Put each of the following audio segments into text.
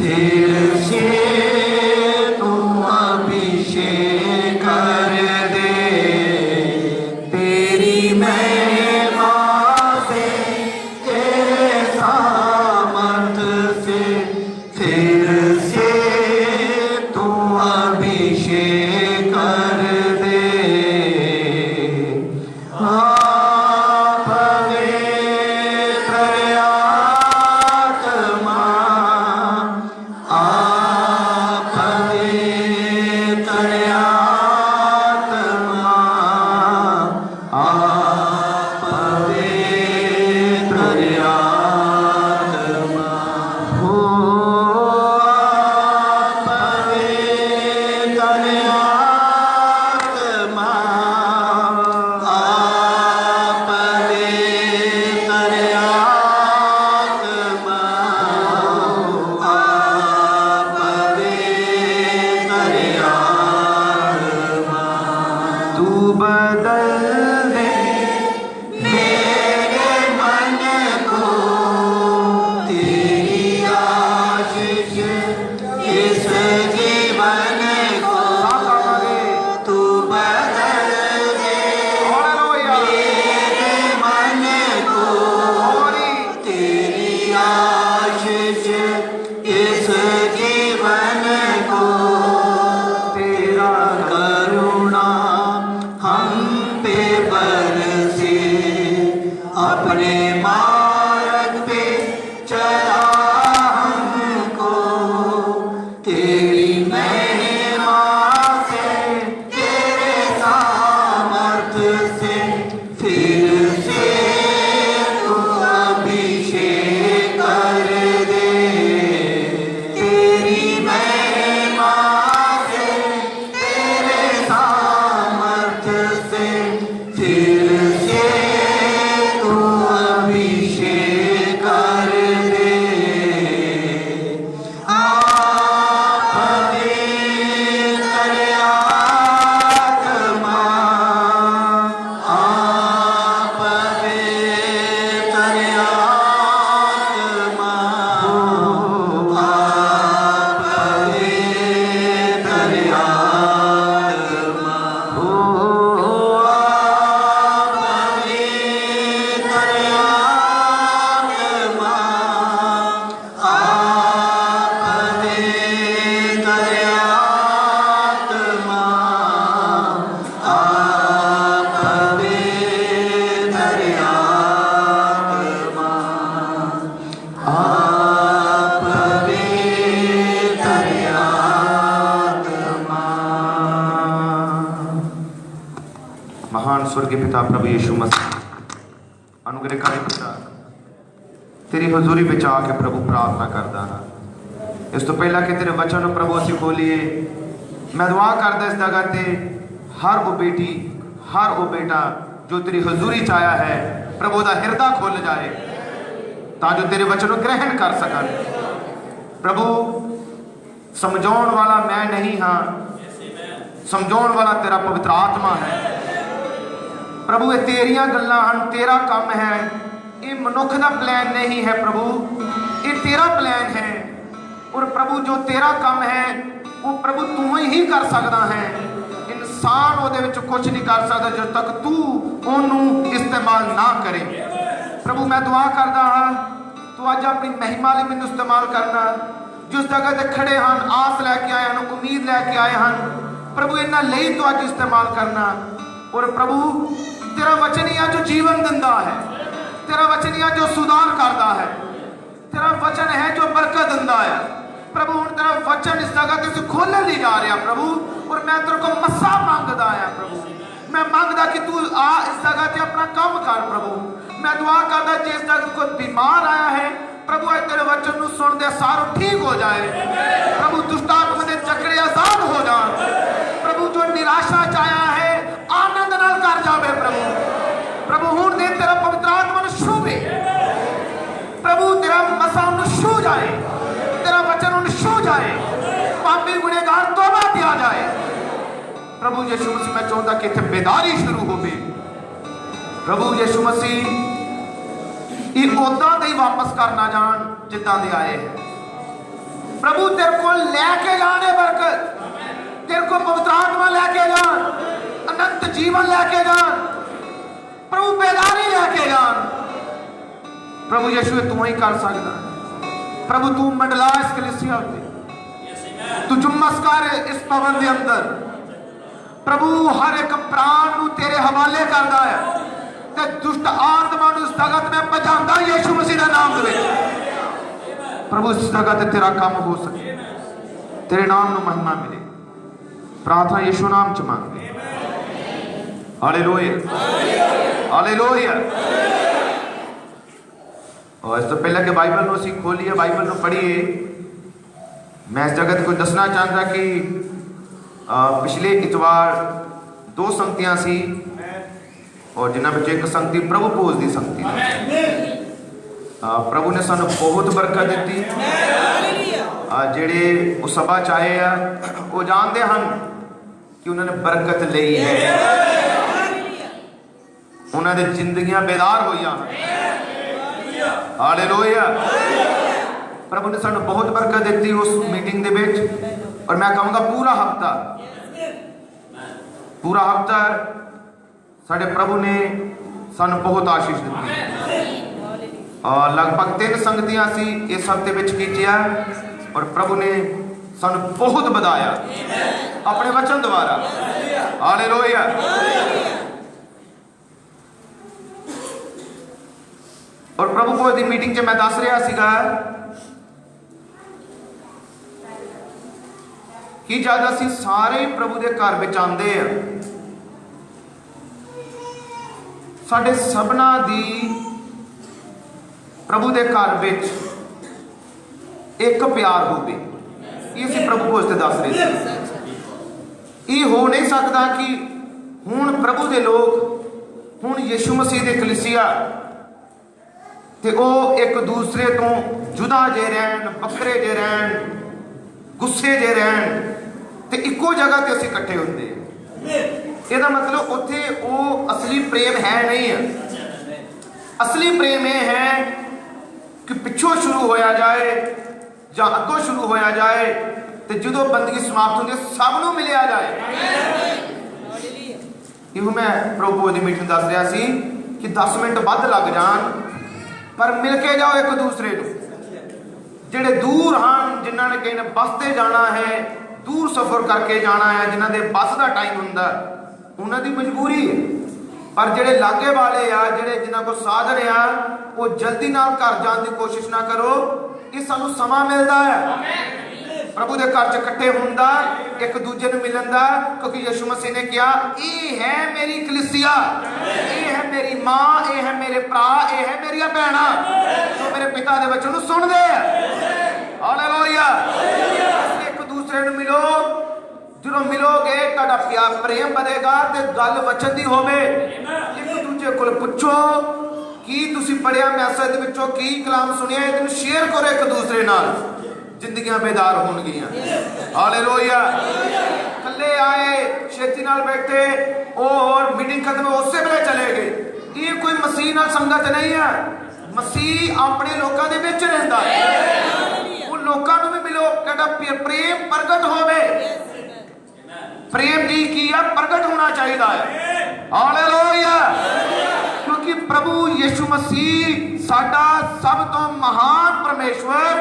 फिर से तू अभिषेक कर दे, तेरी महिमा से, तेरे सामर्थ से, फिर से तू अभिषेक कर दे। बदल दे मेरे मन को, तेरी आशीष इस जीवन को। तू बदल दे मेरे मन को, तेरी आशीष इस जीवन को। तेरा करुणा बरसे, अपने मार्ग पे चला हमको, तेरी महिमा से, तेरे सामर्थ से, फिर से तू अभिषेक कर दे, तेरी महिमा से, तेरे सामर्थ से, फिर से तू अभिषेक कर दे। आप पवित्र आत्मा, आप पवित्र आत्मा, आप पवित्र आत्मा, महान स्वर्गीय पिता प्रभु यीशु मसीह, अनुग्रहकारी पिता, तेरी हजूरी विच आके प्रभु प्रार्थना करदा हां। इस तो पहला कि तेरे वचन प्रभु असीं खोलीए, मैं दुआ करदा इस जगह ते हर वो बेटी, हर वो बेटा जो तेरी हजूरी च आया है, प्रभु दा हिरदा खुल जाए तां जो तेरे वचन को ग्रहण कर सकन। प्रभु समझाउण वाला मैं नहीं हाँ, समझाउण वाला तेरा पवित्र आत्मा है। प्रभु ये तेरिया गल्लां हन, तेरा काम है, ये मनुख का प्लान नहीं है प्रभु, ये तेरा प्लान है। और प्रभु जो तेरा काम है वो प्रभु तू ही कर सकता है, इंसान ਉਹਦੇ ਵਿੱਚ कुछ नहीं कर सकता जब तक तू ਉਹਨੂੰ इस्तेमाल ना करे। प्रभु मैं दुआ करदा हाँ, तू अज अपनी महिमा ਲਈ ਮੈਨੂੰ इस्तेमाल करना। जिस जगह ते खड़े हैं आस लैके आए हैं, उम्मीद लैके आए हैं, प्रभु इन्हां ਲਈ तू अज इस्तेमाल करना। और प्रभु तेरा वचन ही जो जीवन दिंदा है, तेरा वचन ही जो सुधार करता है, तेरा वचन है जो बरकत दिंदा है। प्रभु हुण तेरा वचन इस जगह ते खोलने नहीं जा रहा प्रभु, और मैं तेरे को मसा मांगदा आया प्रभु। मैं मांगदा कि तू आ इस जगह ते अपना काम कर प्रभु। मैं दुआ करदा जिस जगह कोई बीमार आया है प्रभु आज तेरे वचन को सुन दे सारो ठीक हो जाए। प्रभु दुष्ट आत्मा के चक्रे आजाद हो जाए। प्रभु जो निराशा चाया है आनंद नाल कर जावे प्रभु। प्रभु हुण दे तेरा पवित्र आत्मा नु छूवे प्रभु, तेरा मसा नु छू जाए, तेरा वचन नु छू जाए, पापी गुनहगार तौबा दिया जाए। प्रभु यीशु मसीह मैं चाहता कि इत्थे बेदारी शुरू होवे। प्रभु यीशु मसीह ये उदां दे वापस करना जान जिद्दां दे आए हैं प्रभु तेरे को लेके जाने बरकत, तेरे को पवित्र आत्मा लेके जान, अनंत जीवन लेके जान, प्रभु बेदारी लेके जान। प्रभु यीशु तू ही कर सकता, प्रभु तू मंडला इस कलीसिया उत्ते, तू जुम्मस कर इस भवन के अंदर। प्रभु हर एक प्राण नू तेरे हवाले करदा है ते दुष्ट आत्मा नू इस जगत में भजांदा यीशु मसीह के नाम दे विच। प्रभु इस जगत ते तेरा काम हो सके, तेरे नाम नू महिमा मिले। प्रार्थना यीशु नाम च मांगते, हालेलुया हालेलुया। और इस तो पहले कि बाइबल नू असीं खोलीए, बाइबल नू पढ़ीए, मैं इस जगत को दसना चाहता कि पिछले इतवार 2 संगतियां सी और जिन्हां विच एक संगति प्रभु भोज की संगति। प्रभु ने सानू बहुत बरकत दी। जेड़े उस सभा च आए आ वो जानते हैं कि उन्होंने बरकत ली है, उन्होंने जिंदगियां बेदार होई। हालेलुया। प्रभु ने सानू बहुत बरकत दी उस मीटिंग दे विच। और मैं कहूँगा पूरा हफ्ता साडे प्रभु ने सानू बहुत आशीष दी। और लगभग 3 संगतियां सी इस हफ्ते विच कीतियां और प्रभु ने सानू बहुत बधाया अपने वचन द्वारा। हालेलुया। और प्रभु भोज की मीटिंग च मैं दस रहा सीगा कि जद असीं सारे प्रभु के घर विच आंदे आ, साडे सबना दी प्रभु के घर विच एक प्यार होवे। ये असीं प्रभु भोज ते दस रहे थे। ये हो नहीं सकता कि हुण प्रभु के लोग, हुण यीशु मसीह के कलीसिया ते ओ एक दूसरे तो जुदा जे रहन, बखरे जे रहन, गुस्से जे रहन ते इको जगह ते असीं इकट्ठे हुंदे। ਇਹਦਾ मतलब उत्थे वो असली प्रेम है नहीं है। असली प्रेम यह है कि पिछों शुरू होया जाए या अगों शुरू होया जाए तो जो बंदगी समाप्त होती है सबनों मिलिया जाए। इहो मैं प्रभु की मीटिंग दस रहा सी कि 10 मिनट वध लग जान पर मिल के जाओ एक दूसरे को। जेड़े दूर हैं, जिन्हों ने कहीं बस से जाना है, दूर सफर करके जाना है, जिन्हों के बस का टाइम होंदा उन्होंने मजबूरी है। पर जेड़े लागे वाले आ, जेड़े जिन्हों को साधन आ, वो जल्दी नाल घर जाने की कोशिश ना करो। ये सानू समा मिलता है प्रभु के घर च इकट्ठे होंदा, एक दूजे को मिलन दा, क्योंकि यीशु मसीह ने कहा ये है मेरी कलीसिया, ये है मेरी माँ, ये है मेरे भरा, ये है मेरी भैणा जो मेरे पिता के वचन सुनते हैं। हालेलुया। एक दूसरे को मिलो, जो मिलोगे तुहाडा प्यार प्रेम बढ़ेगा ते गल वचन दी होवे। एक दूजे को पुछो की तुसी पढ़िया मैसेज विचों की कलाम सुनिया, इहनूं शेयर करो एक दूसरे नाल, जिंदगियां बेदार होणगियां। हालेलुया। कल्ले आए छेती नाल बैठे और मीटिंग खत्म उसे वेले चले गए। ये कोई मसीह नाल संगत नहीं है। मसीह अपने लोगों के विच रहिंदा है। उन लोगों नूं भी मिलो, तुहाडा प्रेम प्रगट होवे। प्रेम जी की प्रगट होना चाहिए है। हालेलुया। क्योंकि प्रभु यीशु मसीह साडा सब तो महान परमेश्वर,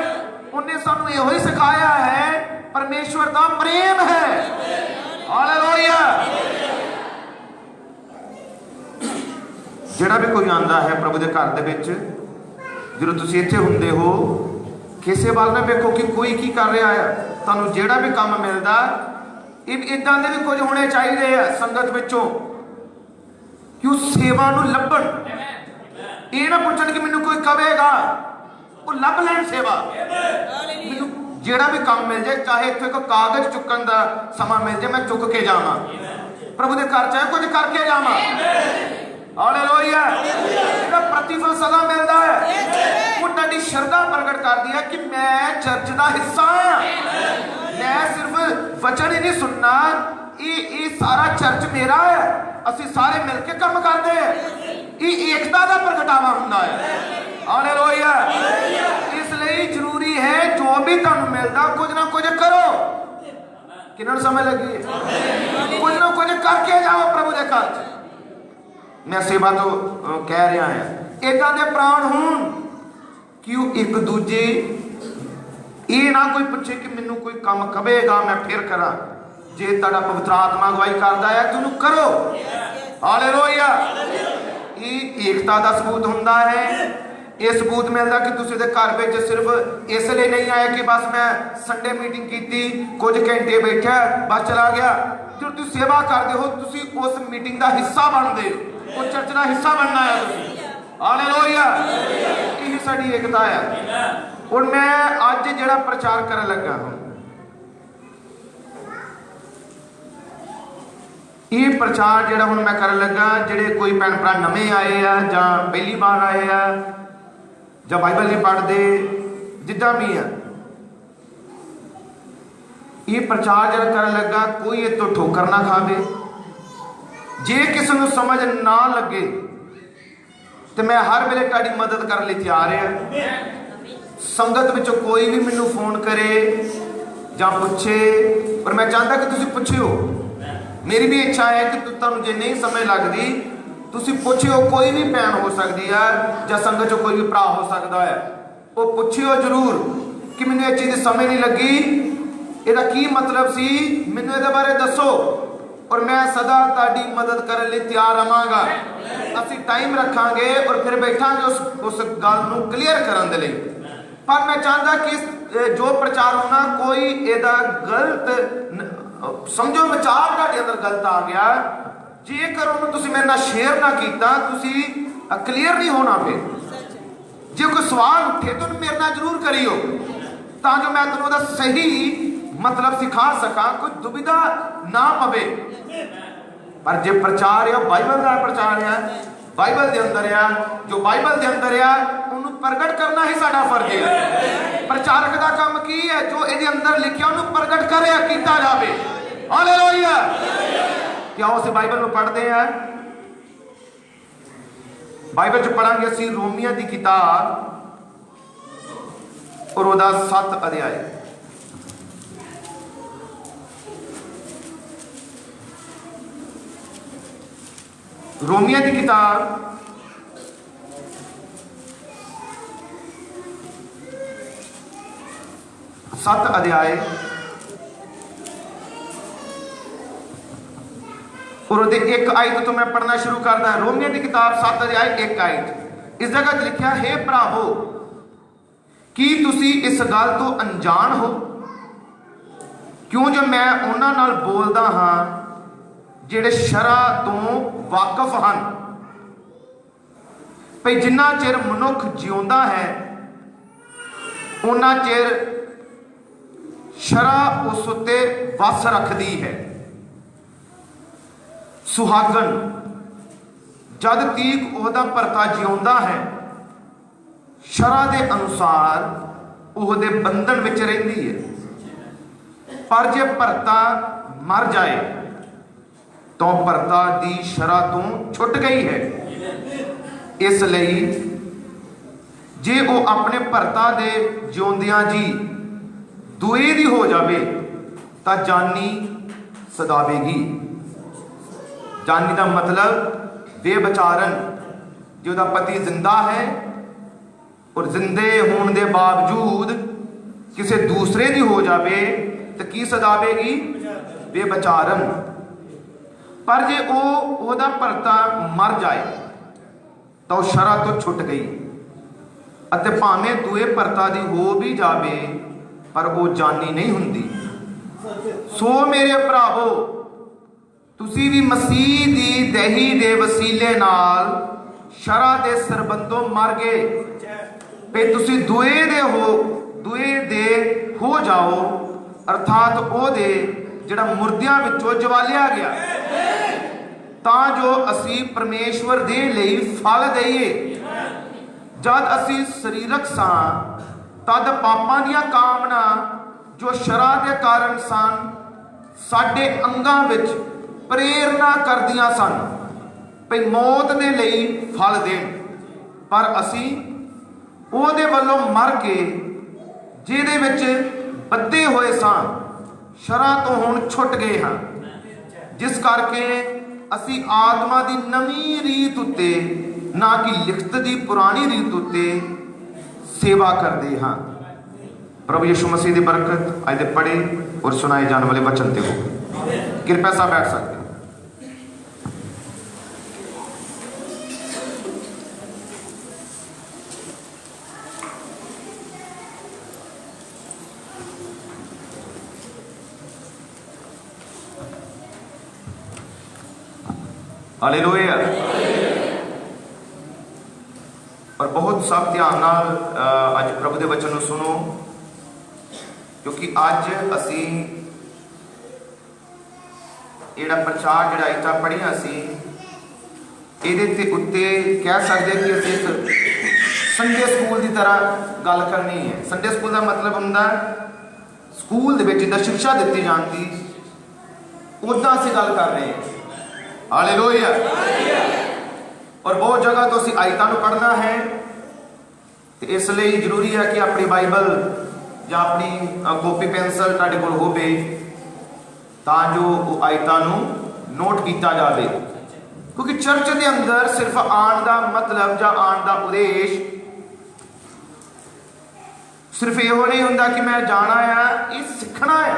उन्हें सानू यो ही सिखाया है परमेश्वर का प्रेम है। हालेलुया। जिहड़ा भी कोई आंदा है प्रभु के घर दे विच, ਜਦੋਂ ਤੁਸੀਂ ਇੱਥੇ ਹੁੰਦੇ ਹੋ ਕਿਸੇ ਵੱਲ ਨਾ ਵੇਖੋ कि कोई की कर रहा है। ਤੁਹਾਨੂੰ ਜਿਹੜਾ भी काम मिलता इदां दे भी कुछ होने चाहिए है संगत विचों कि उस सेवा नूं लभण। ये ना पुछण कि मैनूं कोई कहेगा, वो लभ लैण सेवा। मैनूं जेड़ा भी काम मिल जाए, चाहे इत्थे कोई कागज चुकन दा समा मिल जाए, मैं चुक के जावां प्रभु दे घर, चाहे कुछ करके जावां। हालेलुया। जेड़ा प्रतिफल सदा मिलदा है वो तुहाडी श्रद्धा प्रगट करदी है कि मैं चर्च का हिस्सा हाँ। मैं सिर्फ वचन ही नहीं सुनना, ये सारा चर्च मेरा है, असी सारे मिलके काम करते हैं। ये एकता का प्रगटावा हुंदा है। हालेलुया। इसलिए जरूरी है जो भी तुहानूं मिलदा किन्हों समय लगी है? कुछ ना कुछ करके जाओ प्रभु के घर च। मैं सेवा तो कह रहा है इदा दे प्राण होण कि वो एक दूजे ये ना कोई पूछे कि मैनू कोई काम कहेगा मैं फिर करा। जे तुहाडा पवित्र आत्मा अगवाई करता है तुम करो। हालेलुया। ये एकता का सबूत हुंदा है। ये सबूत मिलता कि तुसीं दे घर विच सिर्फ इसलिए नहीं आए कि बस मैं संडे मीटिंग की कुछ घंटे बैठा बस चला गया। जो तुम सेवा करते हो तुसीं उस मीटिंग का हिस्सा बनते हो, उस चर्च का हिस्सा बनना है तुसीं। हालेलुया। यही साडी एकता है। और मैं अज जिहड़ा प्रचार करन लगा हूं ये प्रचार जिहड़ा हुण मैं करन लगा जिहड़े कोई भैन भरा नवे आए आ जां पहली बार आए आ जां बाइबल नहीं पढ़ते जिद्दां भी आ ये प्रचार जिहड़ा करन लगा कोई इस तो ठोकर ना खावे। जे किसी नूं समझ ना लगे तो मैं हर वेले तुहाडी मदद करने लई तैयार हां। संगत विचों कोई भी मैनू फोन करे जां पुछे पर मैं चाहता कि तुसीं पुछियो। मेरी भी इच्छा है कि तुहानूं जे नहीं समझ लगदी तुसीं पुछियो। कोई भी भैन हो सकती है जां संगत चों कोई भी भरा हो सकता है वो पुछियो जरूर कि मैनूं इस चीज़ की समझ नहीं लगी इहदा की मतलब सी मैनूं इहदे बारे दसो। और मैं सदा तुहाडी मदद करने लई तैयार रहांगा। असीं टाइम रखांगे और फिर बैठांगे उस गल नूं क्लीयर करन दे लई। पर मैं चाहता कि जो प्रचार होना कोई इहदा गलत समझो विचार तुहाडे अंदर गलत आ गया जेकर उन्होंने तुसीं मेरे नाल शेयर ना कीता तुसीं क्लीयर नहीं होना। फिर जे कोई सवाल उठे तो मेरे नाल जरूर करियो तां जो मैं तुहानूं उहदा सही मतलब सिखा सका कोई दुविधा ना पवे। पर जे प्रचार है बाइबल का प्रचार है बाइबल के अंदर आ जो बाइबल के अंदर आ उन्होंने प्रगट करना ही साडा फर्ज है। प्रचारक का काम की है जो ये अंदर लिखा उन्होंने प्रगट करे किया जाए। हालेलुया। क्या उस बाइबल में पढ़ते हैं बाइबल च पढ़ांगे असीं रोमियो की किताब और उसदा 7 अध्याय रोमियो की किताब 7 अध्याय और एक आयत तो मैं पढ़ना शुरू करता है। रोमियो की किताब 7 अध्याय 1 आयत इस जगह लिखा है भरावो की तुसी इस गल तो अनजान हो क्यों जो मैं उन्हां नाल बोलदा हां जिहड़े शरा तो वाकफ हैं भई जिन्ना चिर मनुख जिउंदा है उन्ना चिर शरा उस उत्ते वस रखदी है। सुहागन जद तक ओहदा भरता जिउंदा है शरा दे अनुसार ओहदे बंधन विच रहिंदी है। पर जे भरता मर जाए तो भरता दी शरा तो छुट गई है। इसलिए जे वो अपने भरता दे जिउंदियां जी दुए दी हो जावे तां जानी सदावेगी। जानी का मतलब बेबचारन जो दा पति जिंदा है और जिंदे होने के बावजूद किसी दूसरे की हो जाए तो की सदावेगी बेबचारन। पर जे ओहदा भरता मर जाए तो शरा तो छुट गई अते भावें दुए भरता दी हो भी जाए पर वो जानी नहीं हुंदी। सो मेरे भरावो तुसी भी मसीह दी दही दे वसीले नाल शरा दे सरबंधों मर गए पे तुसी दुए दे हो जाओ अर्थात ओ दे जिहड़ा मुर्दियां विचों जवालिया गया तां जो असी परमेश्वर दे लई फल दईए। जद असी सरीरक सां तद पापां दियां कामना जो शरा दे कारण सन साडे अंगां विच प्रेरणा करदियां सन भई मौत दे लई फल देण। पर असी ओहदे वल्लों मर के जिहदे विच बद्धे होए सां ਸ਼ਰਾਂ ਤੋਂ ਹੁਣ ਛੁੱਟ ਗਏ ਹਾਂ, ਜਿਸ ਕਰਕੇ ਅਸੀਂ ਆਤਮਾ ਦੀ ਨਵੀਂ ਰੀਤ ਉੱਤੇ, ਨਾ ਕਿ ਲਿਖਤ ਦੀ ਪੁਰਾਣੀ ਰੀਤ ਉੱਤੇ ਸੇਵਾ ਕਰਦੇ ਹਾਂ। प्रभु यीशु मसीह की बरकत अज दे पढ़े और सुनाए जाने वाले वचन ते हो। कृपया साहब बैठ सकते हैं। हालेलुया। और बहुत सब ध्यान नाल अज प्रभु के वचन सुनो, क्योंकि अज असी ਜਿਹੜਾ प्रचार ਜਿਹੜਾ इतना पढ़िया सी ਇਹਦੇ उत्ते कह सकते कि ਅਸੀਂ एक संडे स्कूल की तरह गल करनी है। संडे स्कूल का मतलब होंदा स्कूल दे विच जिद्दां शिक्षा दी जाती उदां असीं गल कर रहे हैं। हालेलुया। और बहुत जगह तो असीं आयतां नूं पढ़ना है, तो इसलिए जरूरी है कि अपनी बाइबल ਜਾਂ ਆਪਣੀ ਕਾਪੀ ਪੈਨਸਲ ਤੁਹਾਡੇ ਕੋਲ ਹੋਵੇ ਤਾਂ ਜੋ ਉਹ ਆਇਤਾਂ ਨੂੰ ਨੋਟ ਕੀਤਾ ਜਾਵੇ, ਕਿਉਂਕਿ ਚਰਚ ਦੇ ਅੰਦਰ ਸਿਰਫ ਆਉਣ ਦਾ ਮਤਲਬ ਜਾਂ ਆਉਣ ਦਾ ਉਦੇਸ਼ ਸਿਰਫ ਇਹੋ ਨਹੀਂ ਹੁੰਦਾ ਕਿ ਮੈਂ ਜਾਣਾ ਆ, ਇਹ ਸਿੱਖਣਾ ਆ।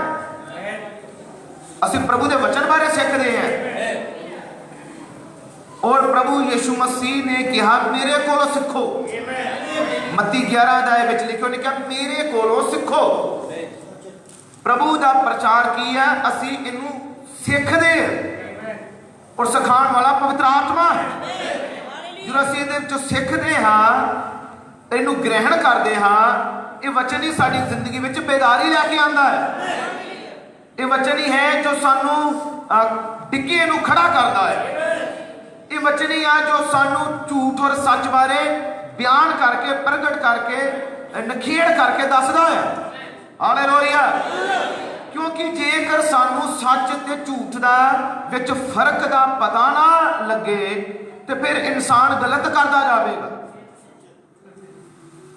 ਅਸੀਂ ਪ੍ਰਭੂ ਦੇ ਵਚਨ ਬਾਰੇ ਸਿੱਖਦੇ ਹਾਂ। और प्रभु यीशु मसीह ने कहा मेरे कोलों सीखो। मत्ती 11 अध्याय में लिखे उन्हें कहा मेरे कोलों सीखो। प्रभु का प्रचार की है, असी इनू सीखते हैं और सिखाने वाला पवित्र आत्मा है। जो असी इहदे सीखते हाँ, इनू ग्रहण करते हाँ, ये वचन ही साडी जिंदगी में बेदारी लैके आंदा है। ये वचन ही है जो सानू डिग्गे नू खड़ा करता है। ये वचन ही है जो सानू झूठ और सच बारे बयान करके, प्रगट करके, नखेड़ करके दसदा है। हालेलुया। क्योंकि जेकर सानू सच ते झूठ दा विच फर्क दा पता ना लगे तो फिर इंसान गलत करता जाएगा।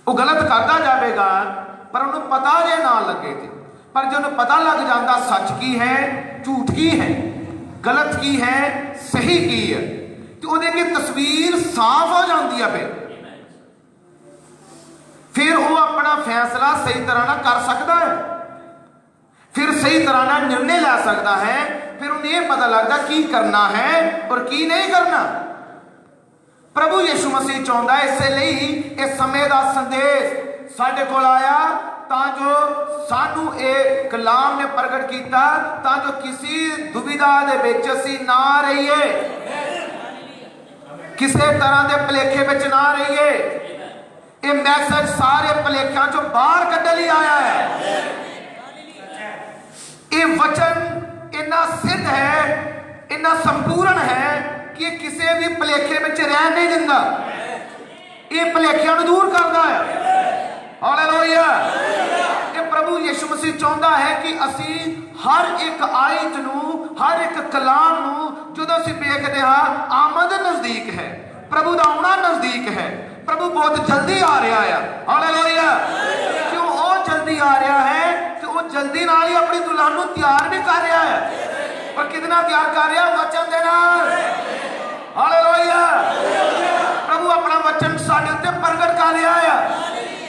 वो गलत करता जाएगा पर उन्हें पता जे ना लगे थे। पर जो उन्हें पता लग जाता सच की है, झूठ की है, गलत की है, सही की है, तो उहदी तस्वीर साफ हो जाती है। फिर वो अपना फैसला सही तरह ना कर सकता है, फिर सही तरह ना निर्णय ले सकता है। फिर उन्हें यह पता लगता की करना है और की नहीं करना। प्रभु यीशु मसीह चाहता है, इसलिए इस समय का संदेश साडे कोल आया तां जो सानू ये कलाम ने प्रगट किया, तां जो किसी दुविधा दे विच असीं ना रहिए, किसी तरह के भुलेखे में ना रहिए। ये मैसेज सारे भुलेखों चो बाहर कढ़ने लिए आया है। ये वचन इतना सिद्ध है, इतना संपूर्ण है कि ये किसी भी भुलेखे में रह नहीं दिंदा। ये भुलेखियां नूं दूर करता है। हालेलुया। ये प्रभु यीशु मसीह चाहता है कि असी हर एक आयत नूं, हर एक कलाम नूं जो असीं देखते हाँ, आमद नजदीक है, प्रभु का आना नजदीक है, प्रभु बहुत जल्दी आ रहा है। हालेलुया। क्यों वो जल्दी आ रहा है? तो वो जल्दी नाल ही अपनी दुल्हन नूं तैयार भी कर रहा है। पर कितना तैयार कर रहा? वचन दे नाल। हालेलुया। प्रभु अपना वचन साडे उत्ते प्रगट कर रहा है।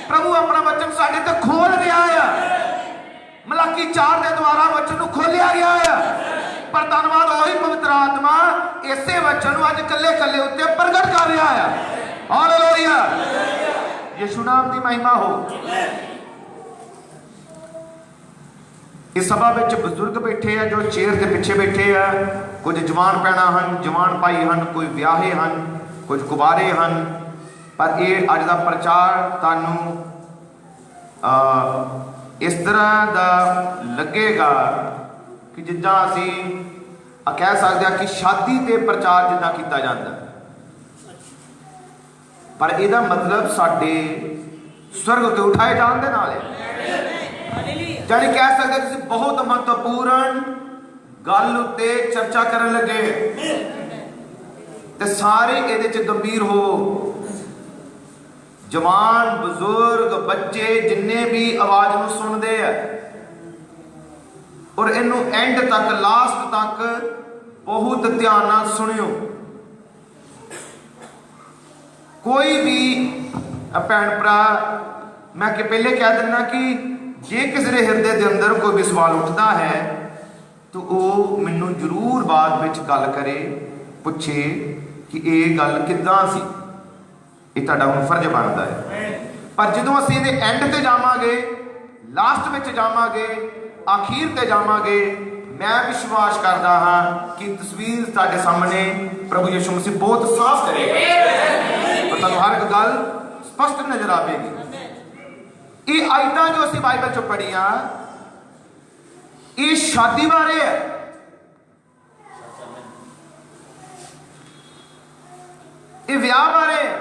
प्रभु अपना वचन साडे ते खोल रहा है। मलाकी 4 के द्वारा वचन नूं खोलिया गया है। पर धन्नवाद वही पवित्र आत्मा इसे वचन नूं अज कल्ले कल्ले उत्ते प्रगट कर रहा है। हालेलुया। यीशु नाम की महिमा हो। इस सभा में बजुर्ग बैठे हैं जो चेयर के पिछे बैठे हैं। कुछ जवान भैणां हन, जवान भाई हन, कोई विआहे हन, कुछ कुवारे हन। पर ये अज का प्रचार तुहानूं इस तरह का लगेगा कि जिद्दां असीं कह सकते हैं कि शादी ते प्रचार जिद्दां कीता जांदा, पर इहदा मतलब साडे स्वर्ग ते उठाए जाण दे नाल है। जानी कह सकते कि बहुत महत्वपूर्ण गल उत्ते चर्चा करन लगे ते सारे इहदे च गंभीर हो। जवान, बुजुर्ग, बच्चे जिन्ने भी आवाज नूं सुनदे आ और इनू एंड तक लास्ट तक बहुत ध्यान नाल सुनियो। कोई भी भैन भरा मैं पहले कह दिना कि जे किसी के हिरदे के अंदर कोई भी सवाल उठता है तो वो मैनू जरूर बाद में गल करे, पूछे कि ये गल किदां सी। ये तुहाडा हुण फर्ज बनता है। पर जदों असीं इहदे एंड ते जावांगे, लास्ट में जावांगे, आखिर ते जावांगे, मैं विश्वास करता हाँ कि तस्वीर तुहाडे सामने प्रभु यीशु मसीह बहुत साफ करेगा और तुहानूं हर एक गल स्पष्ट नजर आएगी। ये आयतां जो असीं बाइबल चों पढ़ियां, ये शादी बारे है। ये विआह बारे है,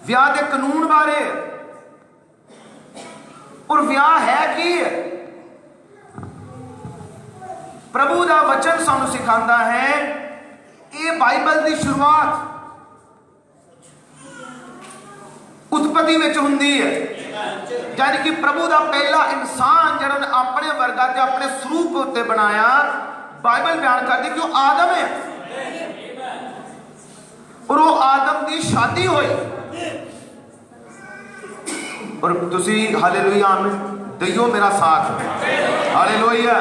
विआह के कानून बारे है। और विआह है कि प्रभु का वचन सानू सिखाता है। ये बाइबल की शुरुआत उत्पत्ति में हुंदी है, यानी कि प्रभु का पहला इंसान जिन्होंने अपने वर्गा के अपने स्वरूप उत्ते बनाया। बाइबल बयान करती कि वो आदम है और वो आदम की शादी हुई। और तुसी हालेलुया आमीन दियो मेरा साथ, हालेलुया।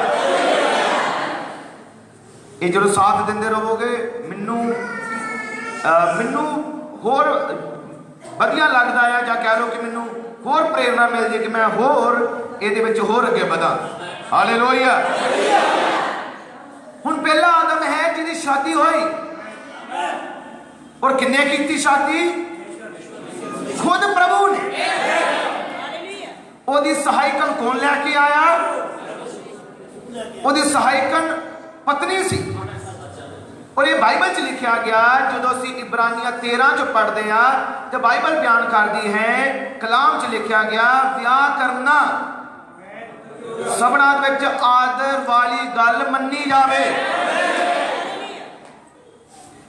ये जो साथ देंदे रहोगे मैनू होर वधिया लगता है, या कह लो कि मैनू होर प्रेरणा मिल जाए कि मैं होर ये होर अगे बढ़ा। हालेलुया। हुण पहला आदम है जिसकी शादी हुई, और किन्ने की शादी? खुद प्रभु ने। ओदी सहायकन कौन लैके आया? ओदी सहायकन पत्नी सी। और ये बाइबल च लिखा गया, जो असी इब्रानिया 13 च पढ़ते हैं तो बाइबल बयान करती है, कलाम च लिखा गया विआह करना सबना विच आदर वाली गल मन्नी जावे।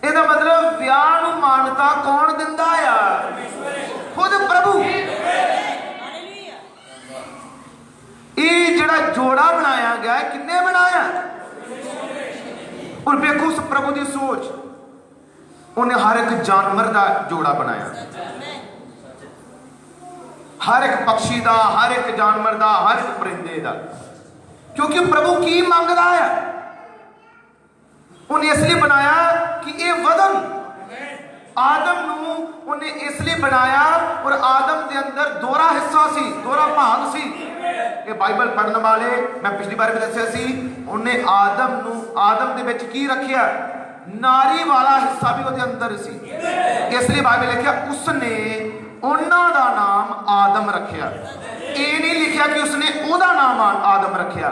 ਇਹਦਾ मतलब ਵਿਆਹ ਨੂੰ ਮਾਨਤਾ कौन ਦਿੰਦਾ ਆ? खुद प्रभु। ये जड़ा जोड़ा बनाया गया है, किन्ने बनाया? और देखो उस प्रभु की सोच, उन्हें हर एक जानवर का जोड़ा बनाया, हर एक पक्षी का, हर एक जानवर का, हर एक परिंदे का। क्योंकि प्रभु की मंगदा है, उन्हें इसलिए बनाया कि ये वदन आदम नूं उन्हें इसलिए बनाया। और आदम के अंदर दोहरा हिस्सा सी, दोहरा भाग सी। ये बाइबल पढ़ने वाले मैं पिछली बार भी दस्या सी, उन्हें आदम नूं आदम दे विच की रखिया? नारी वाला हिस्सा भी उसके अंदर सी। इसलिए बाइबल लिखा उसने उन्हां दा नाम आदम रखिया। ये नहीं लिखा कि उसने ओदा नाम आदम रखिया।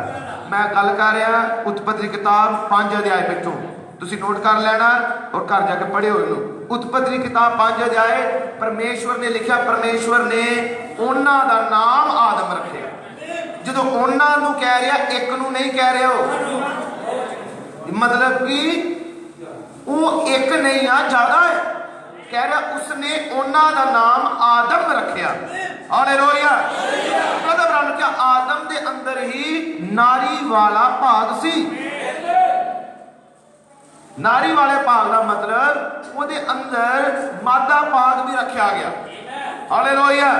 मैं गल कर रहा उत्पत्ति किताब 5 अध्याय विचों, तुसी नोट कर लेना और घर जाके पढ़ियो इनू। उत्पत्ति किताब 5 अध्याय, परमेश्वर ने लिखा, परमेश्वर ने उन्हां दा नाम आदम रखिया। जो उन्हां नूं कह रहा, एक नूं नहीं कह रहे हो, मतलब कि वो एक नहीं आ, ज्यादा है। कह रहा उसने उन्हां दा नाम आदम रखिया। हालेलुया। मतलब क्या आदम दे अंदर ही नारी वाला भाग सी। नारी वाले भाग का मतलब उसके अंदर मादा भाग भी रखा गया। हालेलुया।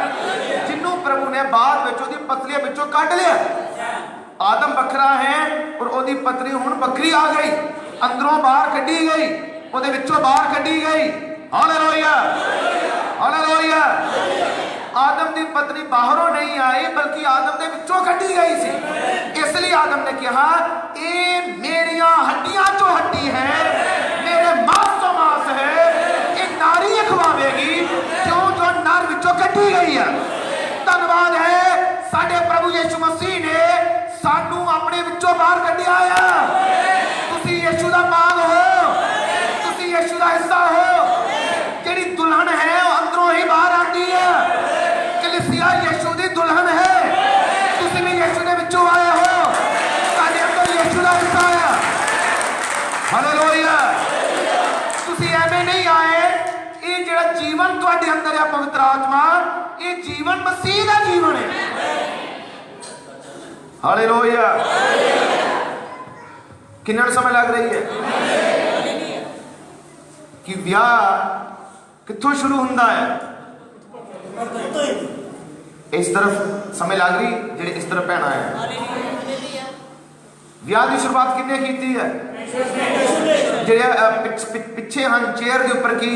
जिन्हों प्रभु ने बाद में उसकी पतलियां विचों कट लिया। आदम बखरा है और उसकी पतली हुण बखरी आ गई, अंदरों बाहर कढ़ी गई, उसके विचों बाहर कढ़ी गई। Hallelujah, hallelujah. आदम की पत्नी बाहरों नहीं आई बल्कि आदम के विचों कढ़ी गई सी। इसलिए आदम ने कहा ये मेरिया हड्डियां चो हड्डी है, मेरे मांस तो मांस है, एक नारी खवावेगी क्यों जो नर विचों कढ़ी गई है। धन्यवाद है साडे प्रभु यीशु मसीह ने सानू अपने विचों बाहर कढ़िया है। तुसी यीशु दा भाग हो, तुसी यीशु दा हिस्सा हो। जेड़ी दुल्हन है वो अंदरों ही बाहर आती है। कलीसिया यीशु दी दुल्हन है, तुसी भी यीशु दे विचों आए हो, साडे अंदर यीशु दा हिस्सा है। हालेलुया। तुसी एवें नहीं आए, ये जेड़ा जीवन तुहाडे अंदर है पवित्र आत्मा, ये जीवन मसीह दा जीवन है। हालेलुया। कितना समय लग रही है कि विआह कित्थों शुरू होंदा है? इस तरफ समय लग रही जेड़े इस तरफ भैन है। विआह की शुरुआत किन्ने की है? जेड़े पिछे हैं चेयर के उपर की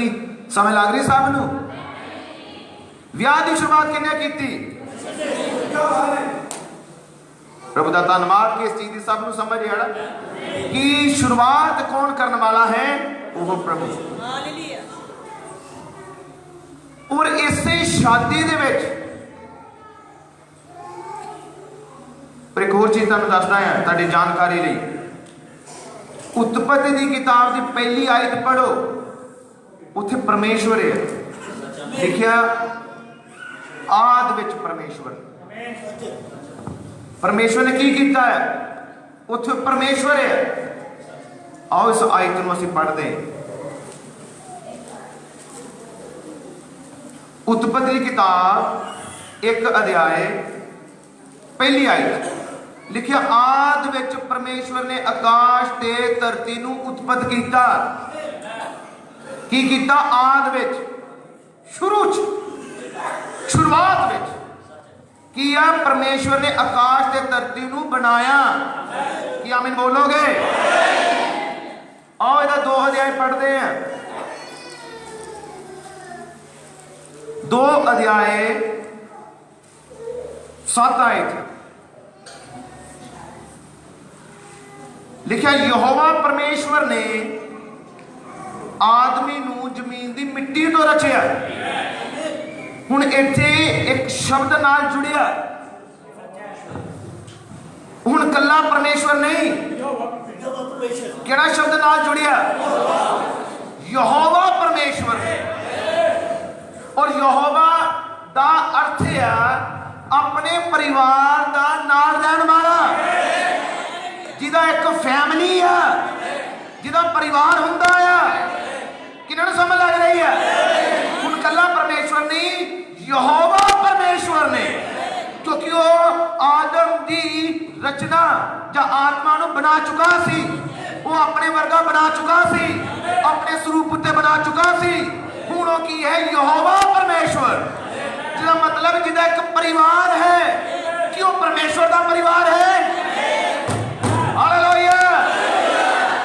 समय लग रही सब नूं? विआह की शुरुआत किन्ने की? प्रभु का धन्यवाद कि इस चीज की सब नूं समझ है कि शुरुआत कौन करने वाला है? वो प्रभु। और इसे शादी दे विच पर एक होर चीज तुहानूं दसदा है तुहाडी जानकारी लई। उत्पत्ति की किताब की पहली आयत पढ़ो, उत्थे परमेश्वर है लिखिया, आद विच परमेश्वर। परमेश्वर ने की किया है? उत्थे परमेश्वर है। आओ इस आयत को असीं पढ़ते हैं। उत्पत्ति की किताब 1 अध्याय पहली आयत लिखिया, आद विच परमेश्वर ने आकाश ते धरती नूं उत्पत्त कीता। की कीता? आद विच, शुरू च, शुरुआत विच किया परमेश्वर ने आकाश ते धरती नूं बनाया। कि आमीन बोलोगे? आओ इहदा 2 अध्याय पढ़ते हैं। 2 अध्याय 7 आयत लिखा, यहोवा परमेश्वर ने आदमी नूं जमीन दी मिट्टी तो रचिया। हुण इत्थे एक शब्द नाल जुड़िया, हुण कल्ला परमेश्वर नहीं, केड़ा शब्द नाल जुड़िया? यहोवा परमेश्वर। और यहोवा दा अर्थ है अपने परिवार दा नाल रहन वाला, जिदा एक फैमिली है, जिदा परिवार हुंदा है। किन्हां नूं समझ लग रही है? हुण कल्ला परमेश्वर नहीं, यहोवा परमेश्वर ने, क्योंकि वो आदम की रचना या आत्मा नूं बना चुका सी, वो अपने वर्गा बना चुका सी, अपने स्वरूप उत्ते बना चुका सी। हुण वो की है? यहोवा परमेश्वर, जिसका मतलब जिदा एक परिवार है। कि वो परमेश्वर का परिवार है। हालेलुया।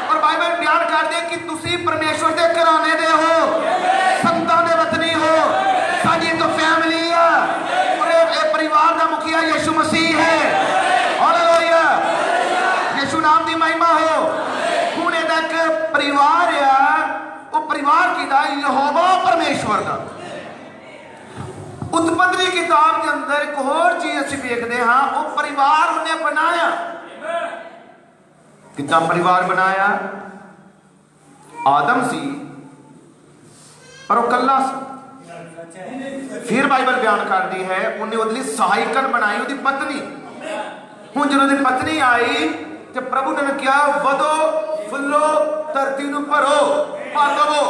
और बाइबल बयान कर दे कि तुसी परमेश्वर के घराने दे हो, संतां दे वतनी हो, साडी एक फैमिली है। और ये परिवार का मुखिया यीशु मसीह है। हालेलुया। यीशु नाम की महिमा हो। हुण इहदा एक परिवार है, वो परिवार किहदा? यहोवा परमेश्वर का। उत्पत्ति की किताब के अंदर एक होर चीज असीं देखते हाँ, वो परिवार उन्हें बनाया। कितना परिवार बनाया? आदम सी पर वो कल्ला सी। फिर बाइबल बयान करती है उन्हें उहदे लई सहायकन बनाई, उहदी पत्नी। हुण जदों उहदी पत्नी आई ते प्रभु ने कहा, वधो फुल्लो धरती नूं भरो पालो।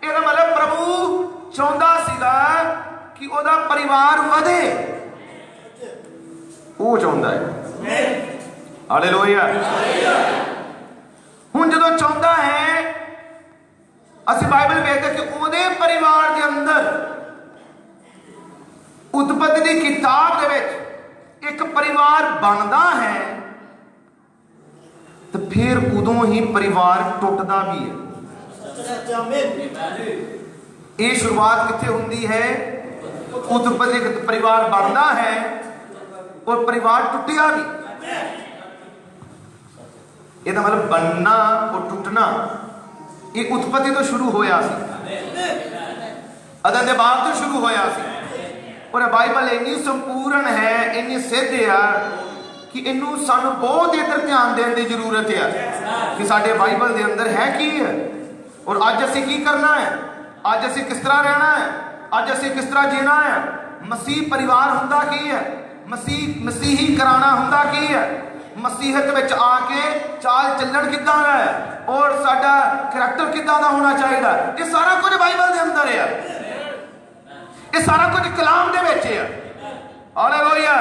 ਇਹਦਾ मतलब प्रभु चाहता सीगा कि ਉਹਦਾ परिवार ਵਧੇ, ਉਹ ਚਾਹੁੰਦਾ है। हालेलुया। हुण जदों चाहता है, असीं बाइबल देखते कि ਉਹਦੇ परिवार के अंदर उत्पत्ति की किताब दे विच एक परिवार बनता है, तो फिर उदों ही परिवार टुटदा भी है। ये शुरुआत कित्थे हुंदी है? उत्पत्ति परिवार बनता है और परिवार टुटिया भी। ਇਹਦਾ मतलब बनना और टुटना ये उत्पत्ति तो शुरू होया सी, अदन दे बाद तो शुरू होया सी। और बाइबल इन्नी संपूर्ण है, इन्नी सिद्ध है कि इनू सानू बहुत इधर ध्यान देने की जरूरत है कि साडे बाइबल दे अंदर है की है और अज असीं की करना है, अज असीं किस तरह रहना है, अज असीं किस तरह जीना है। मसीह परिवार हुंदा की है, मसीही कराना हुंदा की है, मसीहत विच आके चाल चलन किदां है और साडा करैक्टर किदां दा होना चाहिए। ये सारा कुछ बाइबल दे अंदर है, ये सारा कुछ कलाम दे विच है। हालेलुया।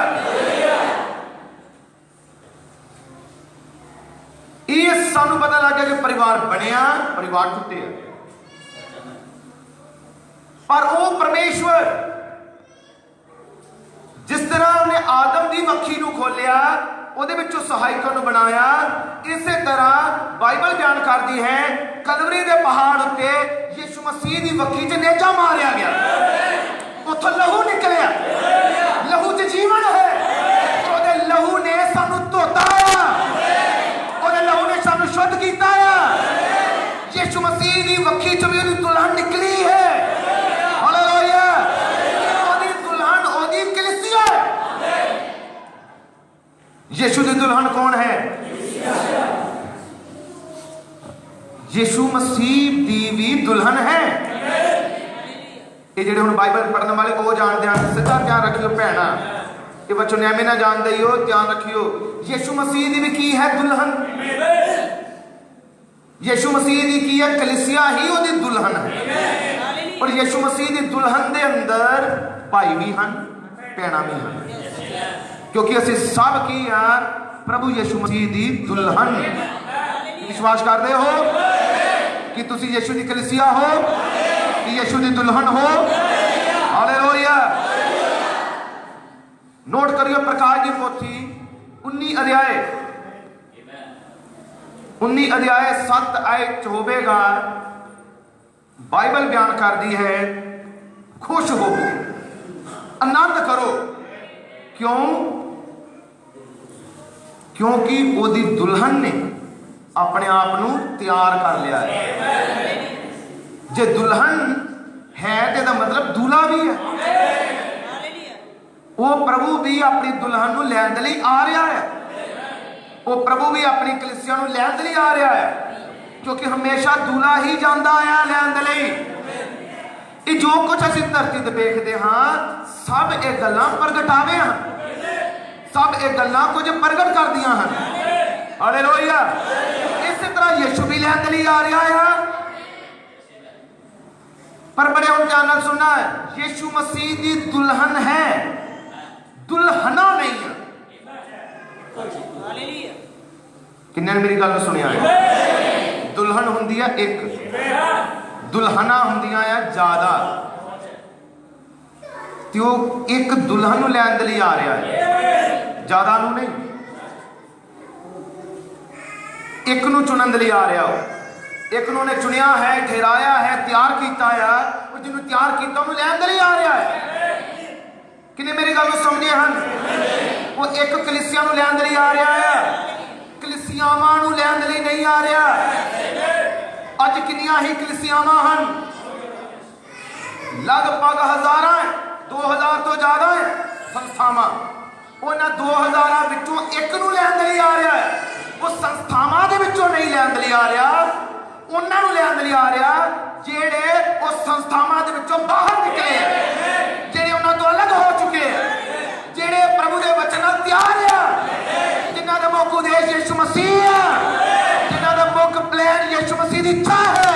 सानू पता लग गया कि परिवार बनिया, परिवार टुटिया, पर वो परमेश्वर जिस तरह उन्हें आदम की मक्खी नू खोलिया, ਉਹਦੇ ਵਿੱਚੋਂ ਸਹਾਇਕਾਂ ਨੂੰ ਬਣਾਇਆ, ਇਸੇ ਤਰ੍ਹਾਂ ਬਾਈਬਲ ਬਿਆਨ ਕਰਦੀ ਹੈ ਕਲਵਰੀ ਦੇ ਪਹਾੜ ਉੱਤੇ ਯਿਸੂ ਮਸੀਹ ਦੀ ਵੱਖੀ 'ਚ ਨੇਜਾ ਮਾਰਿਆ ਗਿਆ, ਉੱਥੋਂ ਲਹੂ ਨਿਕਲਿਆ, ਲਹੂ 'ਚ ਜੀਵਨ ਹੈ, ਉਹਦੇ ਲਹੂ ਨੇ ਸਾਨੂੰ ਧੋਤਾ ਆ, ਉਹਦੇ ਲਹੂ ਨੇ ਸਾਨੂੰ ਸ਼ੁੱਧ ਕੀਤਾ ਆ, ਯਿਸੂ ਮਸੀਹ ਦੀ ਵੱਖੀ 'ਚ ਵੀ ਉਹਦੀ ਦੁਲਹਨ ਨਿਕਲੀ ਹੈ, ਹਾਲੇਲੂਇਆ, ਉਹਦੀ ਦੁਲਹਨ ਉਹਦੀ ਕਲੀਸਿਆ ਹੈ। यीशु की दुल्हन कौन है? यीशु मसीह दी भी दुल्हन है। ये जेडे हुण बाइबल पढ़ने वाले वो जानते हैं, सीधा ध्यान रखियो भैणा, ये बच्चों ने ना जानते ही हो, ध्यान रखियो। यीशु मसीह दी भी की है दुल्हन, यीशु मसीह दी की है कलीसिया ही ओदी दुल्हन है, और यीशु मसीह दी दुल्हन दे अंदर भाई भी हैं, भैणा भी हैं, क्योंकि असी सब की हैं प्रभु यीशु मसीह दी दुल्हन। विश्वास करते हो कि तुसी यीशु दी कलीसिया हो, कि यीशु दी दुल्हन हो? हालेलुया। नोट करियो प्रकाश की पोथी 19 अध्याय 7 आयत होवेगा, बाइबल बयान करती है खुश हो, आनंद करो, क्यों? क्योंकि ओदी दुल्हन ने अपने आप को तैयार कर लिया है। जे दुल्हन है तो मतलब दूल्हा भी है, वो प्रभु भी अपनी दुल्हन को लैन लई आ रहा है, वो प्रभु भी अपनी कलीसिया को लैन लई आ रहा है, क्योंकि हमेशा दूल्हा ही जाता आया लैन लई। ये जो कुछ असीं धरती ते देखते हाँ, सब ये गल्लां प्रगटावे हैं, सब ये गल्लां कुछ प्रगट कर दिया हैं। हालेलुया। इस तरह यीशु भी लैन लई आ रहा है, पर बड़े हम ध्यान नाल सुनना है, यीशु मसीह की दुल्हन है, दुल्हना नहीं है। किन्ने ने मेरी गल सुनिया है? दुल्हन हुंदी है एक, दुल्हना हुंदियां है ज्यादा, तो एक दुल्हन नूं लैन लई आ रहा है, ज्यादा नूं नहीं, एक नूं चुनन लई आ रहा हो, एक नूं ने चुनिया है, ठहराया है, तैयार किया है, और जिन्होंने तैयार किया उन्होंने लैन लई आ रहा है। किन्ने मेरी गल समझे हैं? वो एक कलीसिया नूं लैन लई आ रहा है, कलीसियावां नूं लैन लई नहीं आ रहा। अज कितनियां ही कलीसियावां हैं, लगभग हजारां, 2000 तो ज्यादा है संस्थावां, उन्हां 2000 विचों एक नूं लैन लई आ रहा है, वो संस्थावां दे विचों नहीं लैन लई आ रहा, उन्हां नूं लैन लई आ रहा जेड़े उस संस्थावां दे विचों बाहर निकले हैं, जेड़े उन्हां तो अलग हो चुके हैं, जेड़े प्रभु दे वचन नाल तैयार है, जिन्हां दा मुख उद्देश यीशु मसीह है, जिन्हां दा मुख प्लान यीशु मसीह दी इच्छा है।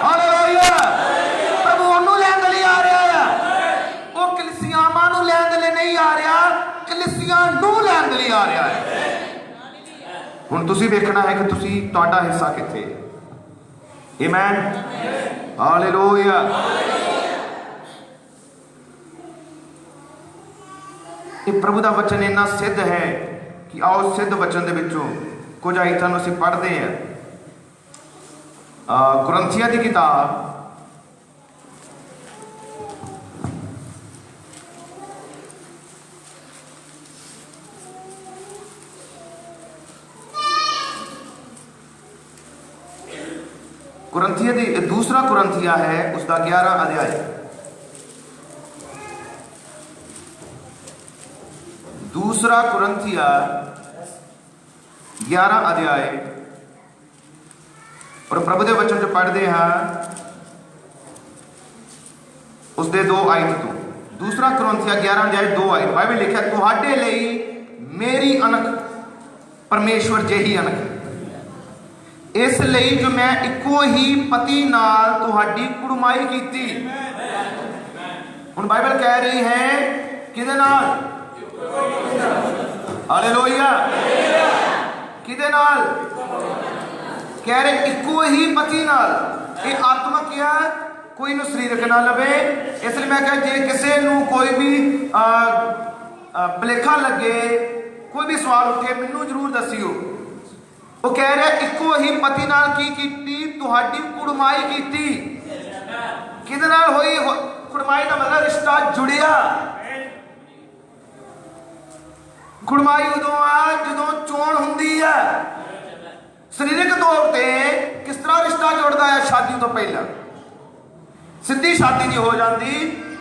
हालेलुया। प्रभु उन्होंने लैन लई आ रहा है, वो कलीसियावां नूं लैन लई नहीं आ रहा, कलीसिया नूं लैन लई आ रहा है। हुण तुसीं वेखना है कि तुसीं तुहाडा हिस्सा कित्थे है। आमीन। हालेलुया। ये प्रभु का वचन इन्ना सिद्ध है कि आओ सिद्ध वचन दे विचों कुछ आयतां नूं असीं पढ़दे हैं। कुरंथिया की किताब कुरंथिया दूसरा कुरंथिया है, उसका 11 अध्याय, दूसरा कुरंथिया 11 अध्याय, और प्रभु के वचन जो पढ़ते हैं उसके 2 आयत तो, दूसरा कुरंथिया 11 अध्याय 2 आयत, बाइबल लिखा तुहाडे लई मेरी अनख परमेश्वर जेही अनख, इसलिए जो मैं इको ही पति नाल तुहाडी कुड़माई कीती। हुण बाइबल कह रही है किदे नाल? हालेलुया। किदे नाल? कह रहे इको ही पति नाल, ये आत्मक क्या कोई नू शरीरक ना लवे। इसलिए मैं कहा जे किसी नू कोई भी भलेखा लगे, कोई भी सवाल उठे, मैनू जरूर दसियो। वो कह रहे इको ही पति नाल की कीती, तुहाडी कुड़माई कीती। किहदे नाल होई? कुड़माई का मतलब रिश्ता जुड़िया। कुड़माई उदों आ जदों चोण हुंदी है। शरीरक तौर पर किस तरह रिश्ता जुड़ता है? शादी तो पहला सीधी शादी नहीं हो जाती,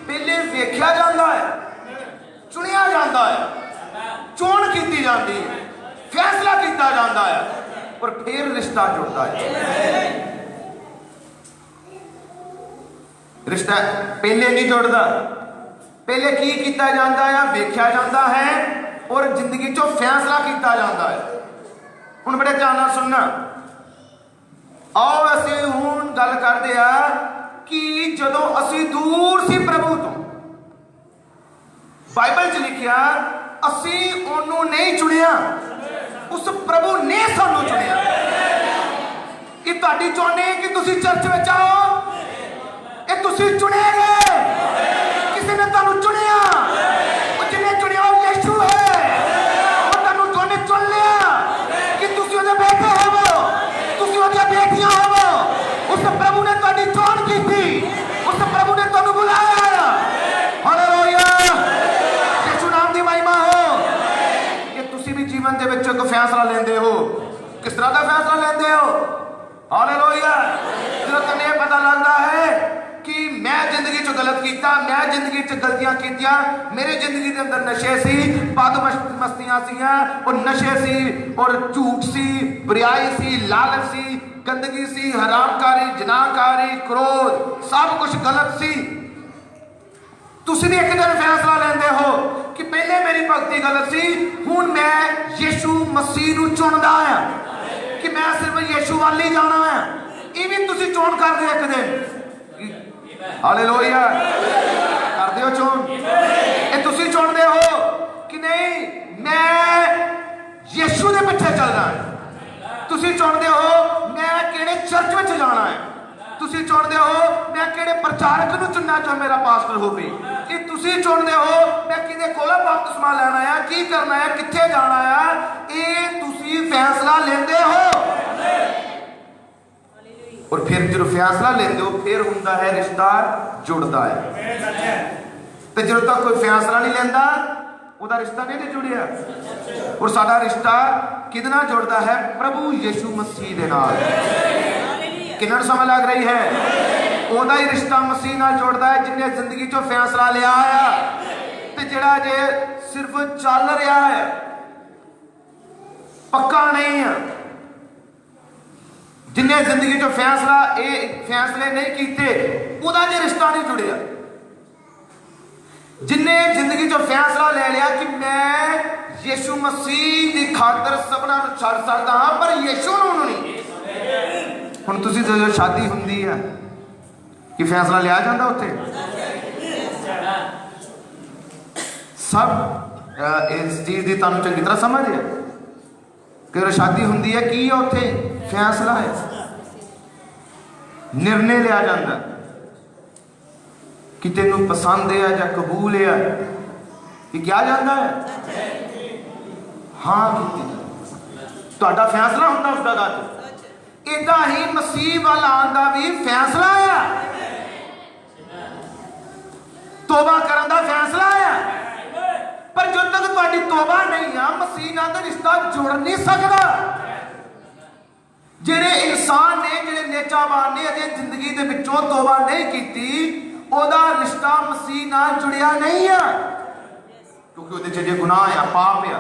पहले वेख्या जाता है, चुनिया जाता है, चोण की जाती है, फैसला किया जाता है और फिर रिश्ता जुड़ता है। रिश्ता पहले नहीं जुड़ता, पहले की किया जाता है? वेख्या जाता है और जिंदगी चो फैसला किया जाता है। हुण बड़े ध्यान नाल सुनना। आओ असीं हुण गल करदे आ कि जदों असीं दूर सी प्रभु तो, बाइबल च लिखिया असीं ओनू नहीं चुनिया, उस प्रभु ने सानू चुनिया। कि तुहाडी चाहुंदे कि तुसीं चर्च विच आओ, ये तुसीं चुने गए, किसी ने तुहानू चुनिया, जिन्हें चुनिया वो यीशु है। वो तुहानू जोने चुन लिया कि तुसीं उहदे बेटे होवो, तुसीं उहदियां बेटियां होवो। उस प्रभु ने तुहाडी चोण की थी, उस प्रभु ने तुहानू बुलाया। हालेलुया, यीशु नाम दी महिमा हो। कि तुसीं भी जीवन दे विच एक फैसला लेंदे हो। किस तरह का फैसला लेंदे हो? हालेलुया, जदों तैनूं ये पता लगदा है कि मैं जिंदगी च गलत किया, मैं जिंदगी च गलतियां कीतियां, मेरी जिंदगी के अंदर नशे सी, पग मस्तियां सीगियां और नशे सी और झूठ सी, बुराई सी, लालच सी, गंदगी सी, हरामकारी, जनाकारी, क्रोध, सब कुछ गलत सी। तुसीं भी एक दिन फैसला लेंदे हो कि पहले मेरी भक्ति गलत सी, हुण मैं यीशु मसीह नूं चुनदा हां कि मैं सिर्फ यीशु वाल ही जाना है। ये भी तुसीं चोण कर दे एक दिन। हालेलुया, कर दियो चोण। ये तुसीं चुनदे हो कि नहीं मैं यीशु दे पिछे चलना है। तुसीं चुनदे हो मैं किहड़े चर्च विच जाना है। तुसीं चुनदे हो मैं किहड़े प्रचारक नूं चुनना जो मेरा पास्टर होवे। कि तुसीं चुनदे हो मैं किहदे कोलों बपतिस्मा लैना है, की करना है, कित्थे जाना है। ये तुसीं फैसला लेंदे हो और फिर जो फैसला लेंदे हो फिर हुंदा है रिश्ता जुड़दा है। तो जदों तक कोई फैसला नहीं लेंदा ਉਹਦਾ रिश्ता नहीं जुड़िया। और साडा रिश्ता किदे नाल जुड़दा है? प्रभु यीशु मसीह दे नाल। किन्ना समय लग रही है? ਉਹਦਾ ही रिश्ता मसीह नाल जुड़दा है जिन्हें जिंदगी चो फैसला लिया है ते जिहड़ा जे सिर्फ चल रहा है, पक्का नहीं है। जिन्हें जिंदगी चो फैसले नहीं किए ਉਹਦਾ जे रिश्ता नहीं जुड़िया। जिन्हें जिंदगी चो फैसला ले लिया कि मैं यीशु मसीह की खातर सबना छड़ सकता हाँ पर यीशु नूं नहीं। हुण तुसीं जो शादी हुंदी है कि फैसला लिया जाता उत्थे सब इस चीज की तुहानूं चंगी तरह समझ है कि शादी हुंदी है की है उत्थे फैसला है, निर्णय लिया जाता कि तेनू पसंद है या कबूल है कि क्या जाता है। हाँ तुहाडा फैसला होता उस जगह ते। इदा ही मसीह वाल आउण दा भी फैसला है, तौबा करन दा फैसला है। पर जब तक तुहाडी तौबा नहीं है मसीह नाल दा रिश्ता जुड़ नहीं सकदा। जिहड़े इंसान ने जिहड़े नेचावान ने अजे जिंदगी दे विचों तौबा नहीं कीती ਉਹਦਾ रिश्ता मसीह नाल जुड़िया नहीं है क्योंकि ਉਹਦੇ ਚ ਜੇ गुनाह आ पाप आ।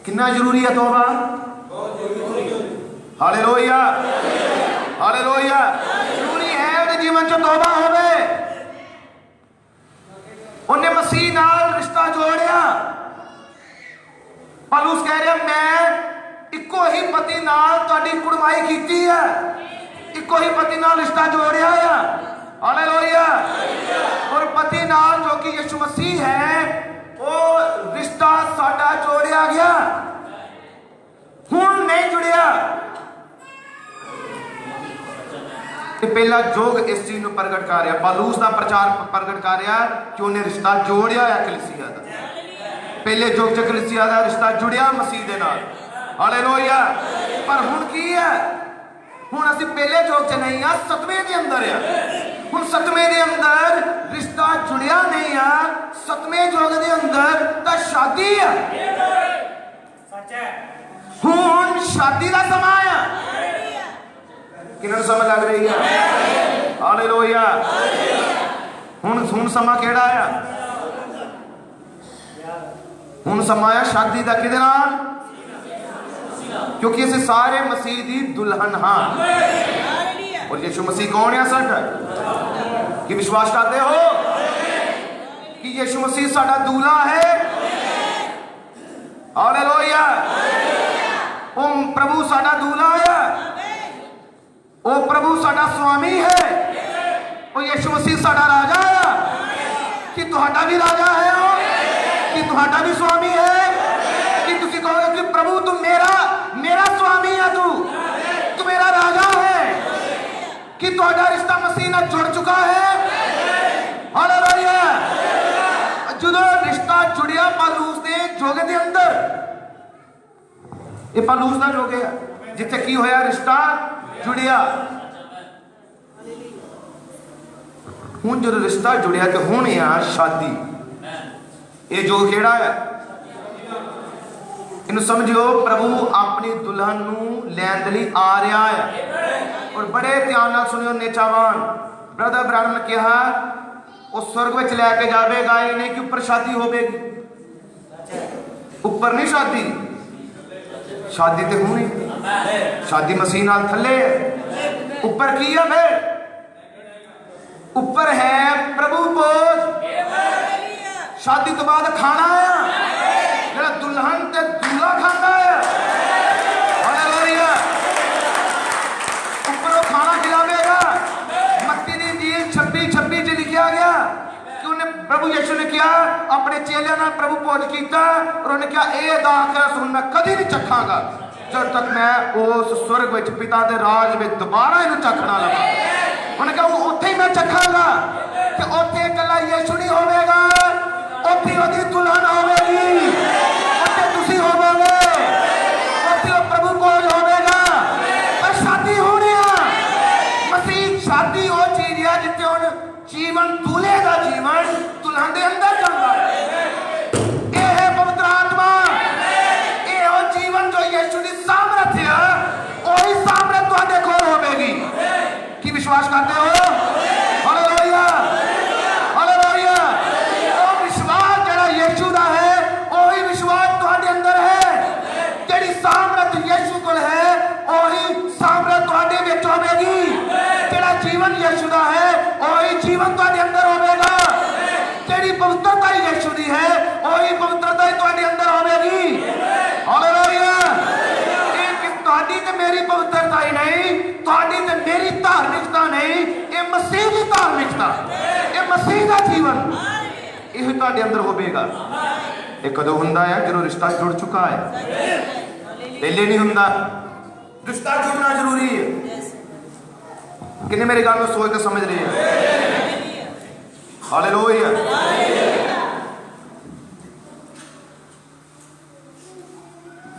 कितना जरूरी है तौबा? हालेलुया, हालेलुया, जरूरी है ਉਹਦੇ जीवन च तौबा होवे। ਉਹਨੇ मसीह नाल रिश्ता जोड़िया। पौलुस कह रहा मैं इको ही पति नाल तुहाडी कुड़माई कीती है, इको ही पति नाल रिश्ता जोड़िया है। हालेलुया, और पति नाल जो कि यीशु मसीह है वो रिश्ता साडा जोड़िया गया। हुण नहीं जुड़िया ये पहला जोग इस चीज को प्रगट कर रहा, पौलुस का प्रचार प्रगट कर रहा कि उन्हें रिश्ता जोड़िया है कलीसिया का। पहले जोग च कलीसिया का रिश्ता जुड़िया मसीह के नाल, हालेलुया। पर हुण की है, हुण असीं पहले जोग च नहीं आ, सतवें के अंदर आ। हुण सतवें के अंदर रिश्ता जुड़िया नहीं आ, सतवें जोग के अंदर तो शादी है। हुण शादी का समा है। किन्नू समझ लग रही है? हालेलुया। हुण समा केड़ा है? हुण समा है शादी का। किहदे नाल? क्योंकि असीं सारे मसीह दी दुल्हन हाँ। और यीशु मसीह कौन है साडा? कि विश्वास करते हो कि यीशु मसीह साडा दूल्हा है? हालेलुया। ओ प्रभु साडा दूल्हा है, ओ प्रभु साडा स्वामी है, ओ यीशु मसीह साडा राजा है। कि तुहाडा भी राजा है, कि तुहाडा भी स्वामी है, कि तुसी कहोगे कि प्रभु तू मेरा स्वामी है, तू मेरा राजा है, कि तुहाडा रिश्ता मसीह नाल जुड़ चुका है। हालेलुया। जदों रिश्ता जुड़िया पौलुस दे जोग दे अंदर, ये पौलुस दा जोग है जिथे की होया, रिश्ता जुड़िया। हुण जो रिश्ता जुड़िया तो हुण यार शादी, ये जो केड़ा है इन्हू समझियो, प्रभु अपनी दुल्हन नू लैण दे लई आ रहा है। और बड़े ध्यान नाल सुनियो नेचावान ब्रदर ब्राह्मण ने कहा वो स्वर्ग में लैके जाएगा, ये नहीं कि ऊपर शादी होगी। ऊपर नहीं शादी, शादी तो होनी, शादी मसीह नाल थले। ऊपर की है फिर? ऊपर है प्रभु भोज, शादी तो बाद खाना है, जरा दुल्हन ते दूल्हा खाता है। हालेलुया। ऊपर वो खाना खिलावेगा। मत्ती दी इंजील 26:26 च लिखा गया कि उन्हें प्रभु यीशु ने किया अपने चेलियां नाल प्रभु भोज कीता और उन्हें कहा ए दाखला सुन मैं कदी नहीं चखांगा जब तक मैं उस स्वर्ग विच पिता दे राज में दोबारा इन्हू चखना लगा। उन्हें कहा उत्थे ही मैं चखांगा कि उत्थे इकल्ला यीशु नहीं होवेगा, उत्थे ओदी दुल्हन होवेगी, उत्थे तुसी होवोगे, उत्थे प्रभु भोज होवेगा। पर शादी होनी है। मसीह शादी वो चीज है जिथे हुण जीवन दूल्हे का जीवन दुल्हन दे अंदर जाता है। यह है पवित्र आत्मा, यह वो जीवन जो यीशु की सामर्थ्य है, वही सामर्थ्य तुहाडे कोल होवेगी। की विश्वास करते हो? हालेलुया। हालेलुया। वो विश्वास जड़ा यीशु दा है, वही विश्वास तुहाडे अंदर है। जेड़ी सामर्थ्य यीशु कोल है, वही सामर्थ्य तुहाडे विच होवेगी। जेड़ा जीवन यीशु दा है, वही जीवन तुहाडे अंदर होवेगा। जेड़ी पवित्रता यीशु दी है, वही पवित्रता ही तुहाडे अंदर होवेगी। हालेलुया। तुहाडी ते मेरी पवित्रता ही नहीं, तुहाडी ते मेरी धार्मिकता नहीं, ये मसीह की धार्मिकता, ये मसीह का जीवन, यह तुहाडे अंदर होवेगा। ये कदों हुंदा है? जदों रिश्ता जुड़ चुका है। पहले नहीं हुंदा। रिश्ता जुड़ना जरूरी है। किन्ने मेरी गल नूं सोच के समझ रहे हैं? हालेलुया।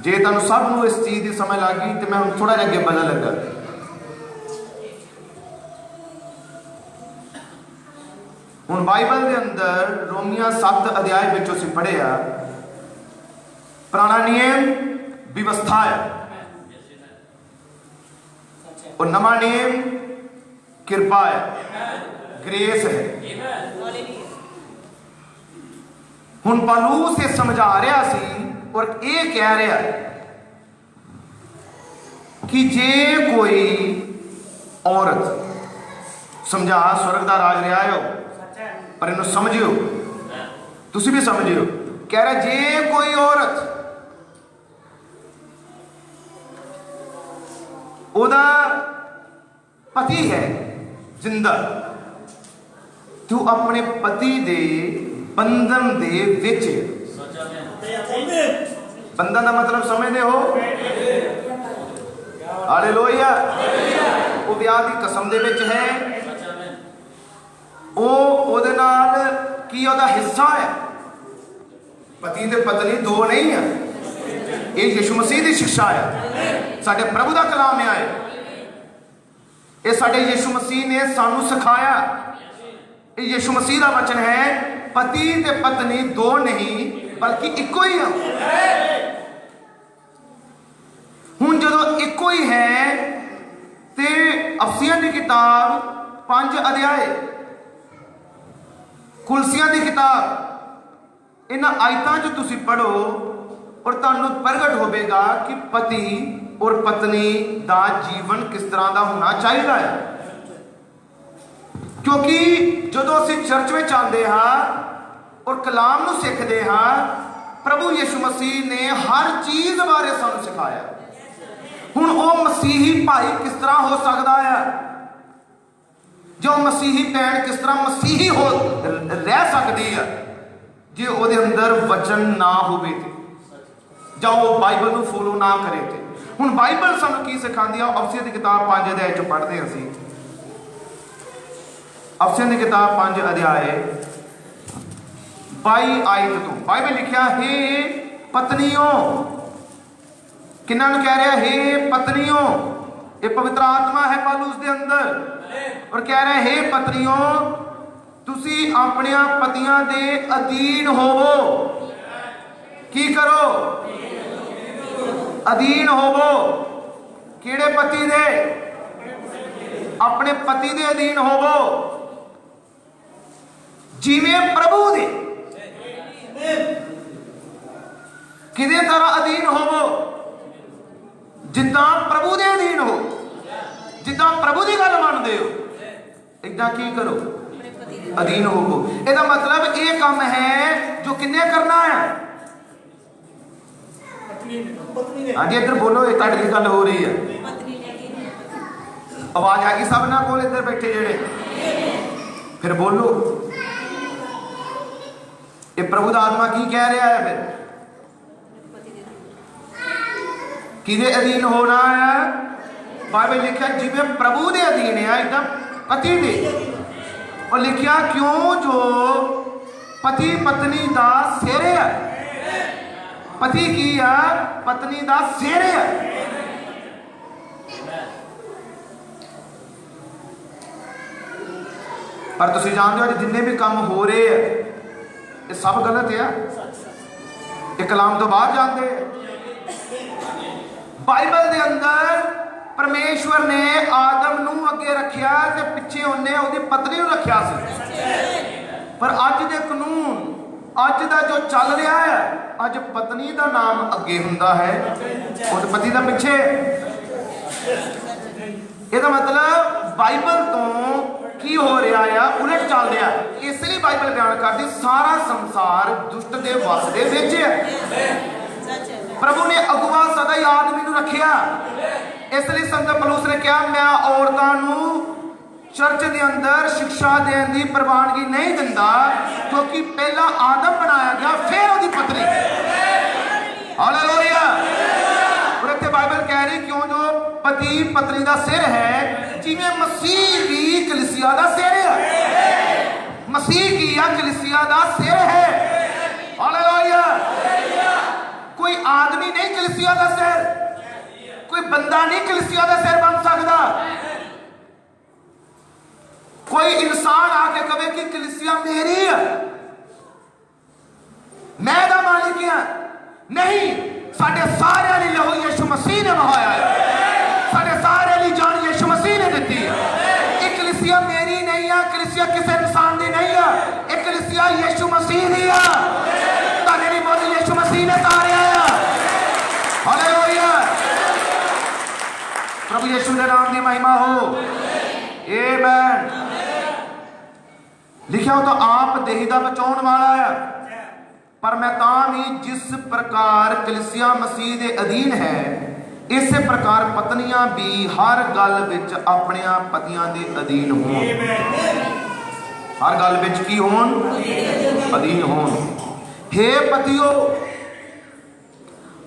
जे तुहानू सब नूं इस चीज की समझ लग गई तो मैं हुण थोड़ा जिहा अगे बदल लगा। हुण बाइबल के अंदर रोमिया 7 अध्याय विचों असीं पढ़िया पुराना नियम व्यवस्था है और नवा नियम कृपा है, ग्रेस है। हुण पौलुस ये समझा रहा सी और ये कह रहा कि जे कोई औरत समझा स्वर्ग का राज रहा हो, पर इन्हों समझियो, तुसी भी समझियो, कह रहा जे कोई औरत ओदा पति है जिंदा, तू अपने पति दे बंधन दे विच। बंधन का मतलब समझते हो? हालेलुया। वो ब्याह की कसम दे विच है, ਉਹਦੇ ਨਾਲ ਕੀ ਉਹਦਾ ਹਿੱਸਾ ਹੈ। ਪਤੀ ਤੇ ਪਤਨੀ ਦੋ ਨਹੀਂ ਆ, ਇਹ ਯਿਸੂ ਮਸੀਹ ਦੀ ਸਿੱਖਿਆ ਹੈ, ਸਾਡੇ ਪ੍ਰਭੂ ਦਾ ਕਲਾਮ ਹੈ, ਇਹ ਸਾਡੇ ਯਿਸੂ ਮਸੀਹ ਨੇ ਸਾਨੂੰ ਸਿਖਾਇਆ। ਇਹ ਯਿਸੂ ਮਸੀਹ ਦਾ ਵਚਨ ਹੈ, ਪਤੀ ਤੇ ਪਤਨੀ ਦੋ ਨਹੀਂ ਬਲਕਿ ਇੱਕੋ ਹੀ ਆ। ਹੁਣ ਜਦੋਂ ਇੱਕੋ ਹੀ ਹੈ ਤੇ ਅਫਸੀਆਂ ਦੀ ਕਿਤਾਬ 5 ਅਧਿਆਏ, ਕੁਲਸੀਆਂ ਦੀ ਕਿਤਾਬ, ਇਹਨਾਂ ਆਇਤਾਂ 'ਚ ਤੁਸੀਂ ਪੜ੍ਹੋ ਔਰ ਤੁਹਾਨੂੰ ਪ੍ਰਗਟ ਹੋਵੇਗਾ ਕਿ ਪਤੀ ਔਰ ਪਤਨੀ ਦਾ ਜੀਵਨ ਕਿਸ ਤਰ੍ਹਾਂ ਦਾ ਹੋਣਾ ਚਾਹੀਦਾ ਹੈ। ਕਿਉਂਕਿ ਜਦੋਂ ਅਸੀਂ ਚਰਚ ਵਿੱਚ ਆਉਂਦੇ ਹਾਂ ਔਰ ਕਲਾਮ ਨੂੰ ਸਿੱਖਦੇ ਹਾਂ, ਪ੍ਰਭੂ ਯਿਸੂ ਮਸੀਹ ਨੇ ਹਰ ਚੀਜ਼ ਬਾਰੇ ਸਾਨੂੰ ਸਿਖਾਇਆ। ਹੁਣ ਉਹ ਮਸੀਹੀ ਭਾਈ ਕਿਸ ਤਰ੍ਹਾਂ ਹੋ ਸਕਦਾ ਹੈ, ਜੋ ਮਸੀਹੀ ਭੈਣ ਕਿਸ ਤਰ੍ਹਾਂ ਮਸੀਹੀ ਹੋ ਰਹਿ ਸਕਦੀ ਹੈ ਜੇ ਉਹਦੇ ਅੰਦਰ ਵਚਨ ਨਾ ਹੋਵੇ ਤੇ, ਜਾਂ ਉਹ ਬਾਈਬਲ ਨੂੰ ਫੋਲੋ ਨਾ ਕਰੇ ਤੇ। ਹੁਣ ਬਾਈਬਲ ਸਾਨੂੰ ਕੀ ਸਿਖਾਉਂਦੀ ਆ? ਅਫਸੀਆਂ ਦੀ ਕਿਤਾਬ 5 ਅਧਿਆਏ 'ਚ ਪੜ੍ਹਦੇ ਹਾਂ ਅਸੀਂ। ਅਫਸੀਆਂ ਦੀ ਕਿਤਾਬ 5 ਅਧਿਆਏ 22 ਆਇਤ ਤੋਂ ਬਾਈਬਲ ਲਿਖਿਆ, ਹੇ ਪਤਨੀਓ, ਕਿਹਨਾਂ ਨੂੰ ਕਹਿ ਰਿਹਾ? ਹੇ ਪਤਨੀਓ। ਇਹ ਪਵਿੱਤਰ ਆਤਮਾ ਹੈ ਪਾਲੂਸ ਦੇ ਅੰਦਰ, ਔਰ ਕਹਿ ਰਿਹਾ, ਹੇ ਪਤਨੀਓ, ਤੁਸੀਂ ਆਪਣਿਆਂ ਪਤੀਆਂ ਦੇ ਅਧੀਨ ਹੋਵੋ। ਕੀ ਕਰੋ? ਅਧੀਨ ਹੋਵੋ। ਕਿਹੜੇ ਪਤੀ ਦੇ? ਆਪਣੇ ਪਤੀ ਦੇ ਅਧੀਨ ਹੋਵੋ, ਜਿਵੇਂ ਪ੍ਰਭੂ ਦੇ। ਕਿਹਦੇ ਤਰ੍ਹਾਂ ਅਧੀਨ ਹੋਵੋ? ਜਿੱਦਾਂ ਪ੍ਰਭੂ ਦੇ ਅਧੀਨ ਹੋ, ਜਿੱਦਾਂ ਪ੍ਰਭੂ ਦੀ ਗੱਲ ਮੰਨਦੇ ਹੋ, ਏਦਾਂ ਕੀ ਕਰੋ? ਅਧੀਨ ਹੋਵੋ। ਇਹਦਾ ਮਤਲਬ ਇਹ ਕੰਮ ਹੈ ਜੋ ਕਿੰਨੇ ਕਰਨਾ ਹੈ? ਹਾਂਜੀ ਇੱਧਰ ਬੋਲੋ, ਇਹ ਤੁਹਾਡੀ ਗੱਲ ਹੋ ਰਹੀ ਹੈ। ਆਵਾਜ਼ ਆ ਗਈ ਸਭ ਨਾਲ ਕੋਲ ਇੱਧਰ ਬੈਠੇ ਜਿਹੜੇ? ਫਿਰ ਬੋਲੋ, ਇਹ ਪ੍ਰਭੂ ਦਾ ਆਤਮਾ ਕੀ ਕਹਿ ਰਿਹਾ ਹੈ? ਫਿਰ ਕਿਹਦੇ ਅਧੀਨ ਹੋਣਾ ਹੈ? ਬਾਈਬਲ ਲਿਖਿਆ ਜਿਵੇਂ ਪ੍ਰਭੂ ਦੇ ਅਧੀਨ ਹੈ, ਇੱਦਾਂ ਪਤੀ ਦੇ। और लिखिया क्यों जो पति पत्नी दा सिर है, पति की है पत्नी दा सिर है। पर तुसी जानते हो जिन्ने भी काम हो रहे हैं ये सब गलत है, ये कलाम तो बाहर जानते हैं। बाइबल दे अंदर परमेश्वर ने आदम नूं अगे रखिया ते पिछे उन्हें उहदी पत्नी नूं रखिया सी। पर अज दे कानून अज दा जो चल रहा है, अज पत्नी दा नाम अगे हुंदा है और पति दा पिछे। इहदा मतलब बाइबल तो की हो रहा है? उलट चल रहा है। इसलिए बाइबल बयान करती सारा संसार दुष्ट दे वस दे विच है। प्रभु ने अगुआ सदा ही आदमी नूं रखिया, इसलिए संत पौलुस ने कहा, मैं औरतां नूं चर्च के अंदर शिक्षा देने की प्रवानगी नहीं दिंदा, क्योंकि पहला आदम बनाया गया फिर उसकी पत्नी। हालेलुया। और इत्थे बाइबल कह रही क्यों जो पति पत्नी का सिर है, जिवें मसीह भी कलीसिया का सिर है। मसीह की या कलीसिया का सिर है। हालेलुया। कोई आदमी नहीं कलीसिया का सिर, कोई बंदा नहीं कलीसिया का सिर बन सकता। कोई इंसान आके कहे कि कलीसिया मेरी है, मैं दा मालिक हां, नहीं, साडे सारे दी लहू यीशु मसीह ने बहाया है, साडे सारे दी जान यीशु मसीह ने दी है। एक कलीसिया मेरी नहीं है, कलीसिया किसी इंसान दी नहीं है, एक कलीसिया यीशु मसीह दी है। ताने दी बोली यीशु मसीह ने तारिया है। हालेलुया। प्रभु यीशु के नाम की महिमा हो। आमीन। लिखा हो तो आप देही दा बचाउण वाला है, पर मैं तां भी जिस प्रकार कलीसिया मसीह के अधीन है, इस प्रकार पत्नियां भी हर गल विच अपने पतियां दे अधीन होण। हर गल विच की होण? अधीन होण। हे पतियो,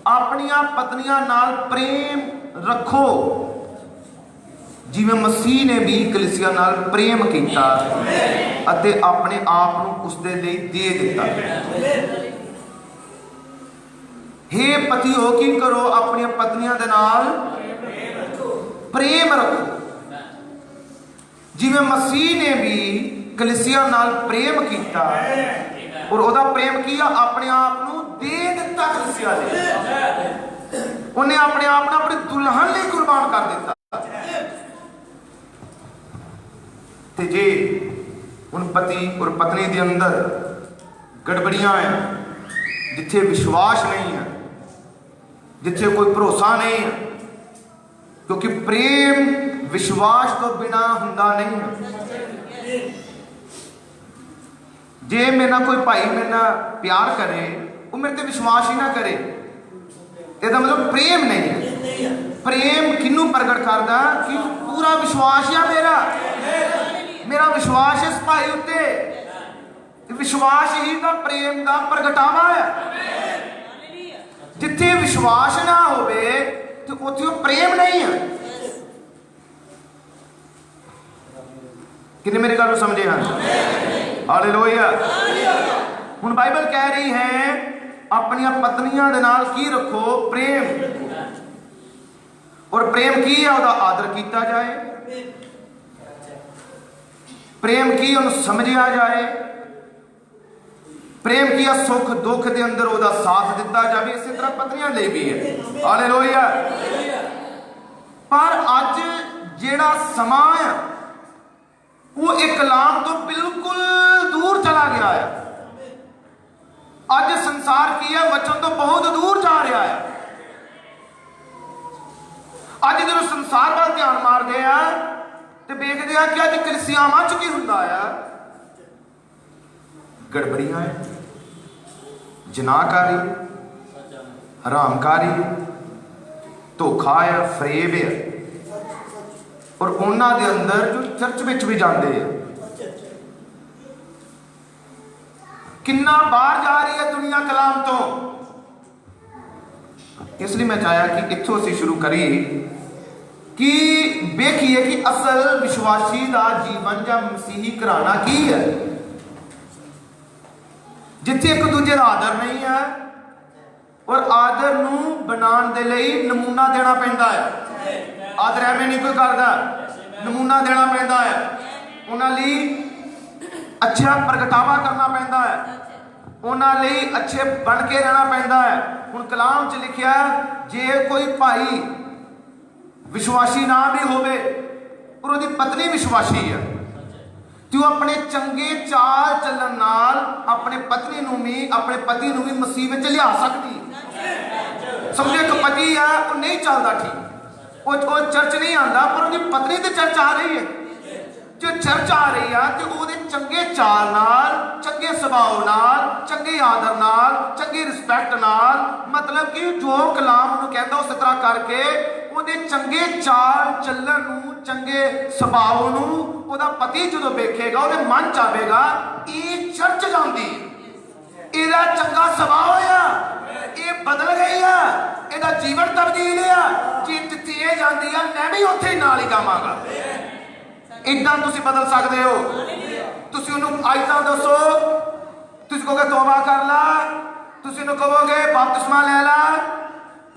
अपनिया पत्नियां नाल प्रेम रखो जिवें मसीह ने भी कलीसिया नाल प्रेम किया अते अपने आप नूं उसदे लई दे दिता। हे पतिओ की करो, अपनी पत्नियां दे नाल प्रेम रखो, जिवें मसीह ने भी कलीसिया नाल प्रेम किया और ओदा प्रेम किया, अपने आप नूं दे दिता कलीसिया लई। उन्हें अपने आप नूं अपनी दुल्हन लई कुर्बान कर दिता। ते जे उन पति और पत्नी के अंदर गड़बड़ियां हैं, जिथे विश्वास नहीं है, जिथे कोई भरोसा नहीं है, क्योंकि प्रेम विश्वास तो बिना हुंदा नहीं है। जे मेरा कोई भाई मेरे ना प्यार करे, वो मेरे ते विश्वास ही ना करे, इसका मतलब प्रेम नहीं है। प्रेम किनू प्रगट करदा कि पूरा विश्वास है मेरा विश्वास इस भाई उत्ते, विश्वास ही तो प्रेम का प्रगटावा है। जिथे विश्वास ना होवे तो उत्थे प्रेम नहीं है। किन्ने मेरी गल समझे हैं? हालेलुया। हुण बाइबल कह रही है अपनी पत्नियां दे नाल की रखो प्रेम, और प्रेम की है उसका आदर किया जाए, प्रेम की उन्हें समझिया जाए, प्रेम की सुख दुख के अंदर उसका साथ दिता जाए। इसी तरह पत्नियां ले भी है। हालेलुया। पर अज जेड़ा समा है वो एक कलाम तो बिल्कुल दूर चला गया है। अज संसार की है वचन तो बहुत दूर जा रहा है। अज जो संसार वाल ध्यान मारते हैं तो देखते हैं कि अज कलीसियावां च की हुंदा है, गड़बड़ियां है, जनाकारी, हरामकारी, धोखा है, फरेब है, और उन्होंने दे अंदर जो चर्च में भी जाते हैं, किन्ना बाहर जा रही है दुनिया कलाम तो। इसलिए मैं चाहया कि इत्थों असीं शुरू करिए कि देखिए कि असल विश्वासी का जीवन या मसीही घराना की है, जिथे एक दूजे का आदर नहीं है और आदर नूं बनाने दे लई नमूना देना पैंदा है। आदर एवें नहीं कोई करदा, नमूना देना पैंदा है, उन्हां लई अच्छा प्रगटावा करना पैंदा है, उन्हां लई अच्छे बन के रहना पैंदा है। हुण कलाम च लिखिया जे कोई भाई विश्वासी ना भी होवे और उसकी पत्नी विश्वासी है तो अपने चंगे चाल चलन नाल अपने पत्नी नूं भी अपने पति नूं भी मसीह विच लिया सकदी। समझो एक पति है वो नहीं चलता ठीक, वो चर्च नहीं आता, पर उसकी पत्नी तो चर्च आ रही है। जो चर्च आ रही है तो वो चंगे चाल नाल, चंगे सुभाव नाल, चंगे आदर नाल, चंगी रिस्पैक्ट नाल, मतलब कि जो कलाम उन्होंने कहता उस तरह करके ਉਹਦੇ ਚੰਗੇ ਚਾਲ ਚੱਲਣ ਨੂੰ, ਚੰਗੇ ਸੁਭਾਅ ਨੂੰ ਉਹਦਾ ਪਤੀ ਜਦੋਂ ਵੇਖੇਗਾ ਉਹਦੇ ਮਨ ਚ ਆਵੇਗਾ ਇਹ ਚਰਚ ਜਾਂਦੀ, ਇਹਦਾ ਚੰਗਾ ਸੁਭਾਅ ਆ, ਇਹ ਬਦਲ ਗਈ ਆ, ਇਹਦਾ ਜੀਵਨ ਤਬਦੀਲ ਆ, ਜਿੱਥੇ ਇਹ ਜਾਂਦੀ ਆ ਮੈਂ ਵੀ ਉੱਥੇ ਹੀ ਨਾਲ ਹੀ ਜਾਵਾਂਗਾ। ਇਦਾਂ ਤੁਸੀਂ ਬਦਲ ਸਕਦੇ ਹੋ। ਤੁਸੀਂ ਉਹਨੂੰ ਅੱਜ ਤਾਂ ਦੱਸੋ, ਤੁਸੀਂ ਕਹੋਗੇ ਤੋਬਾ ਕਰ ਲਾ, ਤੁਸੀਂ ਉਹਨੂੰ ਕਹੋਗੇ ਬਪਤਿਸਮਾ ਲੈ ਲਾ,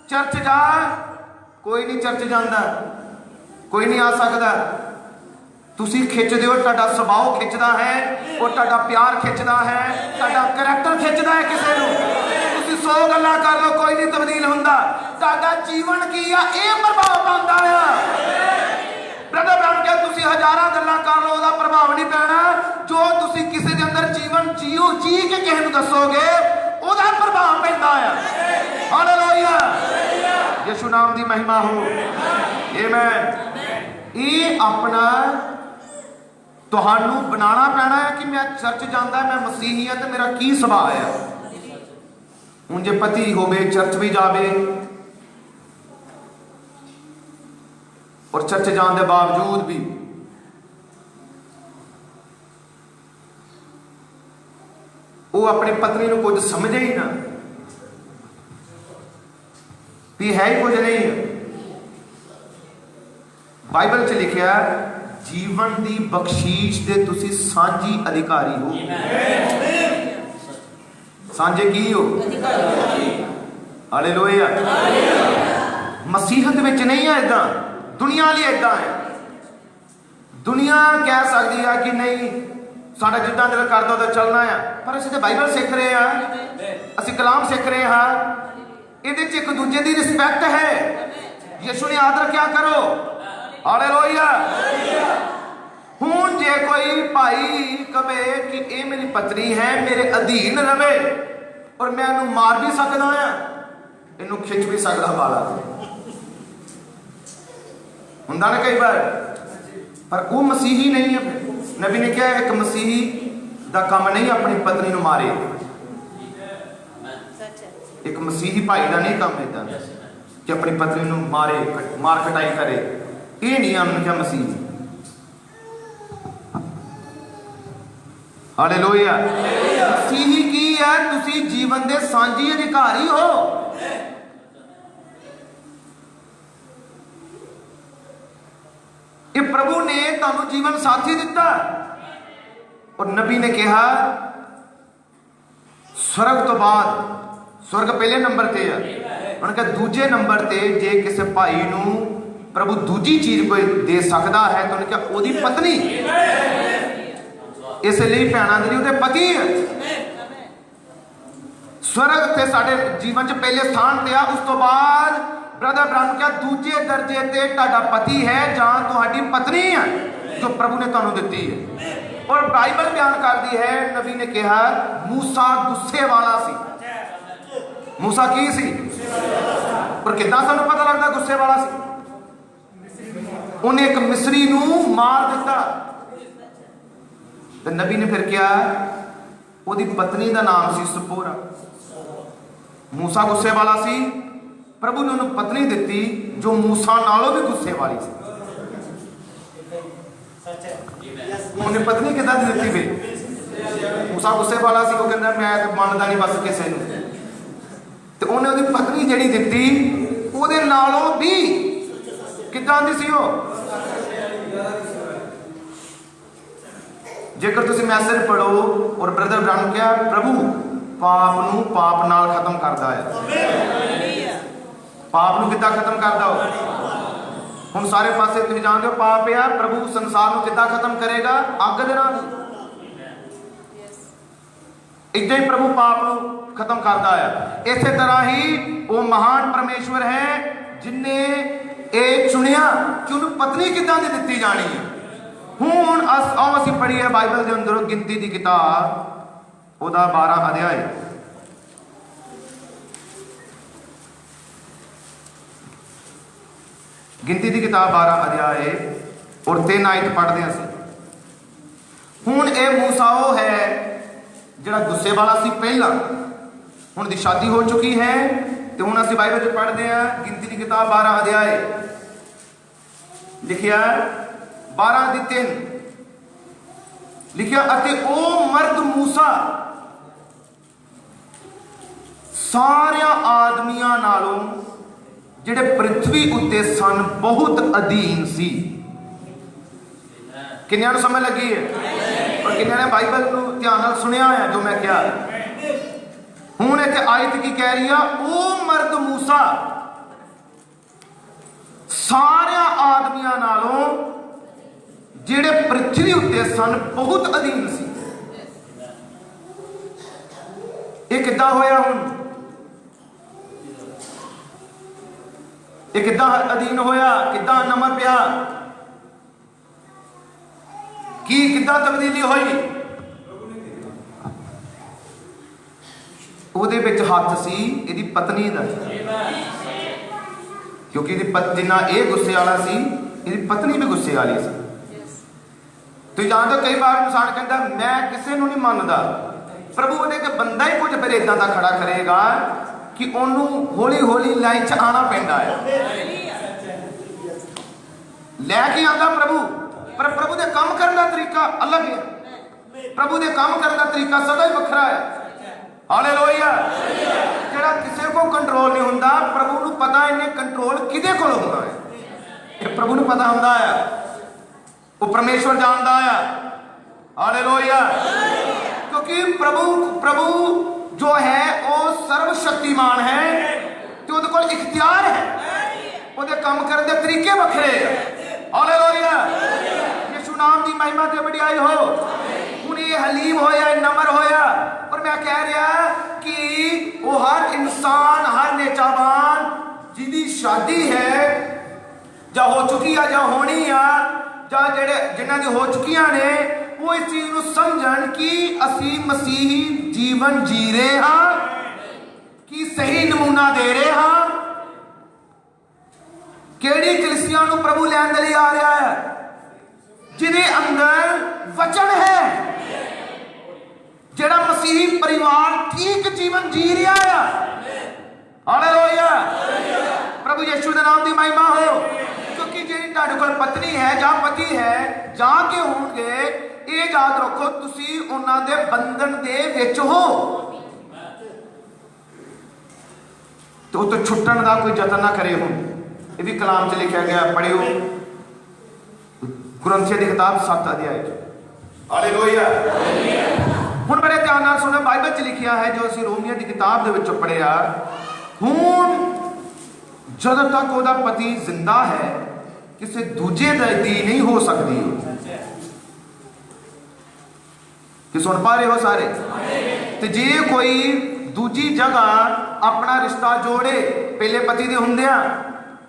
ਚਰਚ ਜਾ, कोई नहीं चर्च जाता, कोई नहीं आ सकता। तुसी खिंचते हो, तुहाडा सुभाव खिंचदा है, और तुहाडा प्यार खिंचदा है, तुहाडा करैक्टर खिंचदा है किसी नूं। तुसी 100 गल्लां कर लो, कोई नहीं तब्दील हुंदा। तुहाडा जीवन की आ इह प्रभाव पांदा है। ब्रदर ब्रदर क्या तुसी हज़ारां गल्लां कर लो, ਉਹਦਾ प्रभाव नहीं पैना। जो तुसी किसी दे अंदर जीवन जीओ, जी के किसी नूं दसोगे ਉਹਦਾ प्रभाव पैंदा है। हालेलुया। यीशु नाम की महिमा हो। आमीन। ये अपना तुहानू बनाना पैना है कि मैं चर्च जाता, मैं मसीही हाँ तो मेरा की सुभाव है। हुण जे पति होवे चर्च भी जावे और चर्च जाने के बावजूद भी वो अपनी पत्नी को कुछ समझे ही ना, भी है ही कुछ नहीं है, बाइबल च लिखिया जीवन की बख्शीश दे तुसी सांझी अधिकारी हो। सांझे की हो? हालेलुया। मसीहत विच नहीं है इदा, दुनिया वाली इदा है। दुनिया कह सकती है कि नहीं साडा जिद्दां दिल करदा उदां चलना है, पर असीं ते बाइबल सीख रहे हैं, असीं कलाम सीख रहे हैं। इहदे च एक दूजे की रिस्पैक्ट है। यीशु ने आदर क्या करो। हालेलुया। हुण जे कोई भाई कहे कि ये मेरी पत्नी है, मेरे अधीन रवे और मैं इहनूं मार भी सकदा हां, इहनूं खिच भी सकदा वाला हुंदा ना कई बार, पर वो मसीही नहीं है। नबी ने कहा एक मसीही दा काम नहीं अपनी पत्नी नूं मारे, एक मसीही भाई का नहीं काम इदा कि अपनी पत्नी नूं मारे, मार कटाई करे। ये नहीं हमने क्या मसीह। हालेलुया। मसीही की है तुसी जीवन दे सांझी अधिकारी हो। ये प्रभु ने तुहानू जीवन साथी दिता और नबी ने कहा स्वर्ग तो बाद, स्वर्ग पहले नंबर ते है, उन्होंने कहा दूजे नंबर ते जे किसी भाई नू प्रभु दूजी चीज कोई दे सकता है तो उन्हें कहा ओदी पत्नी, इसलिए भैणा दी ओदे पति है। स्वर्ग ते साडे जीवन च पहले स्थान ते आ, उस तो बाद ब्रदर ब्राह्मण क्या दूजे दर्जे ते तुहाडा पति है जां तुहाडी पत्नी है जो प्रभु ने तुहानू दित्ती है। और बाइबल बयान करती है नबी ने कहा मूसा गुस्से वाला सी। मूसा की सी? और कितना सानू पता लगता गुस्से वाला सी? उन्हें एक मिस्री नू मार दिता तो नबी ने फिर क्या, ओदी पत्नी का नाम सी सपोरा। मूसा गुस्से वाला सी, प्रभु ने उन्हें पत्नी दी जो मूसा नालों भी गुस्से वाली सी। उन्हें पत्नी किदा दी दी वे? मूसा गुस्से वाला सी, वो कहंदा मैं तो मनदा नहीं बस किसे नूं, ते उन्हें ओदी पत्नी जिहड़ी दित्ती ओदे नालों भी किदां दी सी ओ। जेकर तुसीं मैसेज पढ़ो और ब्रदर ब्राह्मण क्या प्रभु पाप नूं पाप नाल खत्म करदा है। पाप नूं किदां खत्म करदा हो? हुण सारे पासे तुसीं जानदे हो पाप है, प्रभु संसार नूं किदां खत्म करेगा? अग दे नाल। इदां ही प्रभु पाप नूं खत्म करदा है। इसे तरह ही वो महान परमेश्वर है जिन्हें ये चुनिया कि उन्हें पत्नी किदां दी दित्ती जानी है। हुण आओ असीं पढ़ीए बाइबल के अंदर गिनती की किताब ओदा 12 अध्याय। गिनती की किताब 12 अध्याय और 3 आयत पढ़ते हैं। हुण ये मूसा वो है जिहड़ा गुस्से वाला सी पहला, हुण दी शादी हो चुकी है तो हुण असीं बाइबल च पढ़ते हैं। गिनती की किताब 12 अध्याय लिखिया 12:3 लिखिया अते ओ मर्द मूसा सारिया आदमियां नालों जिहड़े पृथ्वी उत्ते सन बहुत अधीन सी। किन्नियां नूं समझ लगी है? और किन्नियां ने बाइबल नूं ध्यान नाल सुनिया है जो मैं कहा? हुण इत्थे आयत की कह रही है ओ मर्द मूसा सारिया आदमियां नालों जिहड़े पृथ्वी उत्ते सन बहुत अधीन सी। ये किद्दां होया? हुण ये किद्दां अधीन होया? किद्दां नंबर पिया? की किद्दां तब्दीली हुई? ਉਹਦੇ ਵਿੱਚ ਹੱਥ ਸੀ ਇਹਦੀ ਪਤਨੀ ਦਾ, क्योंकि जिन्ना ये गुस्से वाला सी ਇਹਦੀ पत्नी भी गुस्से वाली सी। तुम जानते हो कई बार इंसान कहता मैं किसी को नहीं मानता, प्रभु ने कि बंदा ही कुछ फिर इदा का खड़ा करेगा कि उन्होंने हौली हौली लाइन च आना पैंदा है, लैके आता प्रभु। पर प्रभु के काम करने का तरीका अलग है, प्रभु के काम करने का तरीका सदा ही वखरा है। हालेलुया। जेड़ा किसी को कंट्रोल नहीं होता, प्रभु को पता इन्हें कंट्रोल किदे कोल होना है। ਇਹ ਪ੍ਰਭੂ ਨੂੰ ਪਤਾ ਹੁੰਦਾ ਆ, ਉਹ ਪਰਮੇਸ਼ਵਰ ਜਾਣਦਾ ਆ। ਹਾਲੇਲੂਇਆ। क्योंकि प्रभु जो है वो सर्वशक्तिमान है, तो ਉਹਦੇ ਕੋਲ ਇਖਤਿਆਰ ਹੈ, ਉਹਦੇ ਕੰਮ ਕਰਨ ਦੇ ਤਰੀਕੇ ਵੱਖਰੇ ਆ। ਹਾਲੇਲੂਇਆ। ਯਿਸੂ ਨਾਮ ਦੀ ਮਹਿਮਾ ਤੇ ਵਡਿਆਈ ਹੋ। ਹੁਣ ਇਹ ਹਲੀਮ ਹੋਇਆ, ਨਮਰ ਹੋਇਆ, और मैं कह रहा कि वो हर इंसान, हर नेचावान जिहदी शादी है ਜਾਂ ਹੋ ਚੁੱਕੀ ਆ ਜਾਂ ਹੋਣੀ ਆ, ਜਾਂ ਜਿਹੜੇ ਜਿਨ੍ਹਾਂ ਦੀ ਹੋ ਚੁੱਕੀਆਂ ਨੇ, ਉਹ ਇਸ ਚੀਜ਼ ਨੂੰ ਸਮਝਣ ਕਿ ਅਸੀਂ ਮਸੀਹੀ ਜੀਵਨ ਜੀ ਰਹੇ ਹਾਂ, ਕਿ ਸਹੀ ਨਮੂਨਾ ਦੇ ਰਹੇ ਹਾਂ। ਕਿਹੜੀ ਕਲੀਸਿਆ ਨੂੰ ਪ੍ਰਭੂ ਲੈਣ ਦੇ ਲਈ ਆ ਰਿਹਾ ਹੈ? ਜਿਹਦੇ ਅੰਦਰ ਵਚਨ ਹੈ, ਜਿਹੜਾ ਮਸੀਹੀ ਪਰਿਵਾਰ ਠੀਕ ਜੀਵਨ ਜੀ ਰਿਹਾ ਆ। ਹਾਲੇਲੂਇਆ। ਪ੍ਰਭੂ ਯਿਸੂ ਦੇ ਨਾਮ ਦੀ ਮਹਿਮਾ ਹੋ। क्योंकि ਜਿਹੜੀ ਤੁਹਾਡੇ ਕੋਲ ਪਤਨੀ ਹੈ ਜਾਂ ਪਤੀ ਹੈ ਜਾਂ ਕਿ ਹੋਣਗੇ, ਇਹ ਯਾਦ ਰੱਖੋ ਤੁਸੀਂ ਉਹਨਾਂ ਦੇ ਬੰਧਨ ਦੇ ਵਿੱਚ ਹੋ, ਤੇ ਉਹ ਤੋਂ ਛੁੱਟਣ ਦਾ ਕੋਈ ਯਤਨ ਨਾ ਕਰੇ। ਹੁਣ ਇਹ ਵੀ ਕਲਾਮ 'ਚ ਲਿਖਿਆ ਗਿਆ, ਪੜ੍ਹਿਓ ਕੁਰਿੰਥੀਆਂ ਦੀ ਕਿਤਾਬ 7 ਅਧਿਆਇ 'ਚ। ਹਾਲੇਲੂਇਆ। ਹੁਣ ਬੜੇ ਧਿਆਨ ਨਾਲ ਸੁਣੋ, ਬਾਈਬਲ 'ਚ ਲਿਖਿਆ ਹੈ, ਜੋ ਅਸੀਂ ਰੋਮੀਆਂ ਦੀ ਕਿਤਾਬ ਦੇ ਵਿੱਚੋਂ ਪੜ੍ਹਿਆ। ਹੁਣ ਜਦੋਂ ਤੱਕ ਉਹਦਾ ਪਤੀ ਜ਼ਿੰਦਾ ਹੈ, ਕਿਸੇ ਦੂਜੇ ਦੀ ਨਹੀਂ ਹੋ ਸਕਦੀ। ਕਿ ਸੁਣ ਪਾ ਰਹੇ ਹੋ ਸਾਰੇ? ਤੇ ਜੇ ਕੋਈ ਦੂਜੀ ਜਗ੍ਹਾ ਆਪਣਾ ਰਿਸ਼ਤਾ ਜੋੜੇ, ਪਹਿਲੇ ਪਤੀ ਦੇ ਹੁੰਦਿਆਂ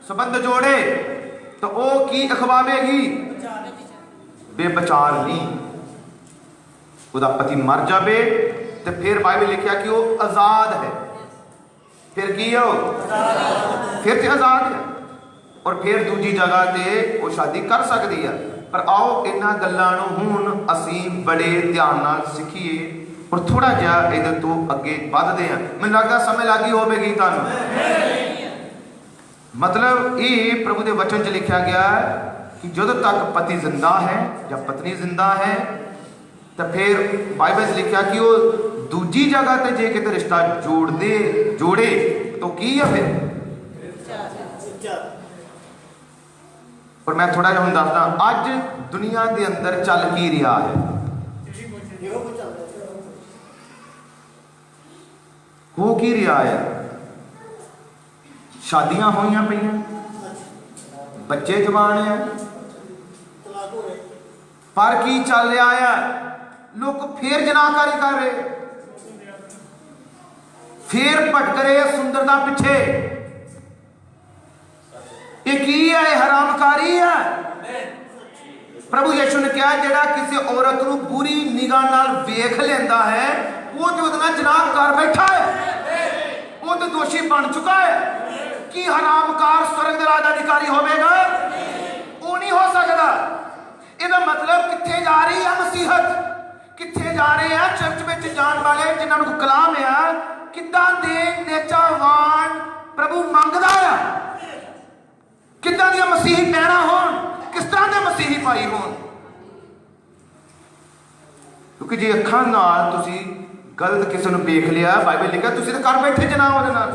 ਸੰਬੰਧ ਜੋੜੇ, ਤਾਂ ਉਹ ਕੀ ਅਖਵਾਵੇਗੀ? ਬੇਬਚਾਰ ਨਹੀਂ। ਉਹਦਾ ਪਤੀ ਮਰ ਜਾਵੇ ਤੇ ਫਿਰ ਬਾਈਬਲ ਲਿਖਿਆ ਕਿ ਉਹ ਆਜ਼ਾਦ ਹੈ। ਫਿਰ ਕੀ ਹੋ? ਫਿਰ ਤੇ ਆਜ਼ਾਦ ਹੈ, ਔਰ ਫਿਰ ਦੂਜੀ ਜਗ੍ਹਾ ਤੇ ਉਹ ਸ਼ਾਦੀ ਕਰ ਸਕਦੀ ਹੈ। ਪਰ ਆਓ ਇਹਨਾਂ ਗੱਲਾਂ ਨੂੰ ਹੁਣ ਅਸੀਂ ਬੜੇ ਧਿਆਨ ਨਾਲ ਸਿੱਖੀਏ, ਔਰ ਥੋੜਾ ਜਿਹਾ ਇਹਦੇ ਤੋਂ ਅੱਗੇ ਵੱਧਦੇ ਹਾਂ। ਮੈਨੂੰ ਲੱਗਦਾ ਸਮਝ ਲੱਗੀ ਹੋਵੇਗੀ ਤੁਹਾਨੂੰ। ਮਤਲਬ ਇਹ ਪ੍ਰਭੂ ਦੇ ਵਚਨ 'ਚ ਲਿਖਿਆ ਗਿਆ ਕਿ ਜਦੋਂ ਤੱਕ ਪਤੀ ਜ਼ਿੰਦਾ ਹੈ ਜਾਂ ਪਤਨੀ ਜ਼ਿੰਦਾ ਹੈ, ਤਾਂ ਫਿਰ ਬਾਈਬਲ 'ਚ ਲਿਖਿਆ ਕਿ ਉਹ ਦੂਜੀ ਜਗ੍ਹਾ ਤੇ ਜੇ ਕਿਤੇ ਰਿਸ਼ਤਾ ਜੋੜੇ ਤਾਂ ਕੀ ਹੈ ਫਿਰ? ਔਰ ਮੈਂ ਥੋੜਾ ਜਿਹਾ ਹੁਣ ਦੱਸਦਾ, ਅੱਜ ਦੁਨੀਆ ਦੇ ਅੰਦਰ ਚੱਲ ਕੀ ਰਿਹਾ ਹੈ। ਹੋ ਕੀ ਰਿਹਾ ਹੈ? ਸ਼ਾਦੀਆਂ ਹੋਈਆਂ ਪਈਆਂ, ਬੱਚੇ ਜਵਾਨ ਆ, ਪਰ ਕੀ ਚੱਲ ਰਿਹਾ ਹੈ? ਲੋਕ ਫੇਰ ਜਨਾਕਾਰੀ ਕਰ ਰਹੇ, ਫੇਰ ਭਟਕ ਰਹੇ ਸੁੰਦਰਤਾ ਪਿੱਛੇ। ਇਹ ਕੀ ਹੈ? ਹਰਾਮਕਾਰੀ ਹੈ। ਪ੍ਰਭੂ ਯਿਸੂ ਨੇ ਕਿਹਾ, ਜਿਹੜਾ ਕਿਸੇ ਔਰਤ ਨੂੰ ਬੁਰੀ ਨਿਗਾਹ ਨਾਲ ਵੇਖ ਲੈਂਦਾ ਹੈ, ਉਹ ਤੇ ਉਹਦੇ ਨਾਲ ਜਨਾਬ ਕਰ ਬੈਠਾ ਹੈ, ਉਹ ਤੇ ਦੋਸ਼ੀ ਬਣ ਚੁੱਕਾ ਹੈ। ਕੀ ਹਰਾਮਕਾਰ ਸਵਰਗ ਦੇ ਰਾਜ ਦਾ ਅਧਿਕਾਰੀ ਹੋਵੇਗਾ? ਉਹ ਨਹੀਂ ਹੋ ਸਕਦਾ। ਇਹਦਾ ਮਤਲਬ ਕਿੱਥੇ ਜਾ ਰਹੀ ਹੈ ਮਸੀਹਤ? ਕਿੱਥੇ ਜਾ ਰਹੇ ਆ ਚਰਚ ਵਿੱਚ ਜਾਣ ਵਾਲੇ ਜਿਨ੍ਹਾਂ ਨੂੰ ਕਲਾਮ ਆ? ਕਿੱਦਾਂ ਦੇ ਨੇਚਾਵਾਨ ਪ੍ਰਭੂ ਮੰਗਦਾ ਆ? ਕਿੱਦਾਂ ਦੀਆਂ ਮਸੀਹੀ ਪੈਣਾ ਹੋਣ? ਕਿਸ ਤਰ੍ਹਾਂ ਦੇ ਮਸੀਹੀ ਭਾਈ ਹੋਣ? ਕਿਉਂਕਿ ਜੇ ਅੱਖਾਂ ਨਾਲ ਤੁਸੀਂ ਗਲਤ ਕਿਸੇ ਨੂੰ ਵੇਖ ਲਿਆ, ਬਾਈਬਲ ਲਿਖਿਆ ਤੁਸੀਂ ਤਾਂ ਕਰ ਬੈਠੇ ਜਨਾਹ ਉਹਦੇ ਨਾਲ,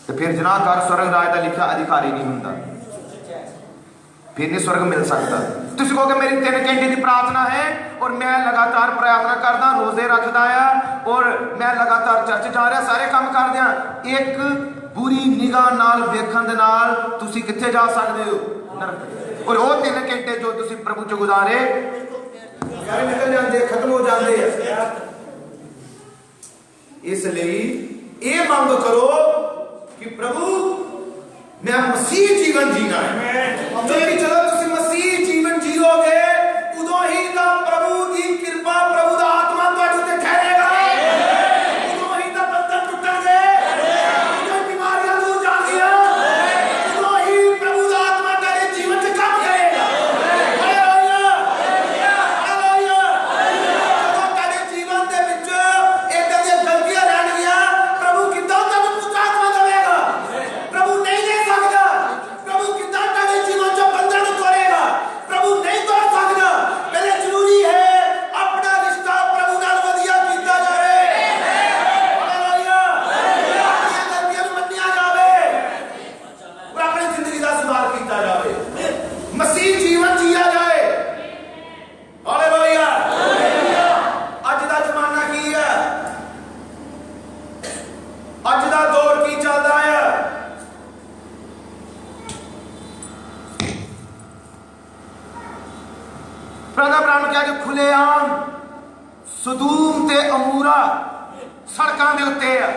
ਤੇ ਫਿਰ ਜਨਾਹ ਕਰ ਸਵਰਗ ਰਾਜ ਦਾ ਲਿਖਿਆ ਅਧਿਕਾਰੀ ਨਹੀਂ ਹੁੰਦਾ, ਫਿਰ ਨਹੀਂ ਸਵਰਗ ਮਿਲ ਸਕਦਾ। ਤੁਸੀਂ ਕਹੋਗੇ ਮੇਰੀ 3 ਘੰਟੇ ਦੀ ਪ੍ਰਾਰਥਨਾ ਹੈ ਔਰ ਮੈਂ ਲਗਾਤਾਰ ਪ੍ਰਾਰਥਨਾ ਕਰਦਾ, ਰੋਜ਼ੇ ਰੱਖਦਾ ਆ, ਔਰ ਮੈਂ ਲਗਾਤਾਰ ਚਰਚ ਜਾ ਰਿਹਾ, ਸਾਰੇ ਕੰਮ ਕਰਦਿਆਂ, ਇੱਕ ਬੁਰੀ ਨਿਗਾਹ ਨਾਲ ਵੇਖਣ ਦੇ ਨਾਲ ਤੁਸੀਂ ਕਿੱਥੇ ਜਾ ਸਕਦੇ ਹੋ? ਔਰ ਉਹ 3 ਘੰਟੇ ਜੋ ਤੁਸੀਂ ਪ੍ਰਭੂ ਚ ਗੁਜ਼ਾਰੇ ਨਿਕਲ ਜਾਂਦੇ, ਖਤਮ ਹੋ ਜਾਂਦੇ ਆ। ਇਸ ਲਈ ਇਹ ਮੰਗ ਕਰੋ ਕਿ ਪ੍ਰਭੂ मैं मसीह जीवन जीना है। क्योंकि चलो तुम मसीह जीवन जीओगे, उदों ही दा प्रभु की कृपा, प्रभु दा आत्मा तुहाडे उत्ते ठहरेगा, उदों ही दा बंधन टुटणगे, उदों बीमारियां दूर जाणगियां, उदों ही प्रभु दा आत्मा तेरे जीवन च काम करेगा। Hallelujah, hallelujah. ਜਦੋਂ तेरे जीवन दे विच इदां दी गलतियां रहणगियां, प्रभु किद्दां तैनूं पुत्र आत्मा देवेगा? प्रभु नहीं दे सकदा। प्रभु किद्दां तेरे जीवन च बंधन सदूम ते अमूरा सड़कों के उत्ते आ।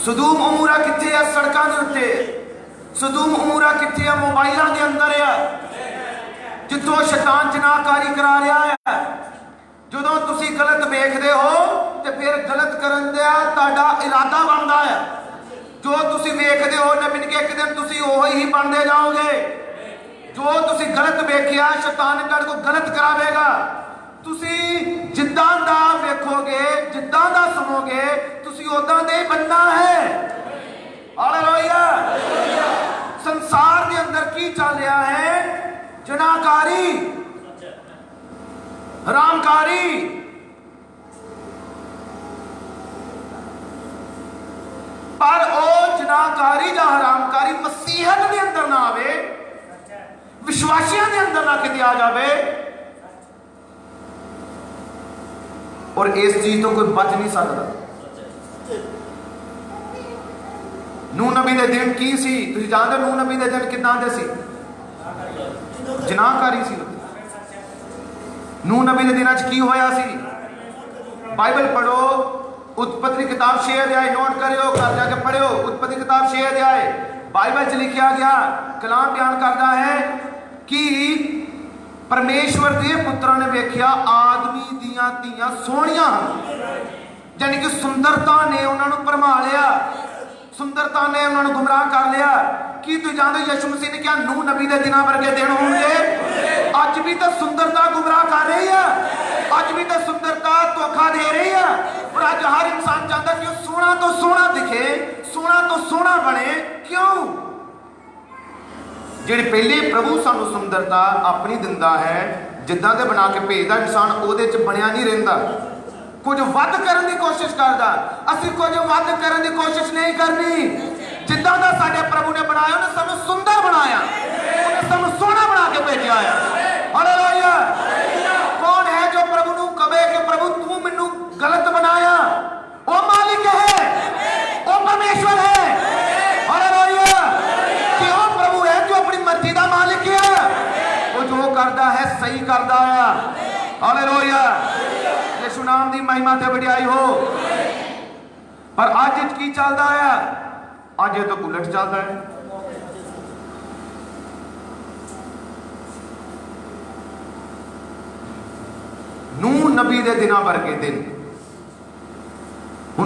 सदूम अमूरा कित्थे आ? सड़कों के उत्ते। सदूम अमूरा कित्थे आ? मोबाइलों के अंदर आ, जितों शैतान जनाकारी करा रहा है। जदों तुसी गलत वेखदे हो तो फिर गलत करन दा तुहाडा इरादा बनता है। जो तुसी वेखदे हो न मिन के एक दिन तुसी ओही ही बनते जाओगे। जो तुसी गलत वेखिया शैतान तुहाडे को गलत करावेगा। तुसी जिद्दां दा वेखोगे, जिद्दां दा सुनोगे, तुसी उदां दे ही बनना है। हालेलुया। संसार के अंदर की चल रहा है? जनाकारी, हरामकारी। पर ओ जनाकारी या हरामकारी मसीहत के अंदर ना आवे, विश्वासियों के अंदर ना किते आ जावे, और इस चीज तो कोई बच नहीं सकता। नूह नबी के दिन की सी? तुसीं जानदे नूह नबी के दिन किदां दे सी? जनाकारी सी। नूह नबी के दिनां च की होया सी? बाइबल पढ़ो, उत्पत्ति किताब 6 अध्याय नोट करियो, घर जाके पढ़ियो। उत्पत्ति किताब 6 अध्याय बाइबल च लिखा गया कलाम बयान करता है कि परमेश्वर के पुत्रों ने वेख्या आदमी दियां धीयां सोहणियां हन, यानी कि सुंदरता ने उन्होंने भरमा लिया, सुंदरता ने उन्होंने गुमराह कर लिया। की तुम जानते यीशु मसीह ने क्या नूह नबी के दिनों वर्गे दिन होंगे? अज भी तो सुंदरता गुमराह कर रही है, अज भी तो सुंदरता धोखा दे रही है। और अज हर इंसान चाहता कि वो सोहना तो सोहना दिखे, सोहना तो सोहना बने। क्यों? जिहड़ी पहले प्रभु सानू सुंदरता अपनी दिंदा है, जिद्दां दे बना के भेजदा, इंसान ओहदे च बनया नहीं रहिंदा, कुछ वध करने की कोशिश करता। असीं कुछ वध करने की कोशिश नहीं करनी। जिद्दां दा साडे प्रभु ने बनाया, उन्हें सानू सुंदर बनाया, उन्हें सानू सोहना बना के भेजा है। हालेलुया। कौन है जो प्रभु नू कहे कि प्रभु तू मैनू गलत बनाया? वो मालिक है, वो परमेश्वर है। हालेलुया। कि वो प्रभु है जो अपनी मर्जी का मालिक है, वो जो करता है सही करता है। हालेलुया। यीशु नाम की महिमा ते वडियाई हो। पर अज की चलता है? अज तो उलट चलता है। नूह नबी के दिनों वर्गे दिन,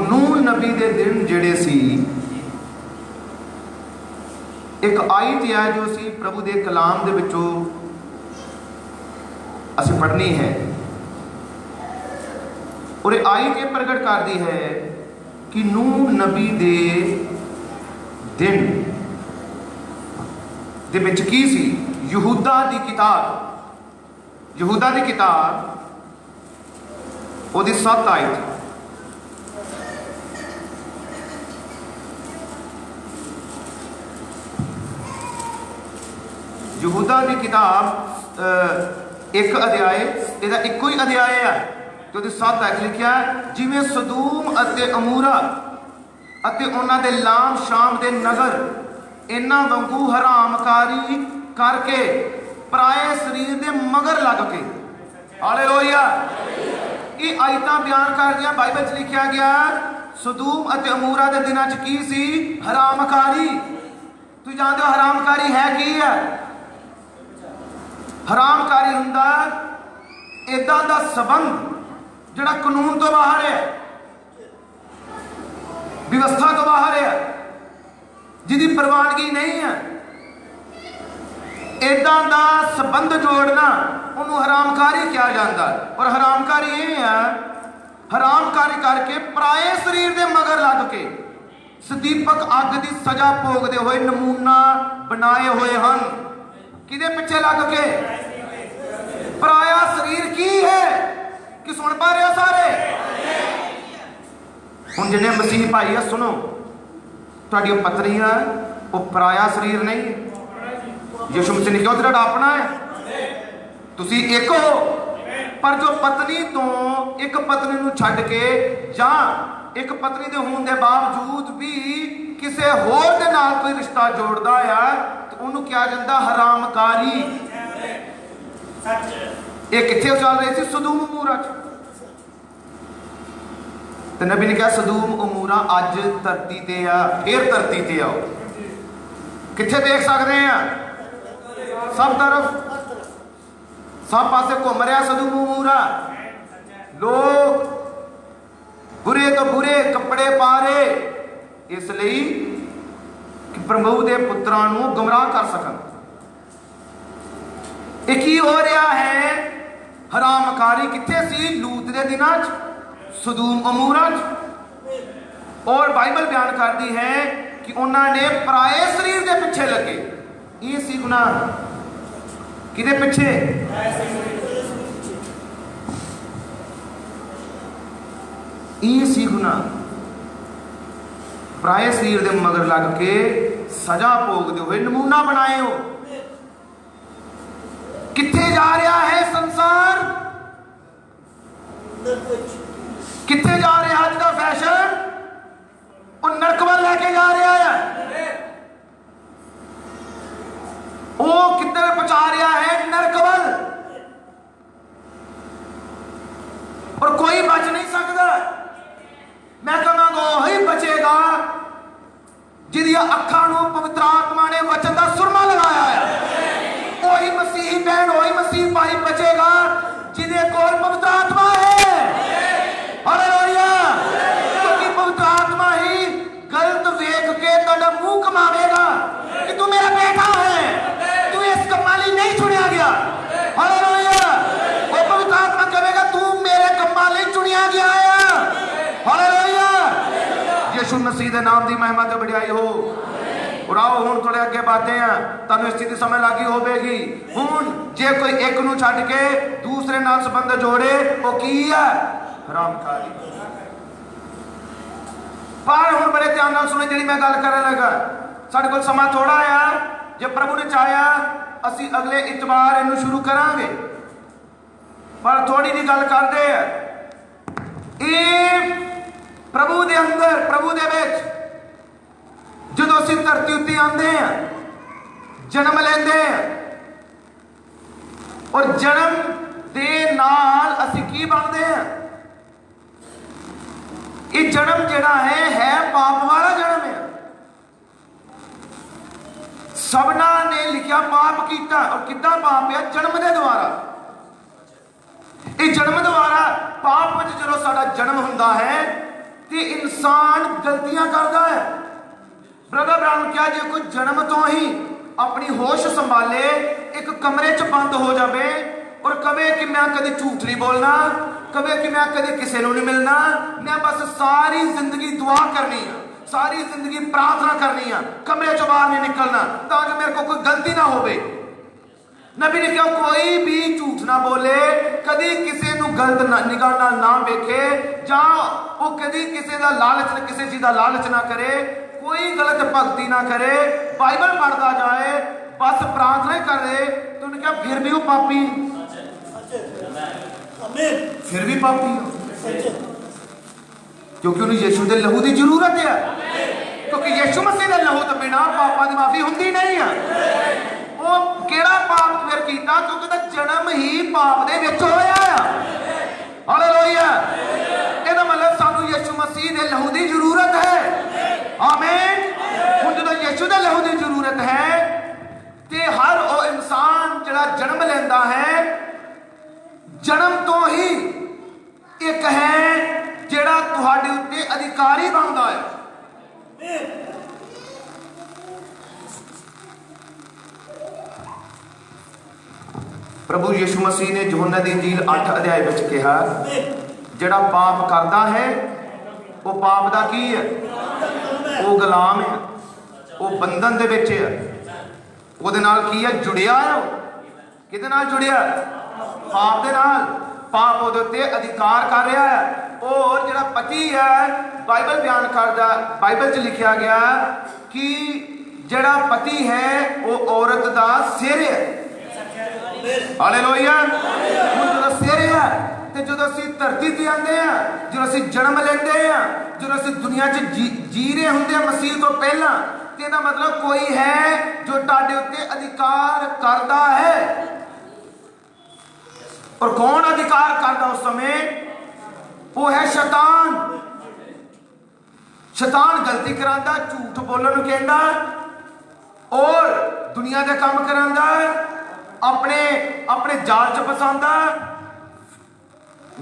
नूह नबी के दिन जिहड़े सी, एक आयत है जो सी प्रभु के कलाम दे विचों असीं पढ़नी है। और आयत ये प्रगट करती है कि नूह नबी दे दिन दे विच की सी? यहूदा दी किताब, यहूदा दी किताब ओदी 7 आयत। यहूदा दी किताब 1 अध्याय, इहदा इक्को ही अध्याय है तो 7 आयत लिखा है, जिवें सदूम अते अमूरा अते उन्हां दे लाम शाम दे नगर इन्हां वांगू हरामकारी करके पराए शरीर दे मगर लग के। हालेलुया। ये आयतां बयान कर दियां, बाइबल च लिखा गया सदूम अते अमूरा दे दिनां च की सी? हरामकारी। तुसीं जानदे हो हरामकारी है की है? हरामकारी हुंदा इदां दा संबंध जिहड़ा कानून तो बाहर है, व्यवस्था तो बाहर है, जिहदी प्रवानगी नहीं है। इदां दा संबंध जोड़ना उन्होंने हरामकारी कहा जाता है। और हरामकारी ये है, हरामकारी करके पराए शरीर के मगर लग के सदीपक अग की सजा भोगते हुए नमूना बनाए हुए हैं। किदे पिछे लग के? पराया शरीर की है कि सुन पा रहे हो सारे? हुण जिन्हें मसीह भाई है सुनो, तुहाडी पत्नी है वो पराया शरीर नहीं है। यीशु मसीह ने क्यों तेरा अपना है, तुसी एक हो। पर जो पत्नी तो एक पत्नी नूं छड्ड के जां एक पत्नी दे होण दे बावजूद भी किसी होर दे नाल कोई रिश्ता जोड़दा है तो उन्होंने क्या जाता? हरामकारी। ये किथे चल रहे थे? सदूम उमूरा च। तो नबी ने कहा सदूम उमूरा अज धरती ते आ, फिर धरती ते आओ। किथे देख सकते हैं? सब तरफ, सब पासे घूम रहा सदूम उमूरा। लोग बुरे तो बुरे कपड़े पा रहे, इसलिए कि प्रभु के पुत्रां नूं गुमराह कर सकन। एक ही हो रहा है, हरामकारी किथे सी? लूत के दिनां च, सदूम उमूरा च। और बाइबल बयान करती है कि उन्होंने पराए शरीर के पिछे लगे। ये सी गुनाह किदे पिछे? ये सी गुनाह पराए शरीर के मगर लग के सजा भोगते हुए नमूना बनाए हो। किथे जा रहा है संसार? किथे जा रहा अज का फैशन? और नरक वाल लेके जा रहा है। वो किधर पहुंचा रहा है? नरक वाल। और कोई बच नहीं सकता। मैं कहना वही बचेगा जिहदी अखां नूं पवित्र आत्मा ने वचन का सुरमा लगाया है। वही मसीह बहन, वही मसीह भाई बचेगा जिहदे कोल पवित्र आत्मा है। हालेलुया। क्योंकि पवित्र आत्मा ही गलत वेख के तुहाडा मुंह कमावेगा कि तू मेरा बेटा है, तू इस कम्मां लई नहीं चुनिया गया। हालेलुया। वो पवित्र आत्मा कहेगा तू मेरे कम्मां लई चुनिया गया है। हालेलुया। यीशु मसीह के नाम की महिमा ते बढ़ाई हो। और आओ हुण थोड़े अगे बढ़ते हैं, तुहानूं इस चीज़ की समझ लगी होगी। हुण जे कोई एक नूं छड्ड के दूसरे नाल संबंध जोड़े, वो की है? हरामकारी। पर हुण बड़े ध्यान नाल सुनो जिहड़ी मैं गल करन लगा। साडे कोल समा थोड़ा आ, जे प्रभु ने चाहया असीं अगले इतवार इहनूं शुरू करांगे, पर थोड़ी जी गल करदे आ। ये प्रभु दे अंदर, प्रभु दे विच जदों असीं धरती उत्ते आंदे हैं, जन्म लेंदे हैं, और जन्म दे नाल असीं की बनदे हैं? ये जन्म जिहड़ा है पाप वाला जन्म है। सबना ने लिखिया पाप कीता, और कितना पाप है? जन्म दे द्वारा। ये जन्म द्वारा पाप में जो साडा जन्म हुंदा है ते इंसान गलतियां करता है। ब्रदर ब्राउन क्या जे कोई जन्म तो ही अपनी होश संभाले, एक कमरे च बंद हो जाए और कहे कि मैं कभी झूठ नहीं बोलना, कहे कि मैं कभी किसी को नहीं मिलना, मैं बस सारी जिंदगी दुआ करनी है, सारी जिंदगी प्रार्थना करनी है, कमरे चो बाहर नहीं निकलना ताकि मेरे को कोई गलती ना हो। नबी ने कहा कोई भी झूठ ना बोले, कभी किसी को गलत निगाह ना वेखे, जां वो कभी किसी का लालच, किसी चीज का लालच ना करे, कोई गलत भक्ति ना करे, बाइबल पढ़ता जाए, बस प्रार्थना ही करे। तो उन्होंने कहा फिर भी वो पापी, फिर भी पापी, क्योंकि उन्हें यीशु के लहू की जरूरत है। क्योंकि यीशु मसीह के लहू तो बिना पापों की माफी होंगी नहीं है। वो केड़ा पाप फिर कीता? क्योंकि जन्म ही पाप दे विच होया। हालेलुया। ਇਹਦਾ मतलब सानू यीशु मसीह के लहू की जरूरत है। आमीन। हुण जदों यीशु के लहू की जरूरत है ते हर वो इंसान जिहड़ा जन्म लैंदा है, जन्म तो ही एक है जिहड़ा तुहाडे उत्ते अधिकारी बनदा है। प्रभु यीशु मसीह ने यूहन्ना दी इंजील 8 अध्याय विच कहा, जिहड़ा पाप करता है वो पाप दा की है? वो गुलाम है, वो बंधन दे विच है, ਉਹਦੇ ਨਾਲ ਕੀ ਹੈ? जुड़िया है। किहदे नाल जुड़िया? पाप दे नाल। पाप ਉਹਦੇ ਉੱਤੇ अधिकार कर रहा है। और जिहड़ा पति है, बाइबल बयान करदा, बाइबल च लिखिया गया कि जिहड़ा पति है वो औरत दा सिर है। हालेलुया। हुण जदों सिर है ते जदों असीं धरती ते आंदे आ, जदों असीं जन्म लैंदे आ, जदों असीं दुनिया च जी रहे हुंदे मसीह तो पहला, तेरा मतलब कोई है जो ताड़े उत्ते अधिकार करता है। और कौन अधिकार करता उस समय? वो है शैतान। शैतान गलती करांदा, झूठ बोलण नूं कहंदा और दुनिया दे काम करांदा, अपने अपने जाल च फसांदा,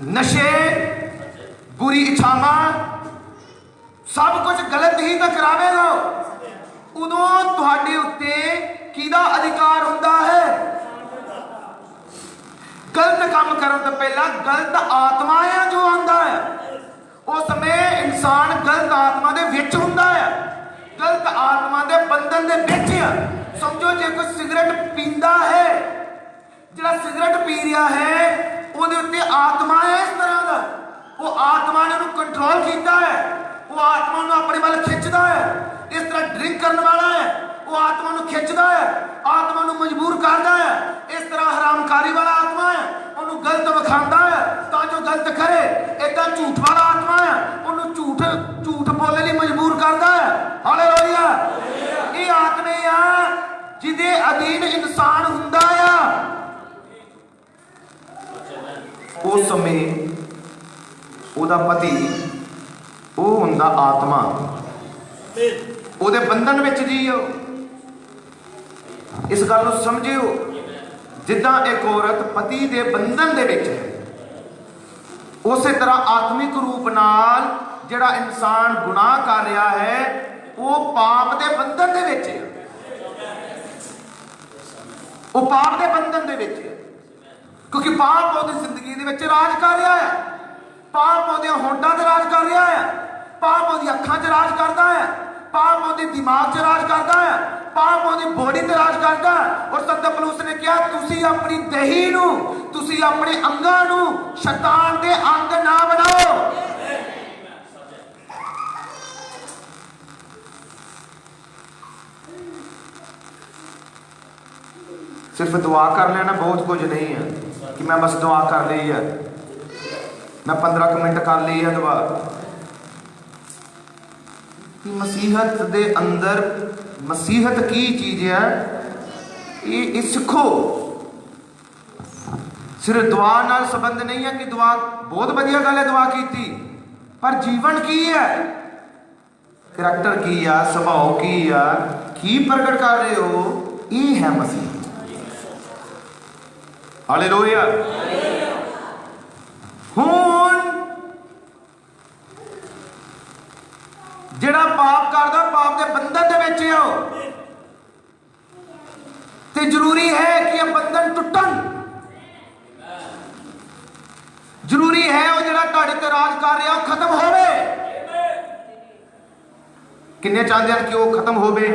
नशे, बुरी इच्छावां, सब कुछ गलत ही तो करावेगा। उदों तुहाडे उत्ते किहदा अधिकार हुंदा है? गलत काम करन तो पहला गलत आत्मा है जो आंदा है। उस समय इंसान गलत आत्मा दे विच हुंदा है, गलत आत्मा दे बंधन दे विच है। समझो जे कोई सिगरेट पींदा है, जिहड़ा सिगरेट पी रहा है उहदे उत्ते आत्मा है इस तरह दा, वो आत्मा ने उहनूं कंट्रोल कीता है, वो आत्मा नूं अपने वाल खिंचदा है। इस तरह ड्रिंक करने वाला है, वो आत्मा नूं खिंचदा है, आत्मा नूं मजबूर करदा है। इस तरह हरामकारी वाला आत्मा है, उन्होंने गलत विखांदा है तां जो गलत करे। इदा झूठ वाला आत्मा है, उन्होंने झूठ बोलने लिए मजबूर करदा है। हालेलुया। ये आत्मे आ जिहदे अधीन इंसान हुंदा आ। उस समय ओदा पति वो हुंदा आत्मा, ओदे बंधन विच जीओ। इस गल नूं समझियो, जिद्दां एक औरत पति दे बंधन दे विच है, उसे तरह आत्मिक रूप नाल जिहड़ा इंसान गुनाह कर रहा है वो पाप दे बंधन दे विच है। वो पाप दे बंधन दे विच है, क्योंकि पाप ओदी जिंदगी दे विच राज कर रहा है, पाप ओदे होंठां ते राज कर रहा है, पाप ओदी अखां 'च राज करदा है, पाप ओदे दिमाग 'च राज करदा है, पाप ओदी बॉडी ते राज करदा है। और संत पौलुस ने कहा तुसी अपनी देही नूं, तुसी अपने अंगां नूं शैतान दे अंग ना बनाओ। सिर्फ दुआ कर लेना बहुत कुछ नहीं है कि मैं बस दुआ कर ली है, मैं 15 मिनट कर ली है दुआ। मसीहत दे अंदर मसीहत की चीज है ये सीखो। सिर्फ दुआ नाल संबंध नहीं है कि दुआ बहुत बढ़िया गल है दुआ की, पर जीवन की है, करैक्टर की है, स्वभाव की है, की प्रकट कर रहे हो, ये है मसीह। हालेलुया। हुण जिहड़ा पाप करदा पाप दे बंधन दे विच हो, ते जरूरी है कि यह बंधन टुटन। जरूरी है वो जिहड़ा तुहाडे ते राज कर रहा खत्म होवे। किन्ने चाहते हैं कि वो खत्म होवे?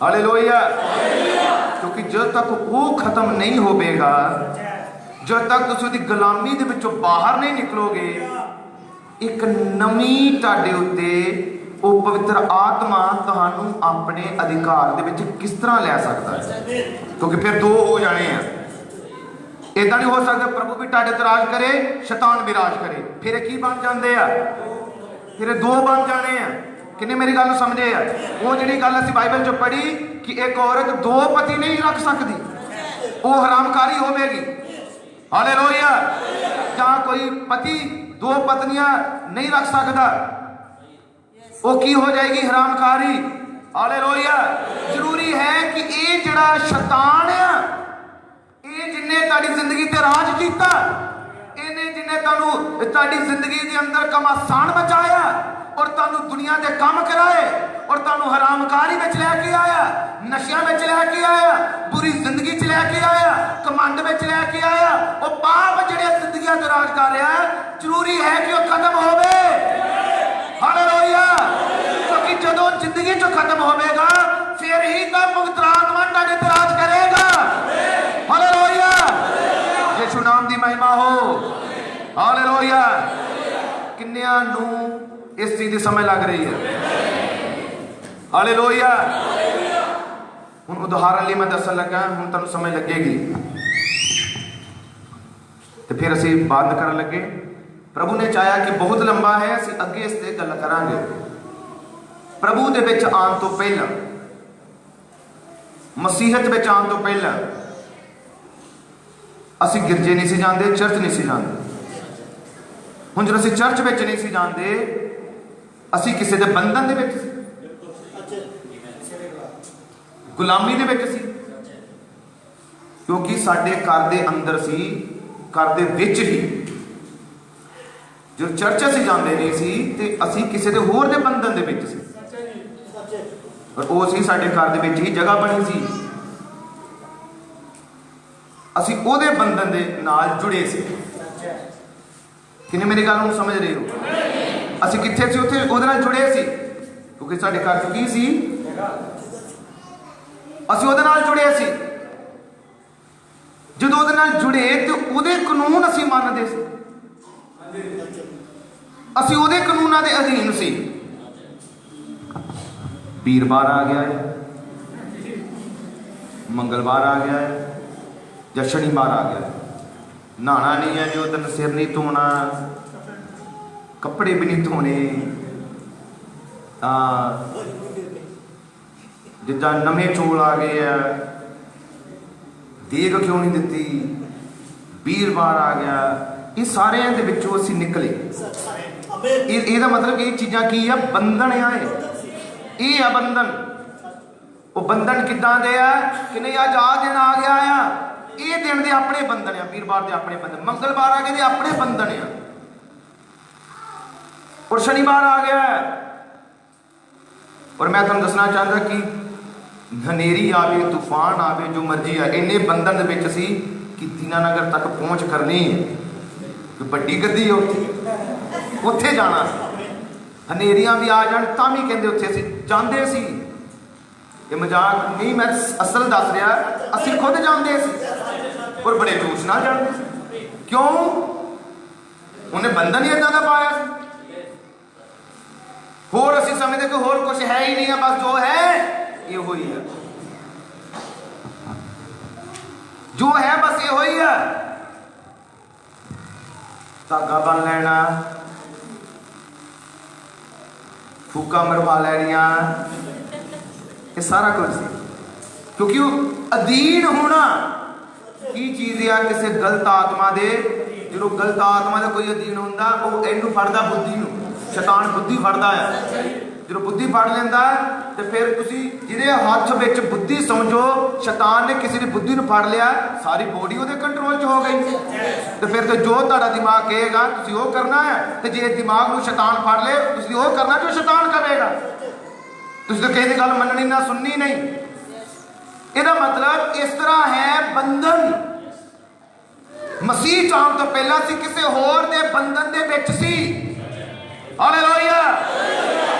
हालेलुया। क्योंकि जब तक वो खत्म नहीं होवेगा, जब तक तुसीं उहदी गुलामी दे विचों बाहर नहीं निकलोगे, एक नवी तुहाडे उत्ते वो पवित्र आत्मा तुहानू अपने अधिकार दे विच किस तरह लै सकता है? क्योंकि फिर दो हो जाने हैं। इदा नहीं हो सकता प्रभु भी तुहाडे ते राज करे, शैतान भी राज करे, फिर की बन जाते हैं? फिर दो बन जाने हैं। किन्ने मेरी गल समझे है? वो जिहड़ी गल असीं बाइबल च पढ़ी कि एक औरत दो पति नहीं रख सकती, वो हरामकारी होवेगी। हालेलुया। जां कोई पति दो पत्नियां नहीं रख सकता, वो की हो जाएगी? हरामकारी। हालेलुया। जरूरी है कि ये जिहड़ा शैतान है, ये जिन्ने तुहाडी जिंदगी ते राज कीता, इन्हें जिन्ने तुहानू तुहाडी जिंदगी दे अंदर घमासान मचाया और तुहानू दुनिया दे काम कराए और तुहानू हरामकारी विच लैके आया, नशियां विच लैके आया, बुरी जिंदगी च लैके आया, कमंड विच लैके आया, वो पाप जिहड़े जिंदगियां ते राज कर रहा है, जरूरी है कि वो खत्म होवे। हालेलुया। क्योंकि जदों जिंदगी चो खत्म होवेगा फिर ही तो पवित्र आत्मा तुहाडे ते राज करेगा। हालेलुया। यीशु नाम दी महिमा हो। हालेलुया। किन्नियां नू इस चीज की समझ लग रही है? हालेलुया। हुण उदाहरण लिए मैं दसन लगा, हुण तुहानू समझ लगेगी, तो फिर असीं बंद करन लगे। प्रभु ने चाहा कि बहुत लंबा है, असीं अगे इस ते गल करांगे। प्रभु दे विच आउण तो पहला, मसीहत विच आउण तो पहला ਅਸੀਂ ਗਿਰਜੇ ਨਹੀਂ ਸੀ ਜਾਂਦੇ, ਚਰਚ ਨਹੀਂ ਸੀ ਜਾਂਦੇ। ਹੁਣ ਜਦੋਂ ਅਸੀਂ ਚਰਚ ਵਿੱਚ ਨਹੀਂ ਸੀ ਜਾਂਦੇ, ਅਸੀਂ ਕਿਸੇ ਦੇ ਬੰਧਨ ਦੇ ਵਿੱਚ ਸੀ, ਗੁਲਾਮੀ ਦੇ ਵਿੱਚ ਸੀ, ਕਿਉਂਕਿ ਸਾਡੇ ਘਰ ਦੇ ਅੰਦਰ ਸੀ, ਘਰ ਦੇ ਵਿੱਚ ਹੀ। ਜਦੋਂ ਚਰਚ ਅਸੀਂ ਜਾਂਦੇ ਨਹੀਂ ਸੀ ਤੇ ਅਸੀਂ ਕਿਸੇ ਦੇ ਹੋਰ ਦੇ ਬੰਧਨ ਦੇ ਵਿੱਚ ਸੀ, ਪਰ ਉਹ ਸੀ ਸਾਡੇ ਘਰ ਦੇ ਵਿੱਚ ਹੀ ਜਗ੍ਹਾ ਬਣੀ ਸੀ, ਅਸੀਂ ਉਹਦੇ ਬੰਧਨ ਦੇ ਨਾਲ ਜੁੜੇ ਸੀ। ਕਿੰਨੇ ਮੇਰੀ ਗੱਲ ਨੂੰ ਸਮਝ ਰਹੇ ਹੋ? ਅਸੀਂ ਕਿੱਥੇ ਸੀ? ਉੱਥੇ ਉਹਦੇ ਨਾਲ ਜੁੜੇ ਸੀ, ਕਿਉਂਕਿ ਸਾਡੇ ਘਰ ਚ ਕੀ ਸੀ? ਅਸੀਂ ਉਹਦੇ ਨਾਲ ਜੁੜੇ ਸੀ। ਜਦੋਂ ਉਹਦੇ ਨਾਲ ਜੁੜੇ ਤੇ ਉਹਦੇ ਕਾਨੂੰਨ ਅਸੀਂ ਮੰਨਦੇ ਸੀ, ਅਸੀਂ ਉਹਦੇ ਕਾਨੂੰਨਾਂ ਦੇ ਅਧੀਨ ਸੀ। ਵੀਰਵਾਰ ਆ ਗਿਆ ਹੈ, ਮੰਗਲਵਾਰ ਆ ਗਿਆ ਹੈ ਜਾਂ ਸ਼ਨੀਵਾਰ ਆ ਗਿਆ, ਨਹਾਣਾ ਨਹੀਂ ਹੈ ਜੀ, ਉਸ ਦਿਨ ਸਿਰ ਨਹੀਂ ਧੋਣਾ, ਕੱਪੜੇ ਵੀ ਨਹੀਂ ਧੋਣੇ, ਜਿੱਦਾਂ ਨਵੇਂ ਚੋਲ ਆ ਗਏ ਆ, ਦੇਗ ਕਿਉਂ ਨਹੀਂ ਦਿੱਤੀ, ਵੀਰਵਾਰ ਆ ਗਿਆ, ਇਹ ਸਾਰਿਆਂ ਦੇ ਵਿੱਚੋਂ ਅਸੀਂ ਨਿਕਲੇ। ਇਹਦਾ ਮਤਲਬ ਇਹ ਚੀਜ਼ਾਂ ਕੀ ਆ? ਬੰਧਨ ਆ। ਇਹ ਆ ਬੰਧਨ। ਉਹ ਬੰਧਨ ਕਿੱਦਾਂ ਦੇ ਆ ਕਿ ਨਹੀਂ, ਅੱਜ ਆ ਦਿਨ ਆ ਗਿਆ ਆ, ਇਹ ਦਿਨ ਦੇ ਆਪਣੇ ਬੰਧਨ ਆ, ਵੀਰਵਾਰ ਦੇ ਆਪਣੇ ਬੰਧਨ, ਮੰਗਲਵਾਰ ਆ ਗਏ ਦੇ ਆਪਣੇ ਬੰਧਨ ਆ, और शनिवार आ गया है। और मैं तुहानू दसना चाहता कि हनेरी आवे, तूफान आवे, जो मर्जी आ, इन्ने बंधन दे विच सी कि दीनानगर तक पहुँच करनी है, कि बड़ी गद्दी है, उत्थे जाना। हनेरियां भी आ जान तां भी कहंदे उत्थे असीं जांदे सी। ये मजाक नहीं, मैं असल दस रहा, असीं खुद जांदे सी और बड़े जोश नाल जांदे सी। क्यों? उन्हें बंधन ही इदां दा पाया सी। होर असीं समझदे कि होर कुछ है ही नहीं है, बस जो है यो ही है, जो है बस यो ही है। धागा बन लेना, फूका मरवा लैनिया, ये सारा कुछ सी। क्योंकि वो अधीन होना की चीज़ है किसी गलत आत्मा दे। जो गलत आत्मा का कोई अधीन होंदा, वो इनू फड़दा बुद्धि नू, शैतान बुद्धि फड़दा है। जो बुद्धि फड़ लेंदा तो फिर तुसी जिहदे हत्थ विच बुद्धि समझो, शैतान ने किसी की बुद्धि नू फड़ लिया, सारी बॉडी उहदे कंट्रोल च हो गई। तो फिर तो जो तुहाडा दिमाग कहेगा तुसी वो करना है, तो जे दिमाग नू शैतान फड़ ले तुसी वो करना जो शैतान करेगा। तुसी तो किसी दी गल मननी ना सुननी नहीं। इहदा मतलब इस तरह है बंधन। मसीह आउण तो पहला सी किसी होर दे बंधन दे विच सी। हालेलुया।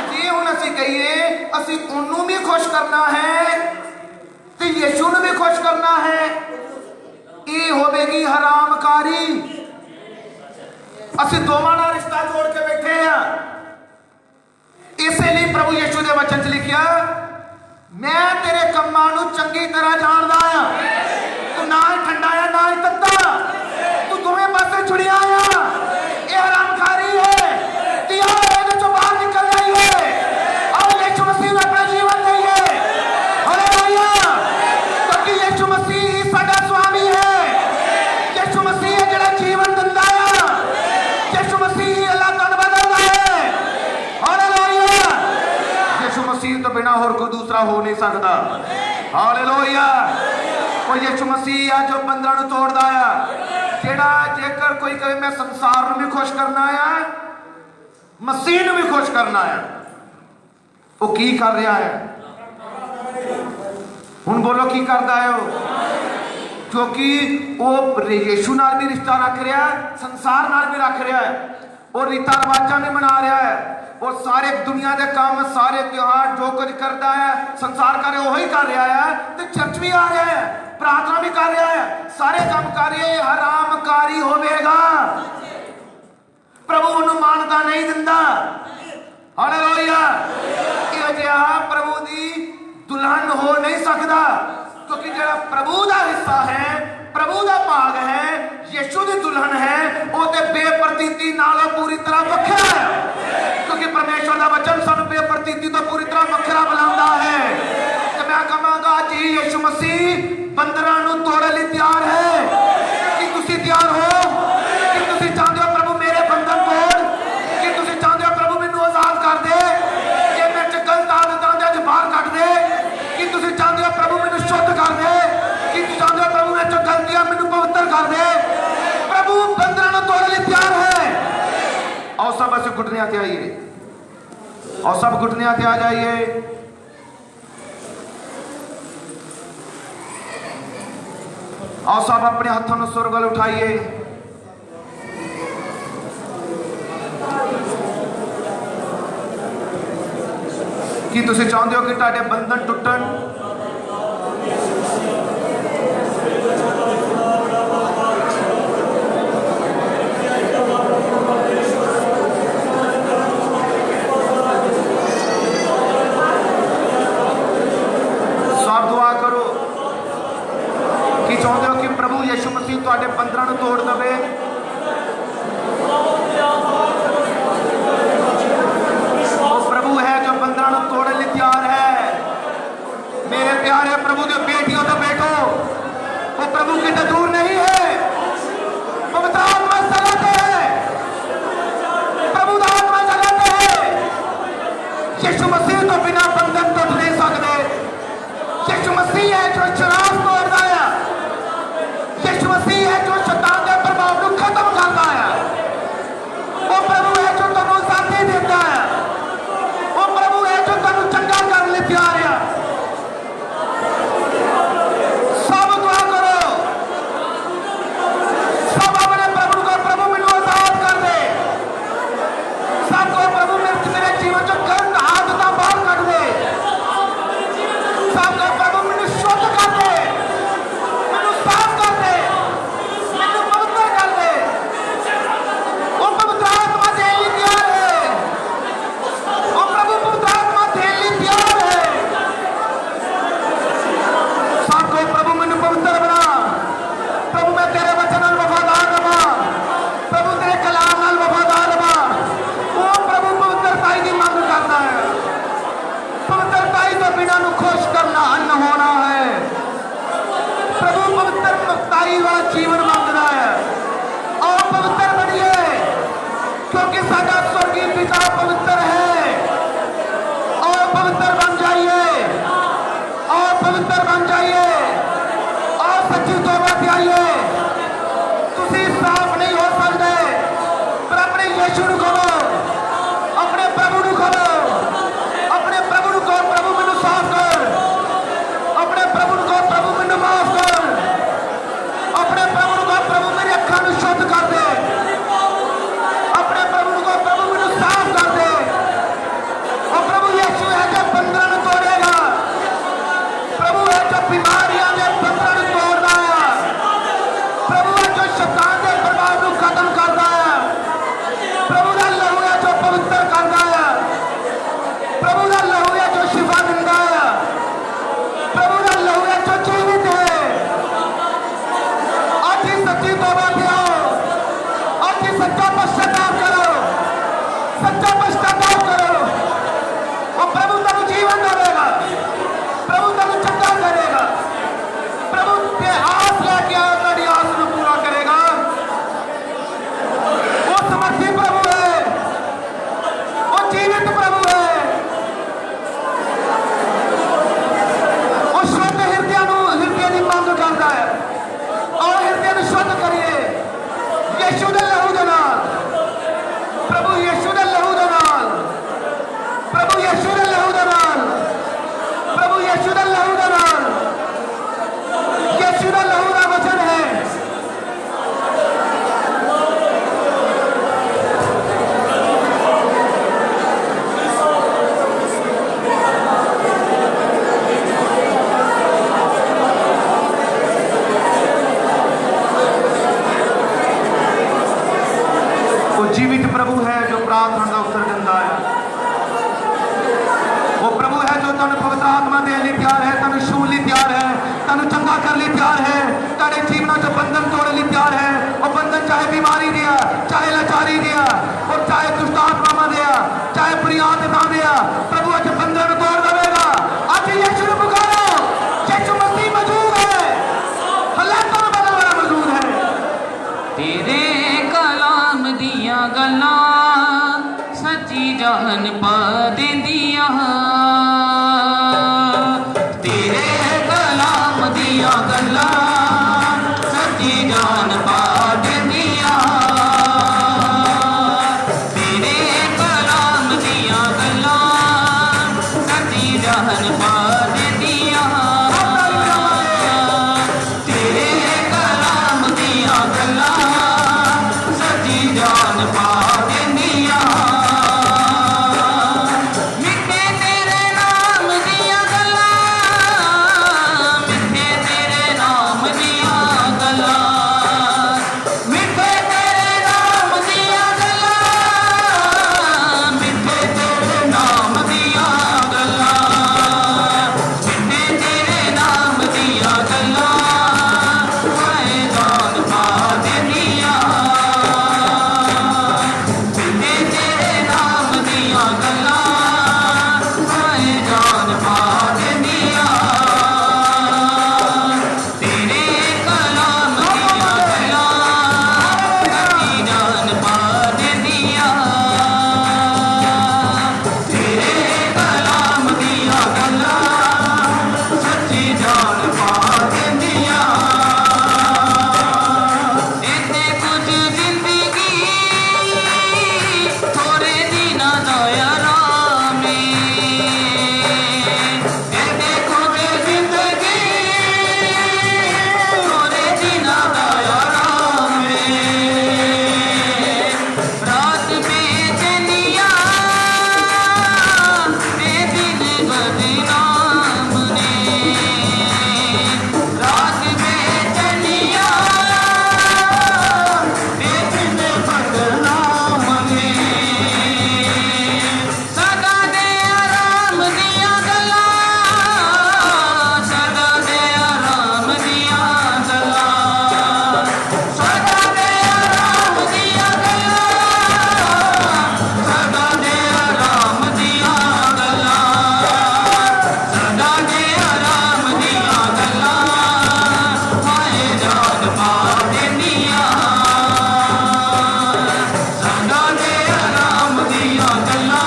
जे हुण असीं कहिए असीं उन्नू भी खुश करना है ते यीशु नू भी खुश करना है, ये होवेगी हरामकारी। असीं दोवां नाल रिश्ता जोड़ के बैठे हैं। इसलिए प्रभु यीशु दे वचन च लिखिया, मैं तेरे कम्मां नू चंगी तरह जानदा हां, तू ना ही ठंडा है ना ही तत्ता, तू दोवें पासे छुड़िया आ। ये हरामकारी है, तिया ਇਹਦੇ ਚੋਂ ਬਾਹਰ निकल जाइए और यीशु मसीह ਨੂੰ अपना जीवन दीजिए। हालेलुया। क्योंकि यीशु मसीह ही साडा स्वामी है। यीशु मसीह है जिहड़ा जीवन दिंदा है। यीशु मसीह ही अल्लाह तन बदलदा है। हालेलुया। यीशु मसीह तो बिना और कोई दूसरा हो नहीं सकता। हालेलुया। कोई यीशु मसीह है जो बंधन नू तोड़दा है, जिहड़ा जेकर कोई कहे मैं संसार नू भी खुश करना है, मसीह नू भी खुश करना है, वो की कर रहा है? हुण बोलो की करता है वो? क्योंकि वो यीशु नाल भी रिश्ता रख रहा है, संसार नाल भी रख रहा है, और रीता रिवाजा नहीं मना रहा है, और सारे दुनिया के काम, सारे त्योहार जो कुछ करता है संसार करे वही कर रहा है। तो चर्च भी आ रहा है, प्रार्थना भी कर रहा है, सारे काम कर रहे, हरामकारी होवेगा। प्रभु उन्हें मानता नहीं दिंदा। हालेलुया। इहो जिहा प्रभु दी दुल्हन हो नहीं सकता, क्योंकि जो प्रभु का हिस्सा है, प्रभु का भाग है, यीशु की दुल्हन है, वो तो बेप्रतीति नालों पूरी तरह वखरा है। क्योंकि परमेश्वर का वचन सानू बेप्रतीति तो पूरी तरह वखरा बुलाता है। तो मैं कहांगा जी यीशु मसीह बंदरां नू तोड़न लई तैयार है कि ਤਿਆਰ ਹੋ ਕਿ ਤੁਸੀਂ ਚਾਹੁੰਦੇ ਹੋ ਪ੍ਰਭੂ ਮੇਰੇ ਬੰਧਨ ਤੋੜ, ਕਿ ਤੁਸੀਂ ਚਾਹੁੰਦੇ ਹੋ ਪ੍ਰਭੂ ਮੈਨੂੰ ਆਜ਼ਾਦ ਕਰ ਦੇ, ਕਿ ਮੇਰੇ ਚ ਗਲਤ ਆਦਤਾਂ ਦੇ ਬਾਹਰ ਕੱਢ ਦੇ, ਕਿ ਤੁਸੀਂ ਚਾਹੁੰਦੇ ਹੋ ਪ੍ਰਭੂ ਮੈਨੂੰ ਸ਼ੁੱਧ ਕਰ ਦੇ, ਕਿ ਤੁਸੀਂ ਚਾਹੁੰਦੇ ਹੋ ਪ੍ਰਭੂ ਮੇਰੇ ਚ ਗਲਤੀਆਂ ਮੈਨੂੰ ਪਵਿੱਤਰ ਕਰ ਦੇ। प्रभु बंधन तोड़ने लिए तैयार है। और सब ऐसे घुटने आते आइए, और सब घुटने आते आ जाइए। और सब अपने हाथों में सुर गल उठाइए। कि तुसी चाहते हो कि तुहाडे बंधन टुटन, चाहते हो कि प्रभु यीशु मसीह तुहाडे बंधन तोड़ दे। वो प्रभु है जो बंधन तोड़ने लिए तैयार है। मेरे प्यारे प्रभु के बेटियों तो बेटो, वो प्रभु की तो दूर नहीं है। पवित्र आत्मा चलाते हैं, प्रभु का आत्मा चलाते हैं। यीशु मसीह तो बिना बंधन टूट नहीं सकते। यीशु मसीह है जो शराब तोड़ता है, यीशु मसीह है जो शैतान के प्रभाव को खत्म करता है। वो प्रभु है जो तुम शांति देता है। वो प्रभु है जो तुम चंगा कर ले तैयार है। सब दुआ करो, सब अपने प्रभु को प्रभु में आजाद कर दे। सबको प्रभु मेरे जीवन जो गंद आदत बाहर कर दे। सबको प्रभु मैंने शुद्ध कर दे, मैंने साफ कर दे, मैंने पवित्र कर दे। वो पवित्र आत्मा देने लिए तैयार है। वो प्रभु पवित्र आत्मा देने लिए तैयार है। सबको प्रभु मैंने पवित्र बना। प्रभु मैं तेरे वचन नाल वफादार रहा, प्रभु तेरे कलाम नाल वफादार रहा। वो प्रभु पवित्रताई की मांग करता है। पवित्रताई तो बिना नु खुश करना अन्न होना है। प्रभु पवित्रताई वाला जीवन मांगता है। और पवित्र बनिए, क्योंकि साडा स्वर्गीय पिता पवित्र है। और पवित्र बन जाइए, और पवित्र बन जाइए, और सच्ची तौबा से आइए। तुसी साफ नहीं हो सकते, पर अपने यीशु को खोलो, अपने प्रभु को खोलो, अपने प्रभु को प्रभु मैनू साफ कर, अपने प्रभु को प्रभु मैनू माफ कर, अपने प्रभु को प्रभु मेरी अखां नूं शुद्ध कर दे, अपने प्रभु को प्रभु मैनू साफ कर दे। और प्रभु यीशु है जो बंधन तोड़ेगा। प्रभु है जो बीमारियां के बंधन तोड़ता है। प्रभु है जो शैतान के प्रभाव को खत्म करता है। प्रभु का लहू है जो पवित्र करता है। प्रभु का लहू है जो शिफा देता है। प्रभु का लहू है जो जीवित है। आज ही सच्ची तौबा से आओ, आज ही सच्चा पश्चाताप करो, सच्चा पश्चाताप करो। और प्रभु तेरे जीवन देगा, प्रभु तेरे चंगा करेगा। प्रभु के आस लेके आओ, तेरी आस को पूरा करेगा। वो समर्थी प्रभु है, वो जीवित प्रभु है। वो शुद्ध हृदय की मांग करता है। और हृदय को शुद्ध करिए यीशु दे लहू दे नाल, प्रभु यीशु दे लहू दे नाल, प्रभु यीशु दे लहू दे नाल, प्रभु यीशु दे लहू दे नाल। यीशु दे लहू दा वचन है। वो जीवित प्रभु है जो प्रार्थना का उत्तर देता है। वो प्रभु है जो तन पवित्र आत्मा देने लिए तैयार है, तन छूण लिए तैयार है, तन चंगा कर लिए तैयार है, तेरे जीवन जो बंधन तोड़ने लिए तैयार है। वो बंधन चाहे बीमारी दिया, चाहे लाचारी दिया, और चाहे दुष्ट आत्मा दिया, चाहे बुरी आदत दिया, प्रभु आज बंधन तोड़ देगा। आज यीशु को पुकारो, यीशु मसीह मौजूद है, हालातों में बदलना मौजूद है। गल्लां सच्ची जान पा देंदियां तेरे कलाम दियां गल्लां सच्ची जान पा देंदियां तेरे कलाम दियां गल्लां सच्ची जान पा देंदियां तेरे कलाम दियां गल्लां सच्ची जान पा देंदियां मिठे तेरे नाम दियां गल्लां मिठे तेरे नाम दियां गल्लां मिठे तेरे नाम दियां गल्लां मिठे तेरे नाम दियां गल्लां मिठे तेरे नाम दियां गल्लां हाय जान पा देंदियां मिठे तेरे नाम दियां गल्लां हाय जान पा देंदियां तेरे कलाम दियां गल्लां सच्ची जान पा देंदियां तेरे कलाम दियां गल्लां सच्ची जान पा देंदियां इत्थे कुछ जिंदगी थोड़े दिनां दा आराम ऐ इत्थे कुछ जिंदगी थोड़े दिनां दा आराम ऐ रात बेचैनियां ते दिन बदनाम ने रात बेचैनियां ते दिन बदनाम ने सदा दे आराम दियां गल्लां सदा दे आराम दियां गल्लां सदा दे आराम दियां गल्लां सदा दे आराम दियां गल्लां सदा दे आराम दियां गल्लां हाय जान पा देंदियां सदा दे आराम दियां गल्लां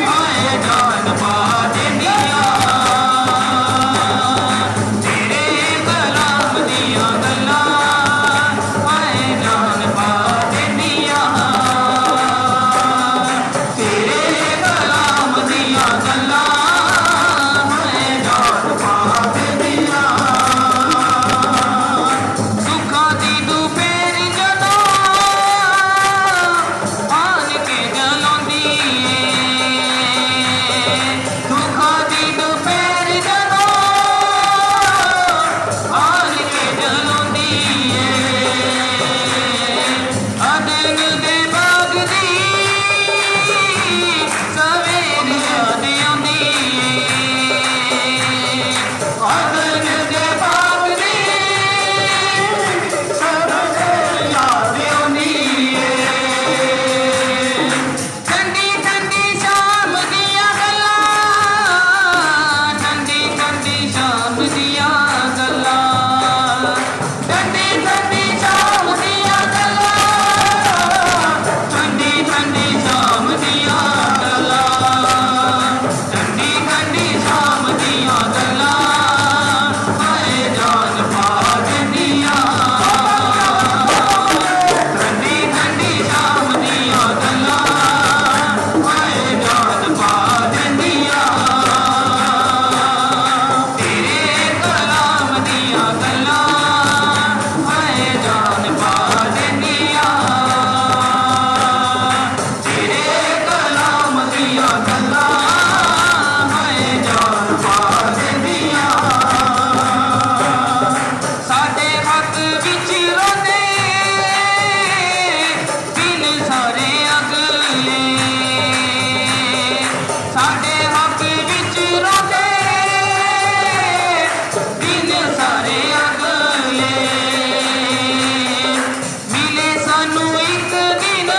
हाय जान पा देंदियां तेरे कलाम दियां गल्लां हाय जान पा देंदियां तेरे कलाम दियां गल्लां हाय जान पा देंदियां सुखां दी दुपहर जदों आन के जलांदी सुखां दी दुपहर जदों आन के जलांदी अदन दे बाग दी सवेर याद आंदी अदन दे बाग दी सवेर याद आंदी ठंडी ठंडी शाम दियां गल्लां ठंडी ठंडी शाम दियां गल्लां ठंडी ठंडी शाम दियां गल्लां ठंडी ठंडी शाम दियां गल्लां ठंडी ठंडी शाम दियां गल्लां हाय जान पा देंदियां ठंडी ठंडी शाम दियां गल्लां हाय जान पा देंदियां तेरे कलाम दियां गल्लां हाय जान पा देंदियां तेरे कलाम दियां गल्लां हाय जान पा देंदियां साडे हक विच रोंदे दिल सारे अगले साडे हक विच रोंदे दिल सारे अगले मिले सानू एक दिन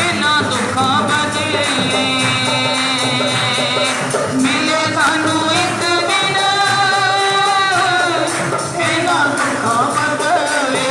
इन्हां दुखां बदले मिले सानू एक दिन इन्हां दुखां बदले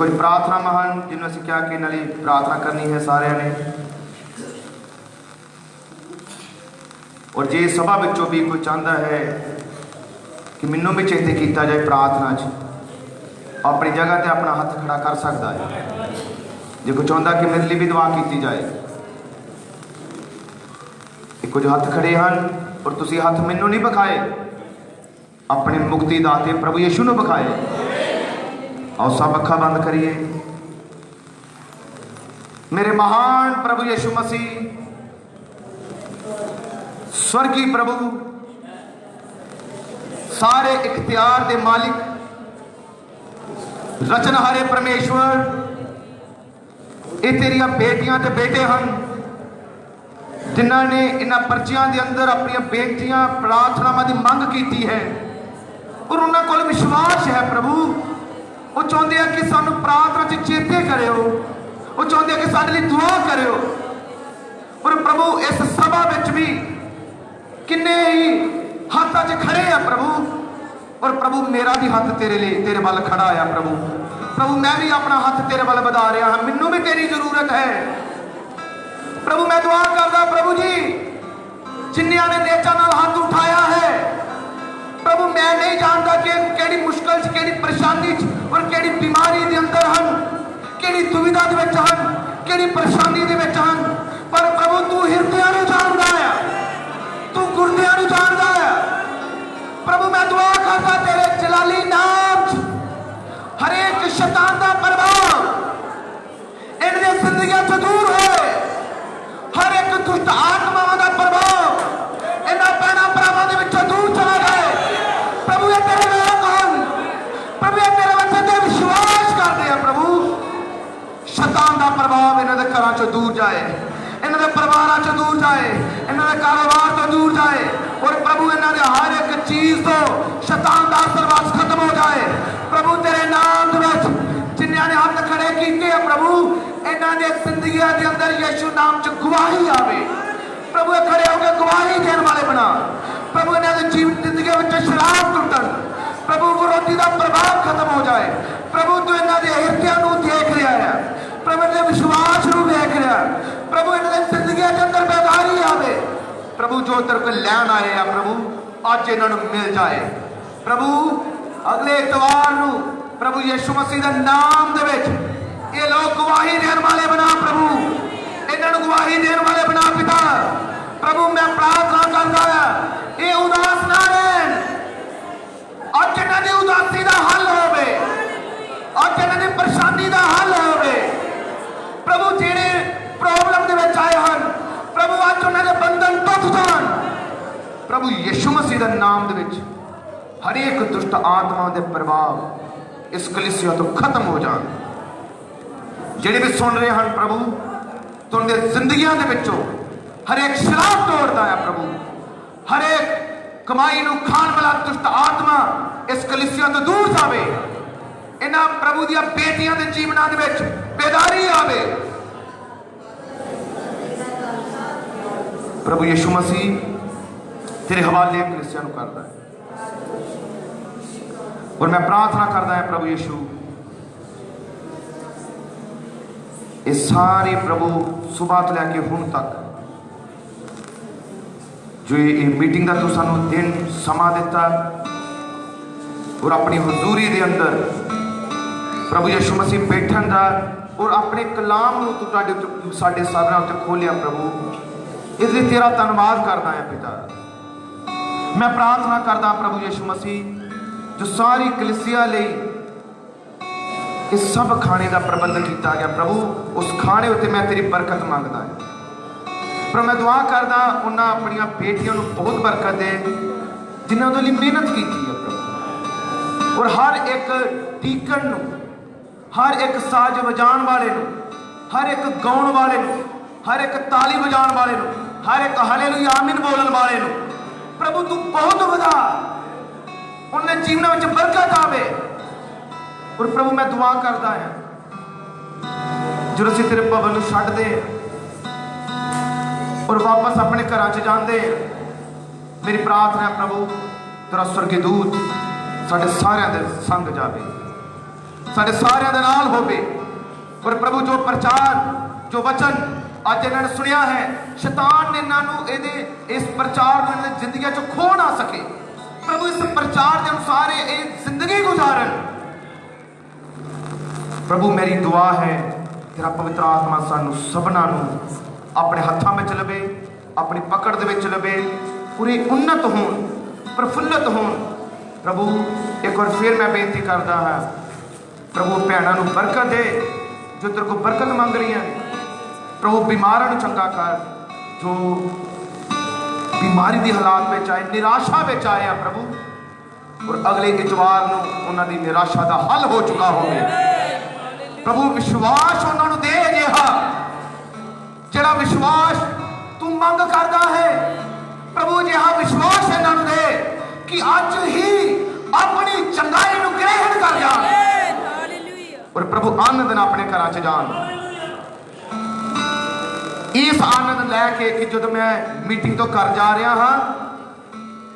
कुछ प्रार्थना महान जिन्होंने असीं क्या कि इन्हां लई प्रार्थना करनी है सारिਆਂ ने। और जे सभा विचों भी कोई चाहता है कि मैनूं भी चेते किया जाए प्रार्थना च, अपनी जगह ते अपना हथ खड़ा कर सकता है। जे कोई चाहता कि मेरे लिए भी दुआ की जाए, कुछ हथ खड़े हैं और तुसी हथ मैनू नहीं बखाए, अपने मुक्ति दाते प्रभु यीशु नूं बखाए। आओ सब अखा बंद करिए। मेरे महान प्रभु यीशु मसीह, स्वर्गीय प्रभु, सारे इख्तियार दे मालिक, रचनहारे परमेश्वर, ये तेरिया बेटियां ते बेटे हैं जिन्होंने इन्हां पर्चियां के अंदर अपन बेनतियां प्रार्थनावां की मंग की है और उन्होंने को विश्वास है प्रभु। वो चाहते हैं कि सानू प्रार्थना च चेते करो, वो चाहते हैं कि साडे लई दुआ करो। और प्रभु इस सभा विच भी किन्ने ही हाथ च खड़े हैं प्रभु, और प्रभु मेरा भी हाथ तेरे लिए तेरे वाल खड़ा है प्रभु। प्रभु मैं भी अपना हाथ तेरे वाल बढ़ा रहा हाँ, मैनू भी तेरी जरूरत है प्रभु। मैं दुआ करदा प्रभु जी, जिन्नियां ने नेचा नाल हाथ उठाया है प्रभु, मैं नहीं जानता कि केड़ी मुश्किल च, केड़ी परेशानी च और केड़ी बीमारी दे अंदर हन, केड़ी दुविधा दे विच हन, केड़ी परेशानी दे विच हन, पर प्रभु तू हिरदियां नूं जानदा है, तू गुरदियां नूं जानदा है प्रभु। मैं दुआ करदा तेरे जलाली नाम च हर एक शैतान दा प्रभाव इन्हां जिंदगियां तो दूर होए, हर एक दुष्ट आत्मावां दा प्रभाव इन्हां भैणां भरावां दे विचों दूर चला जाए प्रभु। ये तेरे लोग हन प्रभु, ये तेरे वचन ते विश्वास करदे आ प्रभु। शैतान दा प्रभाव इन्हां दे घरां चों दूर जाए, इन्हां दे परिवारां चों दूर जाए, इन्हां दे कारोबार तो दूर जाए, और प्रभु इन्हां दे हर एक चीज तो शैतान दा असरवास खत्म हो जाए प्रभु। तेरे नाम दे विच जिन्हां ने हाथ खड़े कीते आ प्रभु, इन्हां दे जिंदगियां दे अंदर यीशु नाम च गवाही आवे प्रभु। खड़े होकर गवाही देने वाले बना प्रभु। इन्हां दे जीवन जिंदगी विच शराब टुटन प्रभु, विरोधी दा प्रभाव खत्म हो जाए प्रभु। तू इन्हां दे हिरदियां नूं देख रहा है प्रभु, इन्हां दे विश्वास नूं देख रहा है प्रभु। इन्हां दे जिंदगियां दे अंदर बेदारी आवे प्रभु। जो तेरे को लैन आए हैं प्रभु, अज इन्हां नूं मिल जाए प्रभु। अगले इतवार नूं प्रभु यीशु मसीह के नाम दे विच ये लोग गवाही देने वाले बना प्रभु, इन्हां नूं गवाही देने वाले बना पिता प्रभु। मैं प्रार्थना करदा है ये उदास ना रहन, अज इन्हां दी उदासी दा हल होवे, अज इन्हां दी परेशानी दा हल होवे प्रभु। जिहड़े प्रॉब्लम दे विच आए हन प्रभु, अज उन्हां दे बंधन टुट जाण प्रभु यीशु मसीह के नाम दे विच। हर एक दुष्ट आत्मा के प्रभाव इस कलीसिया तो खत्म हो जाए। जिहड़े भी सुन रहे हैं प्रभु, तो उनके जिंदगियां दे विचों हर एक शराब तोड़ता है प्रभु, हर एक कमाई नूं खाण वाला दुष्ट आत्मा इस कलीसिया तो दूर जावे। इन्हां प्रभु दियां बेटियां दे जीवनां दे विच बेदारी आवे प्रभु। यीशु मसीह तेरे हवाले कलीसिया नूं करदा है, और मैं प्रार्थना करदा है प्रभु यीशु, ये सारी प्रभु सुबह तो लैके हुण तक जो ये मीटिंग का तू सानू दिन समा दिता और अपनी हजूरी के अंदर प्रभु यीशु मसीह बैठन का और अपने कलाम नूं तू साडे सामने उत्ते खोलिया प्रभु। इसलिए तेरा धन्यवाद करदा है पिता। मैं प्रार्थना करदा प्रभु यीशु मसीह, जो सारी कलीसिया लई इस सब खाने का प्रबंध किया गया प्रभु, उस खाने उत्ते मैं तेरी बरकत मांगदा है पर मैं दुआ करदा उन्हां अपनियां बेटियां नूं बहुत बरकत दे जिन्हां उहदे लई मेहनत की है प्रभु। और हर एक डीकन नूं, हर एक साज बजाण वाले नूं, हर एक गाउण वाले नूं, हर एक ताली बजाण वाले नूं, हर एक हालेलुया आमीन बोलण वाले नूं प्रभु तू बहुत वधा, उन्हें जीवन में बरकत आवे। और प्रभु मैं दुआ करता है जो असीं तेरे भवन नूं छड्ड दे और वापस अपने घर च जाते, मेरी प्रार्थना है प्रभु तेरा स्वर्गीय दूत साढ़े सारे दे संग जावे साडे सारियां दे नाल होवे। और प्रभु जो प्रचार जो वचन अज इन्होंने सुनिया है, शैतान ने इन्होंने इस प्रचार में जिंदगी चो खो ना सके। प्रभु इस प्रचार के अनुसार ये जिंदगी गुजारन। प्रभु मेरी दुआ है तेरा पवित्र आत्मा सानू सबना अपने हाथों में लवे, अपनी पकड़ दे विच लवे, पूरे उन्नत होन, प्रफुल्लित होन। प्रभु एक बार फिर मैं बेनती करता हाँ, प्रभु भैनों को बरकत दे जो तेरे को बरकत मंग रही हैं। प्रभु बीमारों को चंगा कर, जो बीमारी की हालात में आए, निराशा में आए हैं प्रभु, और अगले इतवार को उन्होंने निराशा का हल हो चुका हो। प्रभु विश्वास उन्होंने दे जिहा जरा विश्वास तू मंग करता है। प्रभु जिहा विश्वास इन्होंने दे कि अज ही अपनी चंगाई को ग्रहण कर जान, और प्रभु आनंद ना अपने घर च जान। इस आनंद लैके कि जो मैं मीटिंग तो घर जा रहा हाँ,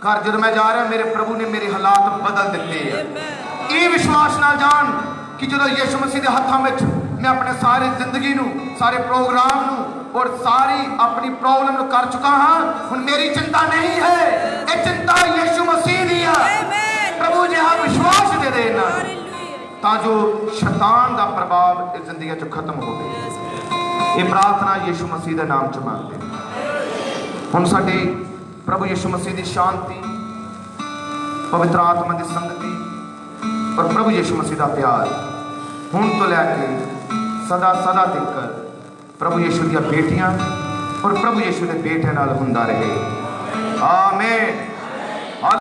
घर जो मैं जा रहा मेरे प्रभु ने मेरे हालात बदल दिते हैं। ये विश्वास ना जान कि जो यीशु मसीह के हाथों में मैं अपने सारी जिंदगी नू, सारे प्रोग्राम नू और सारी अपनी प्रॉब्लम कर चुका हाँ, हुण मेरी चिंता नहीं है, ये चिंता यीशु मसीह दी है। प्रभु जी हाँ विश्वास दे देना ता जो शैतान का प्रभाव इस जिंदगी चो खत्म हो गए। ये प्रार्थना यीशु मसीह के नाम च मांगते। हुण साडे प्रभु यीशु मसीह की शांति, पवित्र आत्मा की संगति और प्रभु यीशु मसीह का प्यार हुण तो लैके सदा सदा तक प्रभु यीशु दी बेटियां और प्रभु यीशु के बेटे नाल हुंदा रहे। आमीन।